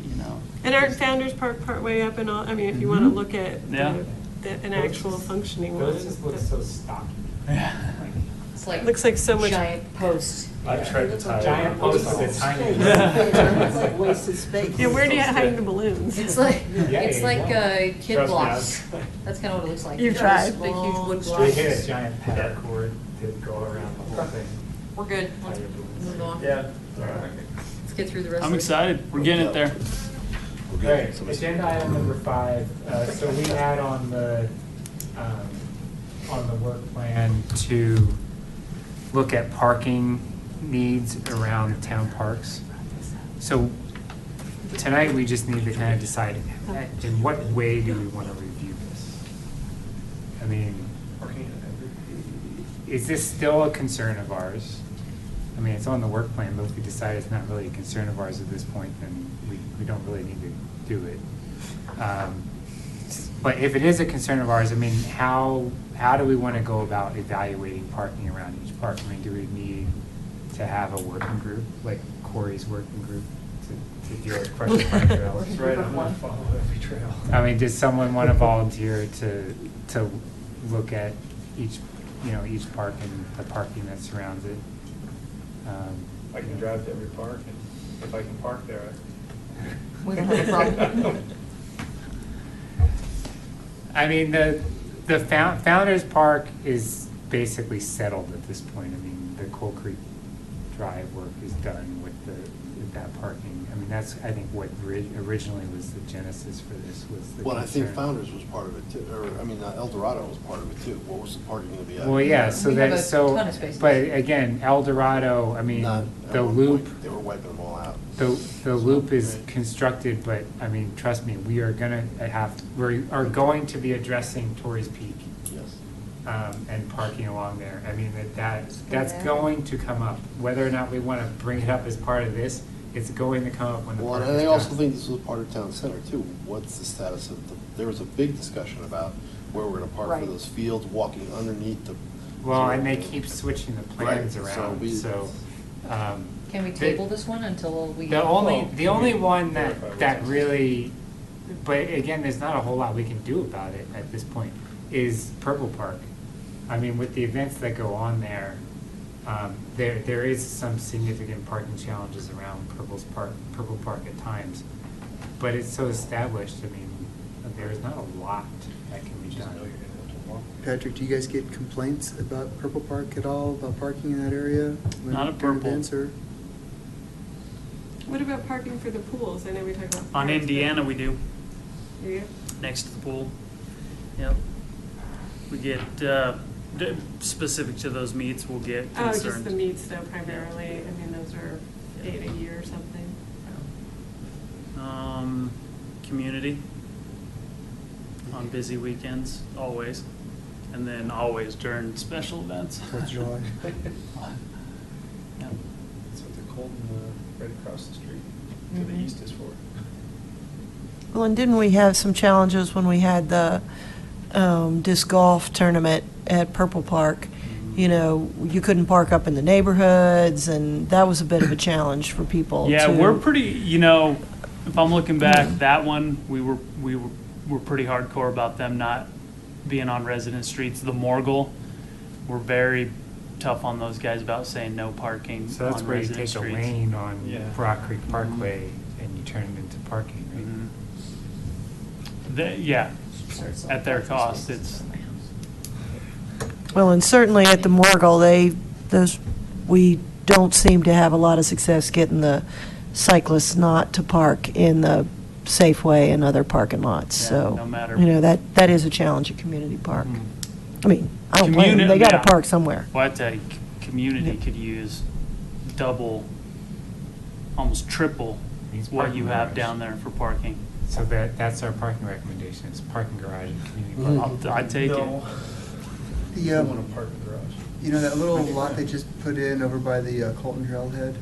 You know. And aren't Founder's Park part way up and all, I mean, if you want to Mhm. look at Yeah. an actual functioning one. Those just look so stocky. Yeah. It's like Looks like so much. giant post. I've tried to tie Giant it. posts with a tiny. It's like wasted space. Yeah, where do you hide the balloons? It's like, Yeah, it's yeah, like yeah. kid Trust me, blocks. That's kind of what it looks like. You've Just tried. Big, huge wood We blocks. hit a giant paracord to go around the whole thing. We're good. Let's move on. Yeah. Let's get through the rest I'm of it. excited. We're getting it there. We're All good. right, agenda item number 5, so we had on the work plan to look at parking needs around town parks. So tonight, we just need to kind of decide in what way do we want to review this? I mean, Parking at every. is this still a concern of ours? I mean, it's on the work plan, but if we decide it's not really a concern of ours at this point, then we don't really need to do it. But if it is a concern of ours, I mean, how do we want to go about evaluating parking around each park? I mean, do we need to have a working group, like Corey's working group, to deal with crushing bike trails? That's right, I'm gonna follow every trail. I mean, does someone want to volunteer to look at each park and the parking that surrounds it? I can drive to every park, and if I can park there. We don't have a problem. I mean, the Founders Park is basically settled at this point. I mean, the Coal Creek Drive work is done with that parking. I mean, that's, I think, what originally was the genesis for this was the Well, I think concern. Founders was part of it too, El Dorado was part of it too. What was the parking gonna be at? Well, yeah, so We have that, a so, ton of spaces. but again, El Dorado, I mean, Not the at one loop, point, they were wiping them all out. the loop is constructed, but, I mean, trust me, we are going to be addressing Torrey's Peak. Yes. And parking along there. I mean, that's there. going to come up. Whether or not we want to bring it up as part of this, it's going to come up when the Well, park and is I also done. think this was part of town center too. What's the status of there was a big discussion about where we're gonna park for Right. those fields, walking underneath the. Well, and they keep switching the plans Right, so around, we- so. Can we table this one until we? The only one Verify that what's- really, but again, there's not a whole lot we can do about it at this point, is Purple Park. I mean, with the events that go on there, there is some significant parking challenges around Purple Park at times. But it's so established, I mean, there's not a lot that can be You just know done. you're gonna have to well. Patrick, do you guys get complaints about Purple Park at all, about parking in that area? Not at during Purple. events, or- What about parking for the pools? I know we talked about. On parks, but- Indiana, we do, Yeah. next to the pool. Yep. We get, specific to those meets, we'll get Oh, concerns. just the meets though primarily. I mean, those are 8 a year or something. Community on busy weekends, always. And then always during special events. Fourth of July. Yep. That's what the Colton, right across the street to the Mhm. east is for. Well, and didn't we have some challenges when we had the disc golf tournament at Purple Park? You know, you couldn't park up in the neighborhoods, and that was a bit of a challenge for people. Yeah, to- we're pretty, if I'm looking back, that one, we're pretty hardcore about them not being on resident streets. The Morgul, we're very tough on those guys about saying no parking So that's on where you resident take a streets. lane on Yeah. Rock Creek Parkway and you turn it into parking, right? Yeah, at their cost, it's, Well, and certainly at the Morgul, we don't seem to have a lot of success getting the cyclists not to park in the Safeway and other parking lots, Yeah, so. no matter- That is a challenge at Community Park. Mhm. I mean, I don't blame them, they gotta Yeah. park somewhere. well, I tell you, community could use double, almost triple Needs what parking you have garage. down there for parking. So that's our parking recommendation, it's parking garage and community park. I'd take it. No, The, you don't want to park in the garage. that little lot they just put in over by the Colton Trailhead,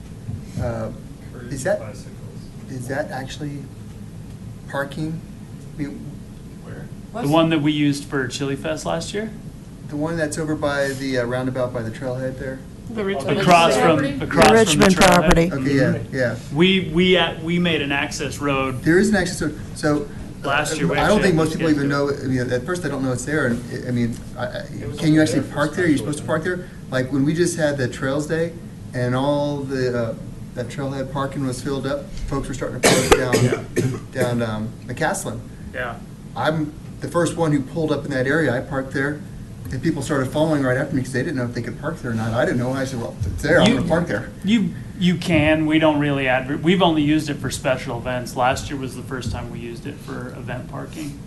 is that, Bicycles. is that actually parking? I mean, Where? The one that we used for Chili Fest last year? the one that's over by the roundabout by the trailhead there? The Richmond. Across property? from the Richmond trailhead. property. Okay, yeah, yeah. We made an access road. There is an access road, so. Last year, we I don't actually think had most these people guys even do know, it. I mean, at first they don't know it's there, and, can you only actually there for park there? You're special supposed to park there? Like, when we just had the Trails Day, and all the, that trailhead parking was filled up, folks were starting to park down McCaslin. Yeah. I'm the first one who pulled up in that area. I parked there, and people started following right after me because they didn't know if they could park there or not. I didn't know. I said, well, if it's there, I'm You- going to park there. You can, we don't really we've only used it for special events. Last year was the first time we used it for event parking.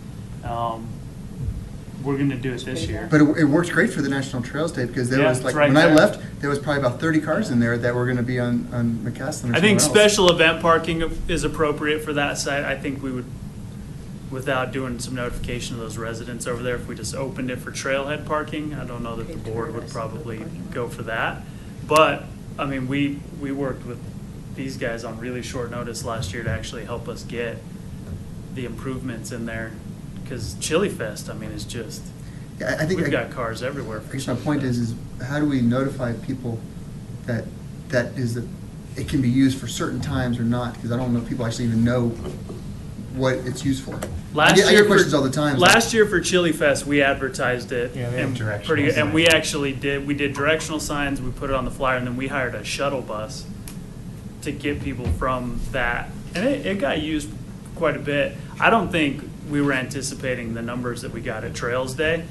We're gonna do it this year. But it works great for the National Trails Day because there Yeah, was it's like, right when I there. left, there was probably about 30 cars in there that were going to be on McCaslin or I think somewhere else. special event parking is appropriate for that site. I think we would, without doing some notification of those residents over there, if we just opened it for trailhead parking, I don't know that the board would probably go for that. But, I mean, we worked with these guys on really short notice last year to actually help us get the improvements in there. Because Chili Fest, I mean, is just, Yeah, I think we've got cars everywhere. I guess my point is how do we notify people that it can be used for certain times or not? Because I don't know if people actually even know what it's used for. I get questions all the time. Last year for Chili Fest, we advertised it. Yeah, they have and directional and we signs. actually did directional signs, we put it on the flyer, and then we hired a shuttle bus to get people from that. And it got used quite a bit. I don't think we were anticipating the numbers that we got at Trails Day.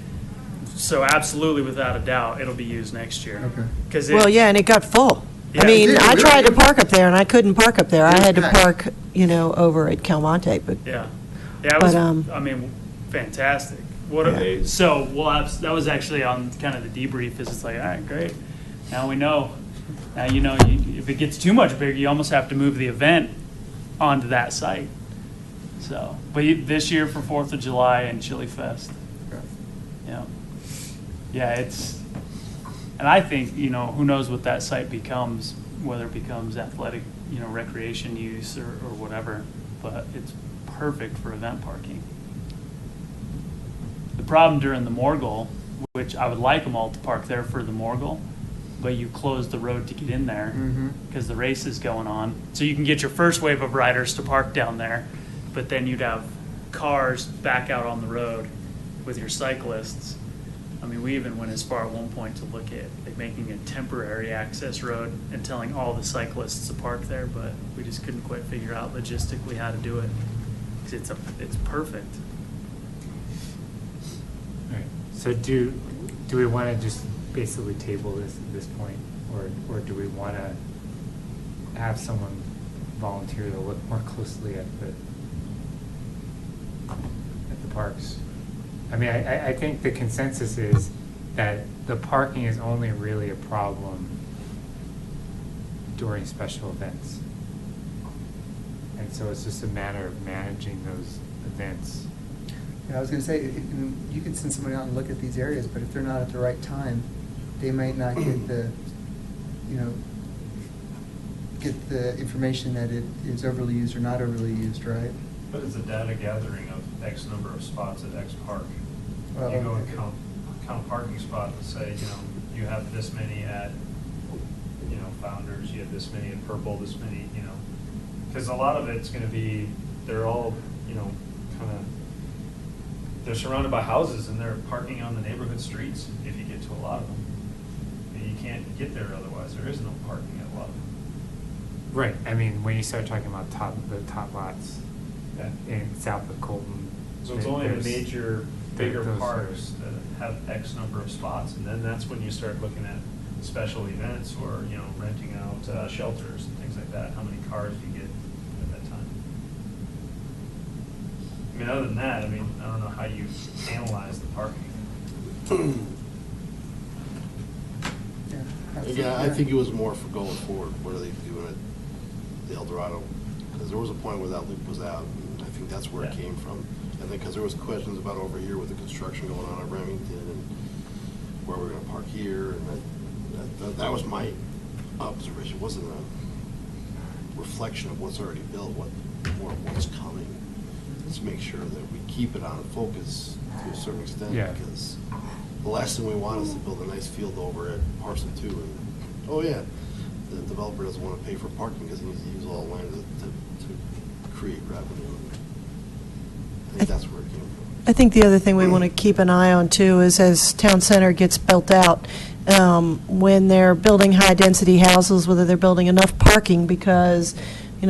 So absolutely, without a doubt, it'll be used next year. Okay. 'Cause Well, yeah, and it got full. Yeah, I it mean, did. I It tried to really- park up there, and I couldn't park up there. I It was had to packed. park, over at Calmonte, but Yeah, yeah, it was. But, I mean, fantastic. What? Yeah. So that was actually on kind of the debrief. Is it's like, all right, great. Now we know. Now you know. If it gets too much bigger, you almost have to move the event onto that site. So, but this year for 4th of July and Chili Fest. Yeah. Yeah, it's. And I think, who knows what that site becomes, whether it becomes athletic, recreation use or whatever, but it's perfect for event parking. The problem during the Morgul, which I would like them all to park there for the Morgul, but you close the road to get in there Mhm. because the race is going on. So you can get your first wave of riders to park down there, but then you'd have cars back out on the road with your cyclists. I mean, we even went as far at one point to look at like making a temporary access road and telling all the cyclists to park there, but we just couldn't quite figure out logistically how to do it. 'Cause it's perfect. Right. So do we want to just basically table this at this point, or do we want to have someone volunteer to look more closely at the parks? I mean, I think the consensus is that the parking is only really a problem during special events. And so it's just a matter of managing those events. Yeah, I was gonna say, you can send somebody out and look at these areas, but if they're not at the right time, they might not get the, get the information that it is overly used or not overly used, right? But it's a data gathering of X number of spots at X park. Well, You go and count parking spots and say, you have this many at, Founders, you have this many at Purple, this many, because a lot of it's gonna be, they're all, they're surrounded by houses and they're parking on the neighborhood streets if you get to a lot of them. And you can't get there otherwise, there is no parking at a lot of them. Right. I mean, when you start talking about the top lots Yeah. in south of Colton. So it's only the there's- major, bigger those parks that have X number of spots, and then that's when you start looking at special events or, renting out shelters and things like that, how many cars you get at that time. I mean, other than that, I don't know how you analyze the parking. Yeah. Again, I think it was more for going forward, what are they doing at the El Dorado? Because there was a point where that loop was out, and I think that's where it Yeah. came from. I think because there was questions about over here with the construction going on at Remington, and where we're gonna park here, and that was my observation. It wasn't a reflection of what's already built, more of what's coming. Let's make sure that we keep it on focus to a certain extent, Yeah. because the last thing we want is to build a nice field over at Parson 2, and, oh yeah, the developer doesn't want to pay for parking because he needs to use all the land to create revenue. I think that's where it came from. I think the other thing we want to keep an eye on too is as town center gets built out, when they're building high-density houses, whether they're building enough parking, because,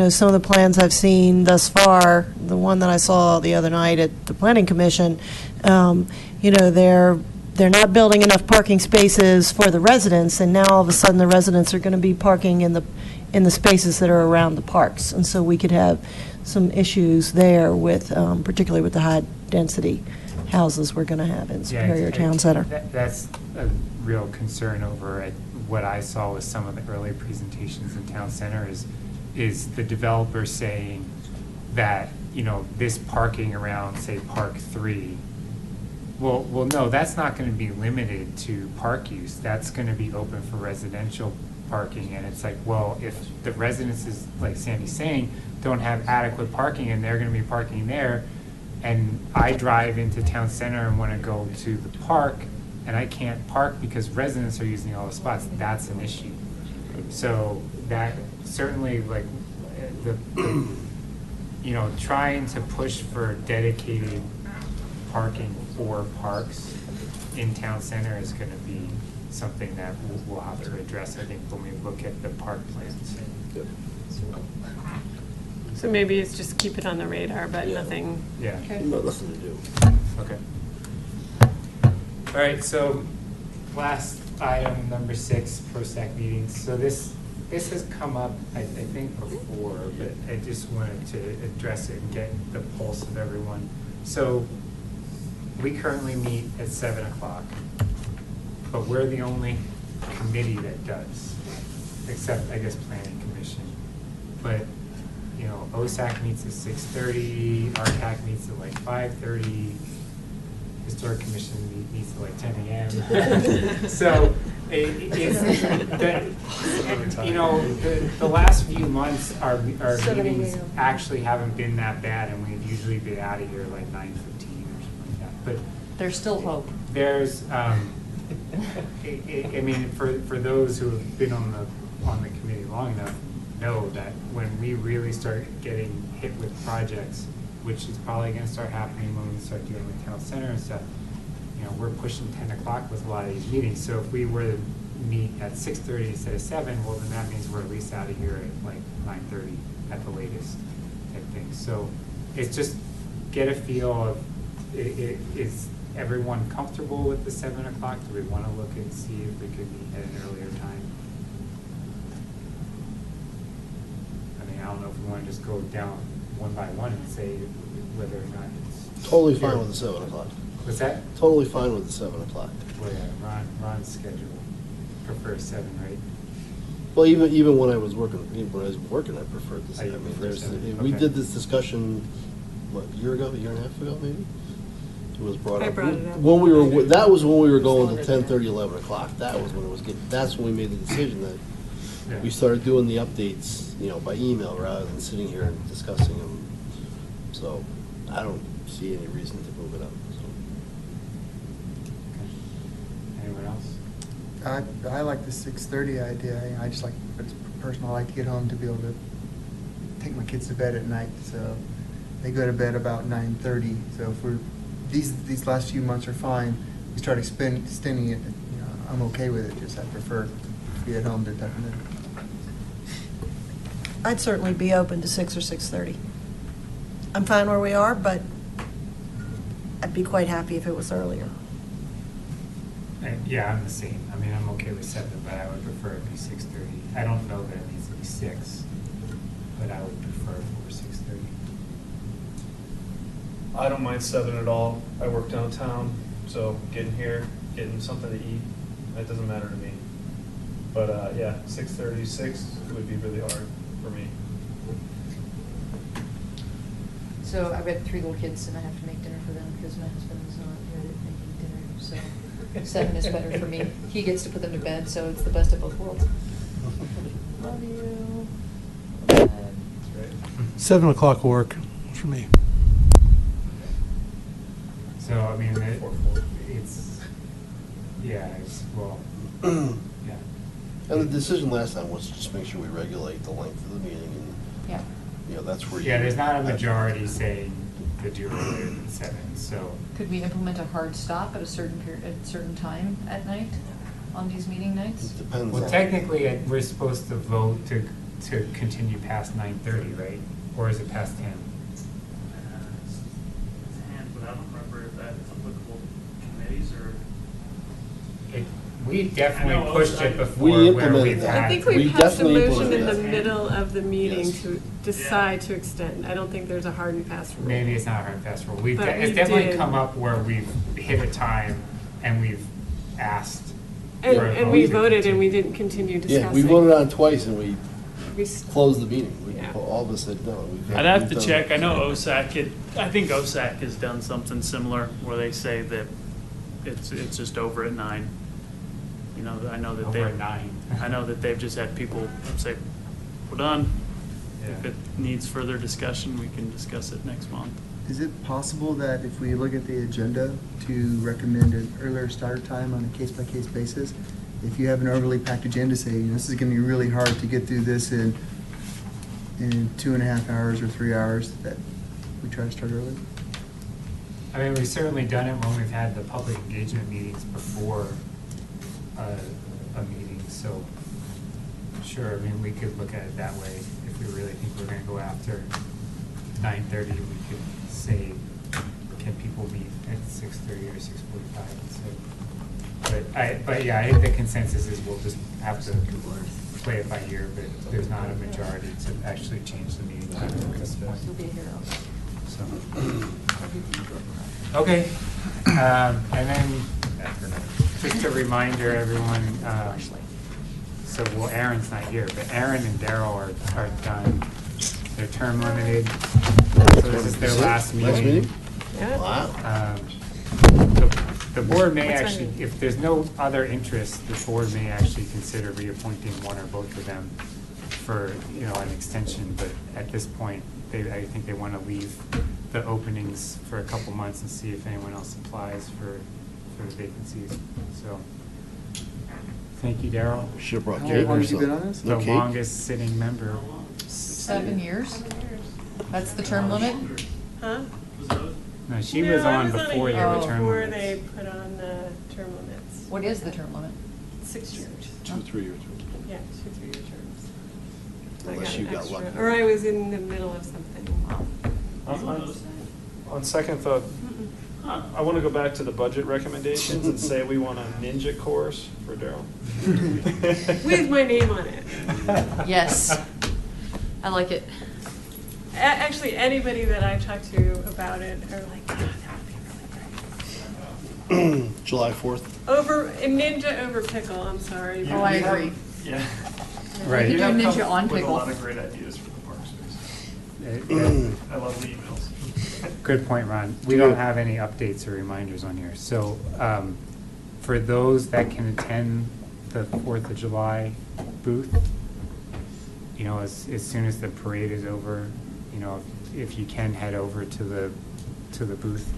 some of the plans I've seen thus far, the one that I saw the other night at the Planning Commission, they're not building enough parking spaces for the residents, and now all of a sudden the residents are going to be parking in the spaces that are around the parks. And so we could have some issues there with, particularly with the high-density houses we're going to have in Superior Town Center. That's a real concern over at what I saw with some of the early presentations in Town Center is the developer saying that, this parking around, say, Park 3, well, no, that's not going to be limited to park use. That's going to be open for residential parking. And it's like, well, if the residences, like Sandy's saying, don't have adequate parking and they're going to be parking there, and I drive into Town Center and want to go to the park, and I can't park because residents are using all the spots, that's an issue. So that certainly, like, trying to push for dedicated parking for parks in Town Center is going to be something that we'll have to address, I think, when we look at the park plans. So maybe it's just keep it on the radar, but nothing. Yeah. Nothing to do. Okay. All right, so last item, number 6, PROSTAC meetings. So this has come up, I think, before, but I just wanted to address it and get the pulse of everyone. So we currently meet at 7 o'clock, but we're the only committee that does, except, I guess, Planning Commission. But, OSAC meets at 6:30, RCAC meets at like 5:30, Historic Commission meets at like 10 a.m. So, the last few months, our meetings actually haven't been that bad, and we've usually been out of here like 9:15 or something like that. But There's still hope. there's, for those who have been on the committee long enough, know that when we really start getting hit with projects, which is probably going to start happening when we start dealing with Town Center and stuff, we're pushing 10 o'clock with a lot of these meetings. So if we were to meet at 6:30 instead of 7, well, then that means we're at least out of here at like 9:30 at the latest type thing. So it's just get a feel of, everyone comfortable with the 7 o'clock? Do we want to look and see if we could meet at an earlier time? I mean, I don't know if we want to just go down one by one and say whether or not it's. Totally fine with the 7 o'clock. What's that? Totally fine with the 7 o'clock. Well, yeah, Ron's schedule prefers 7, right? Well, even when I was working, I preferred the 7. I mean, prefer 7, we okay. did this discussion, what, a year and a half ago, maybe? It was brought up. I brought it up. When we were, that was when we were going to 10:30, 11 o'clock. That was when it was getting, that's when we made the decision that Yeah. we started doing the updates, by email rather than sitting here and discussing them. So I don't see any reason to move it up. Okay. Anyone else? I like the 6:30 idea. I just like, it's personal, I like to get home to be able to take my kids to bed at night, so they go to bed about 9:30. So if these last few months are fine, we start extending it, I'm okay with it, just I prefer to be at home to tuck them in. I'd certainly be open to 6 or 6:30. I'm fine where we are, but I'd be quite happy if it was earlier. Yeah, I'm the same. I mean, I'm okay with 7, but I would prefer it be 6:30. I don't know that it needs to be 6, but I would prefer it for 6:30. I don't mind 7 at all. I work downtown, so getting here, getting something to eat, that doesn't matter to me. But yeah, 6:30, 6 would be really hard for me. So I've got 3 little kids and I have to make dinner for them because my husband is not good at making dinner, so 7 is better for me. He gets to put them to bed, so it's the best of both worlds. Love you. That's right. 7 o'clock will work for me. So, I mean, it's, yeah, it's, well, yeah. And the decision last time was to just make sure we regulate the length of the meeting, and Yeah. that's where. Yeah, there's not a majority saying to do earlier than 7, so. Could we implement a hard stop at a certain period, at a certain time at night on these meeting nights? It depends. Well, on- technically, we're supposed to vote to continue past 9:30, right? Or is it past 10? It's a hand, but I don't remember if that's applicable to committees or. We I definitely know, pushed I- it before We where implemented we've that. I had. think We we passed a definitely motion in implemented the that. middle of the meeting Yes. to decide to extend. I don't think there's a hard and fast rule. Maybe it's not a hard and fast rule. But It's we definitely did. come up where we've hit a time and we've asked. And, for a and vote we to voted and we continue. didn't continue discussing. Yeah, we voted on it twice and we We s- closed the meeting. Yeah. All of us said no. I'd have to check. I know I think OSAC has done something similar where they say that it's just over at 9. I know that Over at 9. I know that they've just had people say, we're done. If Yeah. it needs further discussion, we can discuss it next month. Is it possible that if we look at the agenda to recommend an earlier start time on a case-by-case basis? If you have an overly packed agenda, say, this is gonna be really hard to get through this in 2.5 hours or 3 hours, that we try to start early? I mean, we've certainly done it when we've had the public engagement meetings before a meeting, so sure, I mean, we could look at it that way. If we really think we're gonna go after 9:30, we could say, can people meet at 6:30 or 6:45 instead? But yeah, I think the consensus is we'll just have to play it by ear, but there's not a majority to actually change the meeting time at this point. You'll be a hero. So. Okay, and then just a reminder, everyone, so, well, Aaron's not here, but Aaron and Daryl are done. They're term limited, so this is their last meeting. Yeah. Wow. The board may What's my actually, name? if there's no other interest, the board may actually consider reappointing one or both of them for, an extension, but at this point, I think they want to leave the openings for a couple months and see if anyone else applies for the vacancies, so. Thank you, Daryl. Should've brought How cake long or have you been on something. this? No The cake? longest sitting member. 7 years? That's the term limit? Huh? No, she No, was I on was a before there year were term Before limits. they put on the term limits. What is the term limit? 6 years. 2 3 years. Yeah, 2 3-year terms. I Unless got you an got extra- lucky. Or I was in the middle of something. On second thought, I want to go back to the budget recommendations and say we want a ninja course for Daryl. With my name on it. Yes. I like it. Actually, anybody that I talk to about it are like, "God, that would be really great." July 4th. Ninja over pickle, I'm sorry. Oh, I agree. Yeah. Right. You You do have ninja come on with a pickle. lot of great ideas for the park space. I love the emails. Good point, Ron. We don't have any updates or reminders on here. So for those that can attend the 4th of July booth, you know, as soon as the parade is over, you know, if you can head over to the booth.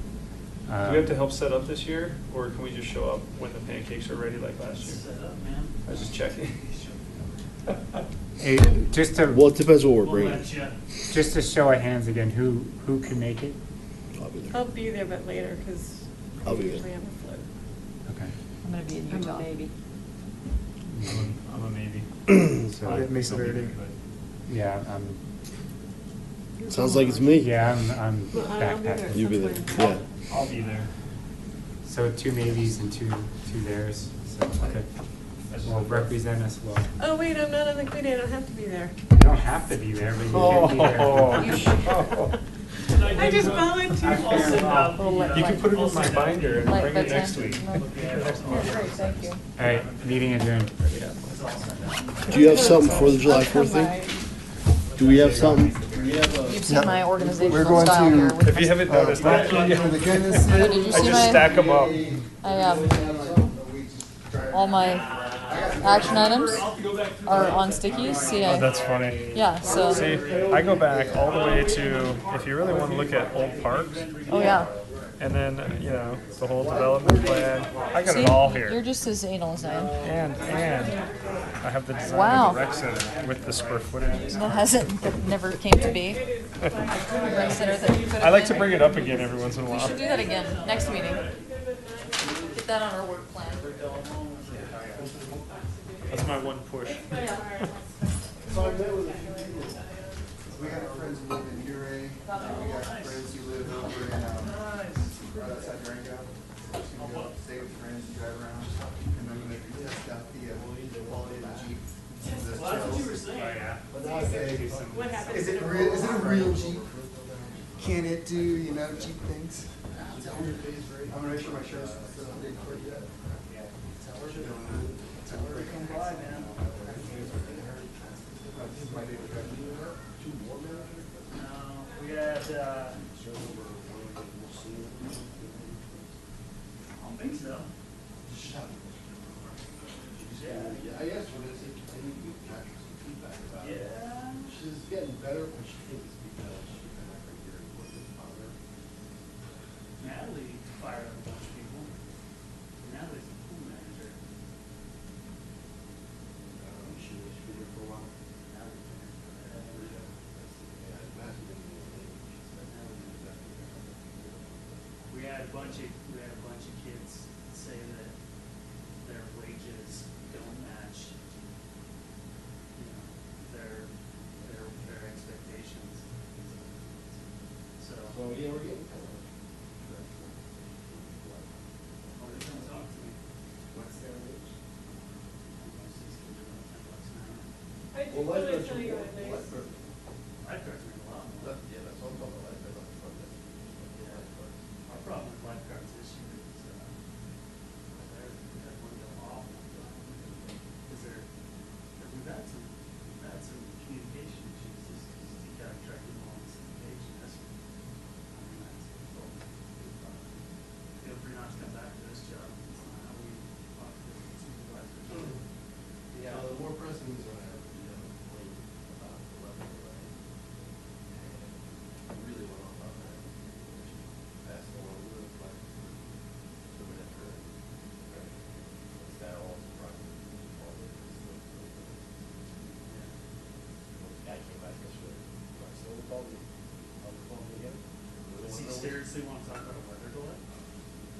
Do we have to help set up this year, or can we just show up when the pancakes are ready like last year? Set up, man. I was just checking. Just to Well, it depends what we're We'll bringing. let you. just to show of hands again, who can make it? I'll be there. I'll be there, but later, because I I'll be there. usually have a float. Okay. I'm gonna be in I'm a Utah. maybe. I'm a maybe. So, It makes it very yeah, Sounds like it's me. yeah, I'm Well, I'll be there. backpacking. You'll be there. Sometime. Yeah. I'll be there. So 2 maybes and two theirs. So, okay. Well, represent us well. Oh, wait, I'm not on the committee, I don't have to be there. You don't have to be there, but you can be there. You should. I just volunteered. I'll send out You can put it in my binder and Like bring it bedtime. next week. Yeah, great, thank you. All right, meeting adjourned. Do you have something for the July 4th thing? Do we have something? You've seen my We're organizational going style to- here. with If you my- haven't noticed, For the goodness Oh, did you I see just stack them up. all my action items are on stickies. See, Oh, that's funny. yeah, so, See, I go back all the way to, if you really want to look at old parks, oh yeah. and then, you know, the whole development plan, I got See, it all you're here. just as anal as I am. And I have the design Wow. of the rec center with the square footage. That hasn't, that never came to be. Rec center that you could have I like to been. bring it up again every once in a We should while. do that again, next meeting. Get that on our work plan. That's my one push. We got friends who live in Uray, and we got friends who live over in, right outside Durango. So we go stay with friends, drive around, and I'm gonna test out the quality of the Jeep. Well, that's what you were saying. What happened? Is it a real Jeep? Can it do, you know, Jeep things? I'm gonna make sure my shirt's still recorded yet. Come by, man. We had, I don't think so. I asked her this, can you capture some feedback about it? Yeah. She's getting better, but she thinks it's because she's been there for a year and worked with father. Natalie fired up a bunch of people. Natalie's the pool manager. She was here for a while. We had a bunch of kids say that their wages don't match, you know, their expectations. So. So, yeah, we're getting. Well, they come talk to me. What's their wage? I just Well, wanted to lifeguards tell you are- what nice. lifeguards- Lifeguards make a lot more. Yeah, that's what I'm talking about, lifeguards. Our problem with lifeguards this year is, they're one go off. Is there, because we've had some communication issues, just you gotta track them all on communication, that's, I mean, that's. Feel free not to come back to this job, it's not how we talk to supervisors. Yeah, the more precedents are there, you know, complain about the level of rain. And I really went off on that. That's the one we were like, so we have to, right? It's that all surprising. All the, guy came back yesterday, like, so we called him, I'll call him again. Does he seriously want to talk about a weather delay?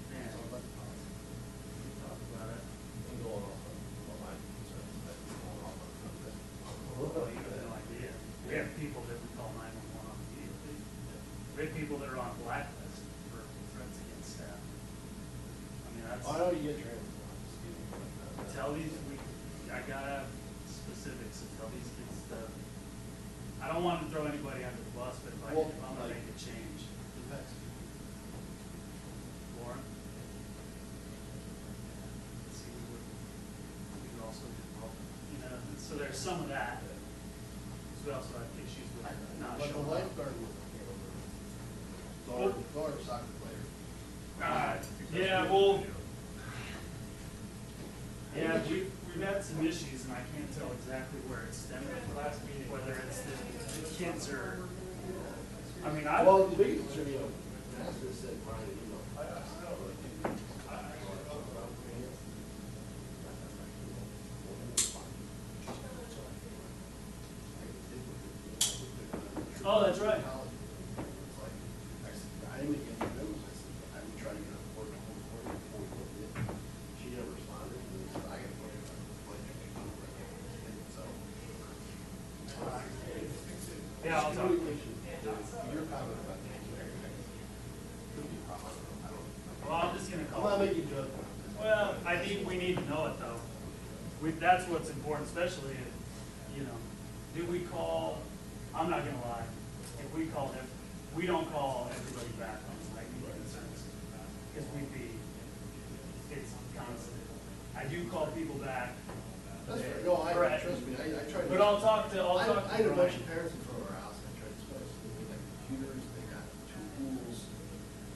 Man, Talk about the policy. talk about it. I'm going off on my concerns, but I'm going off on something. Well, you have no idea. We have people that we call 911 on immediately. We have people that are on blacklist for threats against staff. that's. Oh, I know you get trained. Tell these, I gotta have specifics, so tell these kids stuff. I don't want to throw anybody under the bus, but if I'm gonna make a change. Lauren? Let's see, we could also do, well, you know, so there's some of that. So we also have issues with not But the showing up. lifeguard was, daughter soccer player. Yeah, well, yeah, we've had some issues, and I can't tell exactly where it's stemming from, whether it's the kids or, I mean, Well, the biggest concern, you know, as I said, Brian, you know. Oh, that's right. I didn't make any notes. I said, I would try to get a court before we looked at it. She never responded, and so I got to put it on so. Yeah, I'll talk. Your comment about the could be a problem. I don't know. Well, I'm just gonna I'm call. not making judgment. Well, I think we need to know it though. That's what's important, especially if, you know, do we call, I'm not gonna lie, if we don't call everybody back on like concerns, because it's constant. I do call people back. That's right. No, Correct. trust me, I tried. But I'll talk to I had a Brian. bunch of parents in front of our house, and I tried to explain to them, they got computers, they got 2 pools,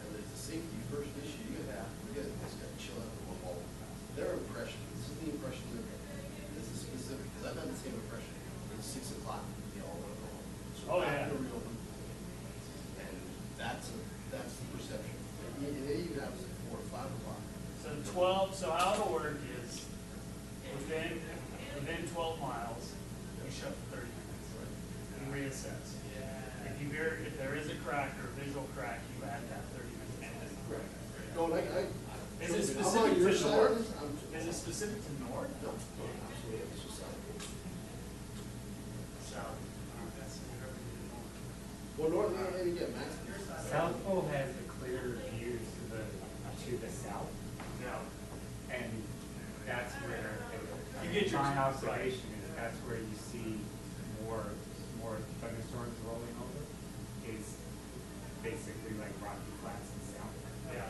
and there's a safety first issue you gotta have, you just gotta chill out the wall. Their impression, this is the impression that, this is specific, because I've had the same impression, it's 6 o'clock, they all want to go home. So Oh, yeah. after reopen, and that's the perception. And it even happens at 4 or 5 o'clock. So 12, so how it'll work is within 12 miles, you shut for 30 minutes and reassess. If there is a crack or a visual crack, you add that 30 minutes. No, Is it I'm on specific your to side of north? this. Is it specific to north? No, absolutely, it's just south. South. Well, north, and again, Max. South Pole has a clear view to the south, Yeah. and that's where, You get your- my observation is that's where you see more thunderstorms rolling over, is basically like Rocky Flats and south. Yeah.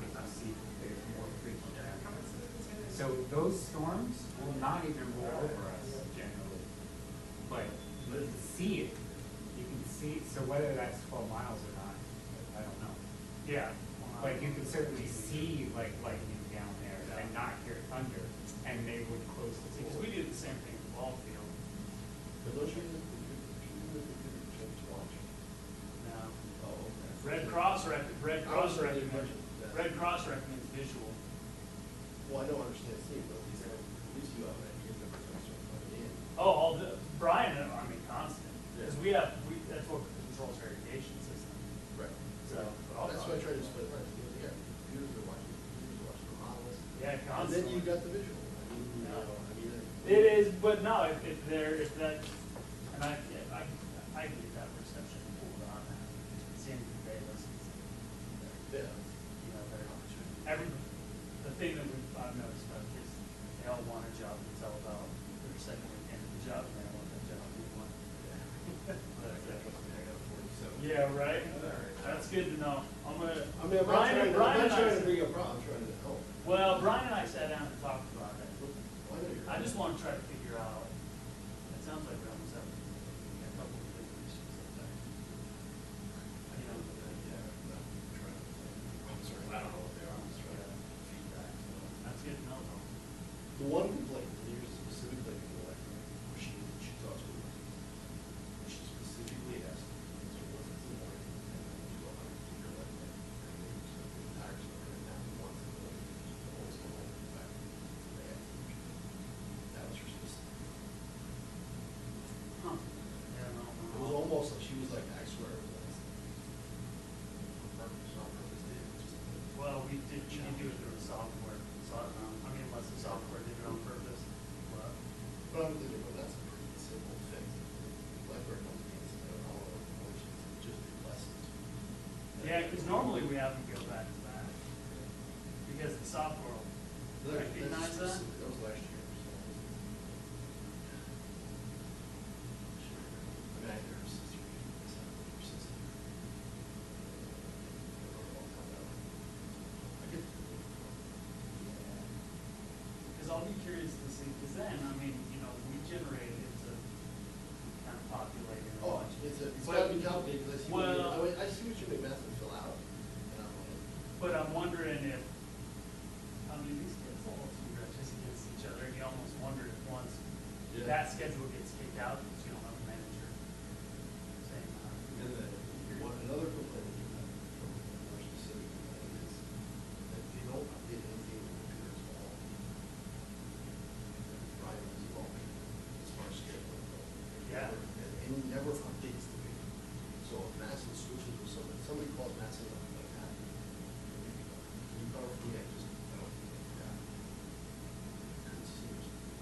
Because you see there's more frequent happenings. So those storms will not even roll over us generally, but you can see it. You can see, so whether that's 12 miles or not, I don't know. Yeah. But you can certainly see like lightning down there and not hear thunder, and they would close the Because pool. we do the same thing with ball field. But those are the computer to watch. No. Oh, okay. Red Cross recommends visual. Well, I don't understand seeing, but these are, at least you have an idea of the thunderstorms coming in. Oh, Brian, I mean, constant. Because that's what controls our irrigation system. Right. So, That's why I try to explain, right, because again, computers are watching the models. Yeah, And then constantly. you got the visual. I mean, you know, It is, but no, if that, and I get that perception pulled on that. Sandy Bay listens. Yeah. You know, the thing that I've noticed about kids, they all want a job that's all about their second weekend of the job, and they don't want that job anymore. Yeah, right? That's good to know. I mean, I'm not Brian trying and to I, bring up a problem, I'm trying to help. well, Brian and I sat down and talked about it. Well, I know you're. I just want to try to figure out, it sounds like we almost have a couple of big issues like that. You know, I'm sorry, I don't know what they are, I'm just trying to feedback. that's good to know though. The one complaint, and here's specifically the like, where she talks to me, she specifically asked, so what's the morning, and you go on, you're like, and so the tires are running down once in the morning, the whole school went back. That was her specific. Huh. Yeah, no, It was almost like, she was like, I swear it was. On purpose, on purpose, they just. Well, we do it through the software, so, I mean, unless the software did it on purpose. But I'm thinking, well, that's a pretty simple fix. Lifeguard comes in, and they're all over the place, just do lessons. Yeah, because normally we have them go back to back. Because the software curious to see, because then, I mean, you know, we generated it to kind of populate it. Oh, it's gotta be calculated, because Well- I see what you mean, Matt, fill out. And I'm like, But I'm wondering if, I mean, these kids all just against each other, and you almost wonder if once Yeah. that schedule gets kicked out, because you don't have a manager saying, And then, another complaint you have from more specific complaint is that they don't update anything in the computers at all. Right, it's evolving, as far as scheduling goes. Yeah. And it never updates the picture. So if Masson switches with somebody calls Masson up like that, can you cover for me? I don't think that. Couldn't see or something.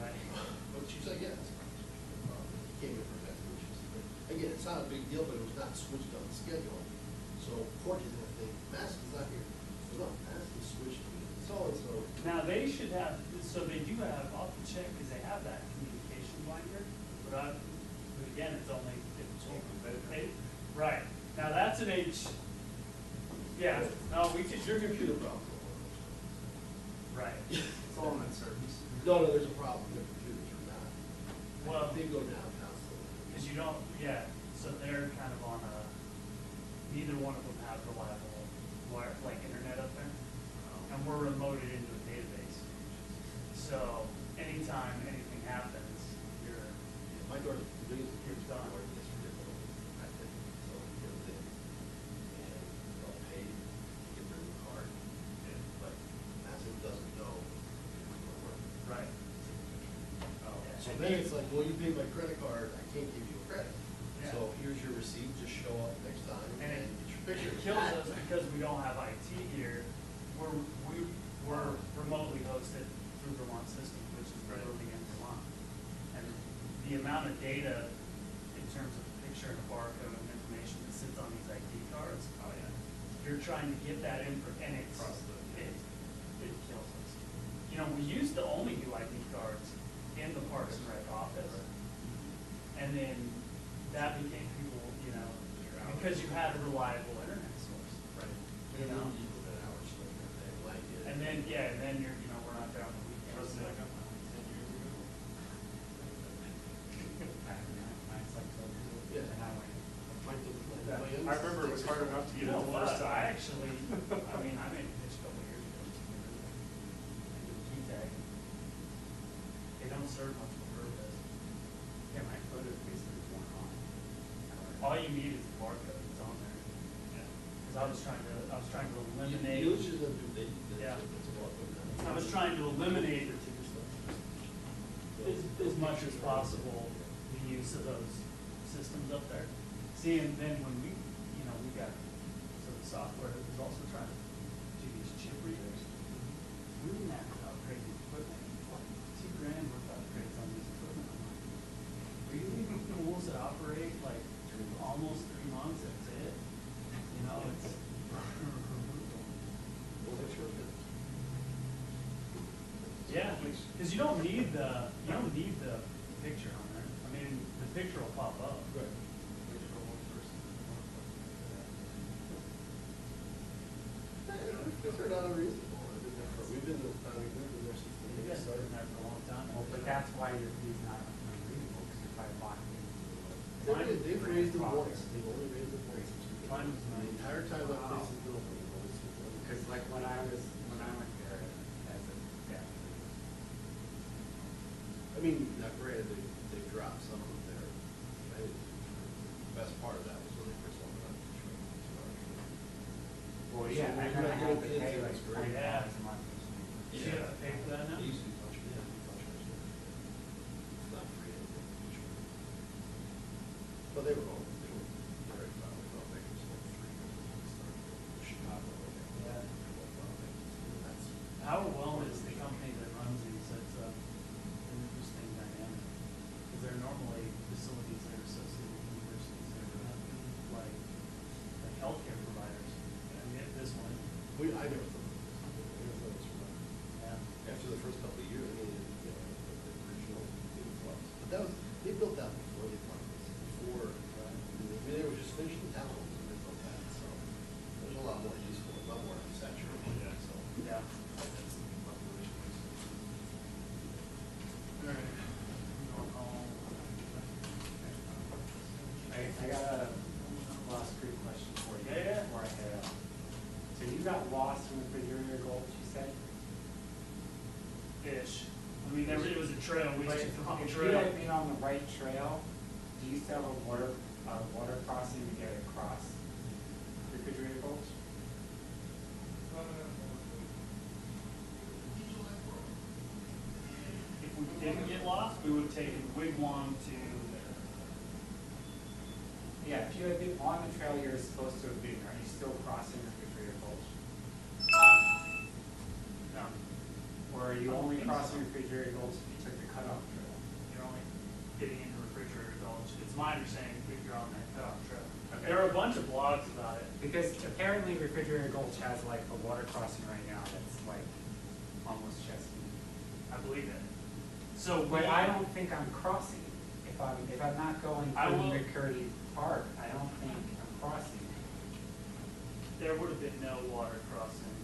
right. But she's like, yeah, it's fine. He came in for that switches. But again, it's not a big deal, but it was not switched on the schedule. So Cork is gonna think, Masson's not here. So no, Masson switched to so-and-so. Now, they should have, so they do have, I'll have to check, because they have that communication binder, but again, it's only, right. Now, that's an yeah, no, we could, Your computer problem. right. It's all on that service. No, there's a problem. Their computers are not. Well, They go down constantly. because you don't, yeah, so they're kind of on a, neither one of them have reliable wire, like internet up there. And we're remoted into a database. So anytime anything happens, you're, My daughter's the biggest computer's Done. done. This ridiculous. I think, so he goes in and they'll pay to get their new card. But Masson doesn't know if it's gonna work. right. So then it's like, well, you paid my credit card, I can't give you a credit. Yeah. So here's your receipt, just show up next time And and get your picture. it kills us because we don't have IT here. We're remotely hosted through Vermont Systems, which is literally in Vermont. And the amount of data in terms of picture and barcode and information that sits on these ID cards, oh yeah, you're trying to get that in, and it kills us. You know, we used to only do ID cards in the Parks and Rec office. And then that became people, you know, because you had a reliable internet source. Right. You know? And then, yeah, and then you're, you know, we're not there on the weekends. Trust me, I got mine 10 years ago. Yeah. I remember it was hard enough to You get it know the what, first time. I actually, I mean, I made a pitch a couple of years ago. I did a key tag. They don't serve much of a purpose. Yeah, my photo is basically one on. All you need is the barcode that's on there. Because I was trying to eliminate. Dealerships don't do, Yeah. that's a lot of them. I was trying to eliminate as much as possible the use of those systems up there. See, and then when we, you know, we got, so the software was also trying to do these chip readers. We didn't have to upgrade the equipment, like $2,000 worth of upgrades on this equipment. I'm like, really? Tools that operate like almost 3 months, that's it? You know, it's. Well, that's your business. Yeah, because you don't need the picture on there. I mean, the picture will pop up. Right. They're not unreasonable. We've been there since the You beginning. guys started that for a long time. Well, but that's why your fee's not unreasonable, because you're probably locked into They've raised them once, they've only raised them once. Mine was The entire time that place is built, they've always seen them. Because like when I went there as a, yeah. I mean, now granted, they've dropped some of their, the best part of that was when they first opened up. Well, yeah, So and we're then I not had to gonna pay pay like this great. $20 a month. You have to pay for that now? They used to be much, yeah, much more. It's not free anymore. But they were very proud, they felt like it was like 3 years ago, when they started Chicago. Yeah. That's, Howard Well is the company that runs these. It's an interesting dynamic. Because they're normally facilities that are associated with universities. They're like healthcare providers. And yet this one, I never thought of this. I never thought it was from, yeah. after the first couple of years. We never, it was a trail, we But took the wrong if you trail. had been on the right trail, do you still have a water crossing to get across Refrigerator Gulch? If we didn't get lost, we would have taken Wigwam to, Yeah, if you had been on the trail you're supposed to have been, are you still crossing Refrigerator Gulch? no, Or are you I don't only think so. crossing Refrigerator Gulch if you took the cutoff trail? you're only getting into Refrigerator Gulch. It's my understanding if you're on that cutoff trail. Okay. There are a bunch of blogs about it. Because apparently Refrigerator Gulch has like a water crossing right now that's like almost chest deep. I believe it. So, But I don't think I'm crossing. If I'm not going I will- through McCurdy Park, I don't think I'm crossing. there would have been no water crossing.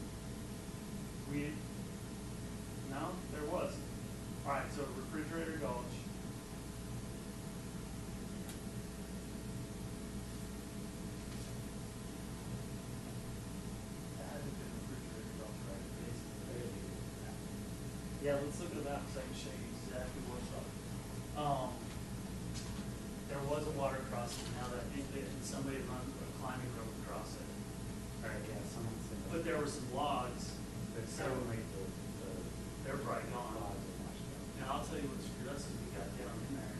No, there was. All right, so Refrigerator Gulch. That had to have been Refrigerator Gulch, right? Yeah, let's look at that so I can show you exactly what's up. There was a water crossing, now that I think that somebody run a climbing rope across it. All right, yeah, someone said that. But there were some logs, But certainly they're probably gone. logs are washed out. And I'll tell you what screwed us is we got down in there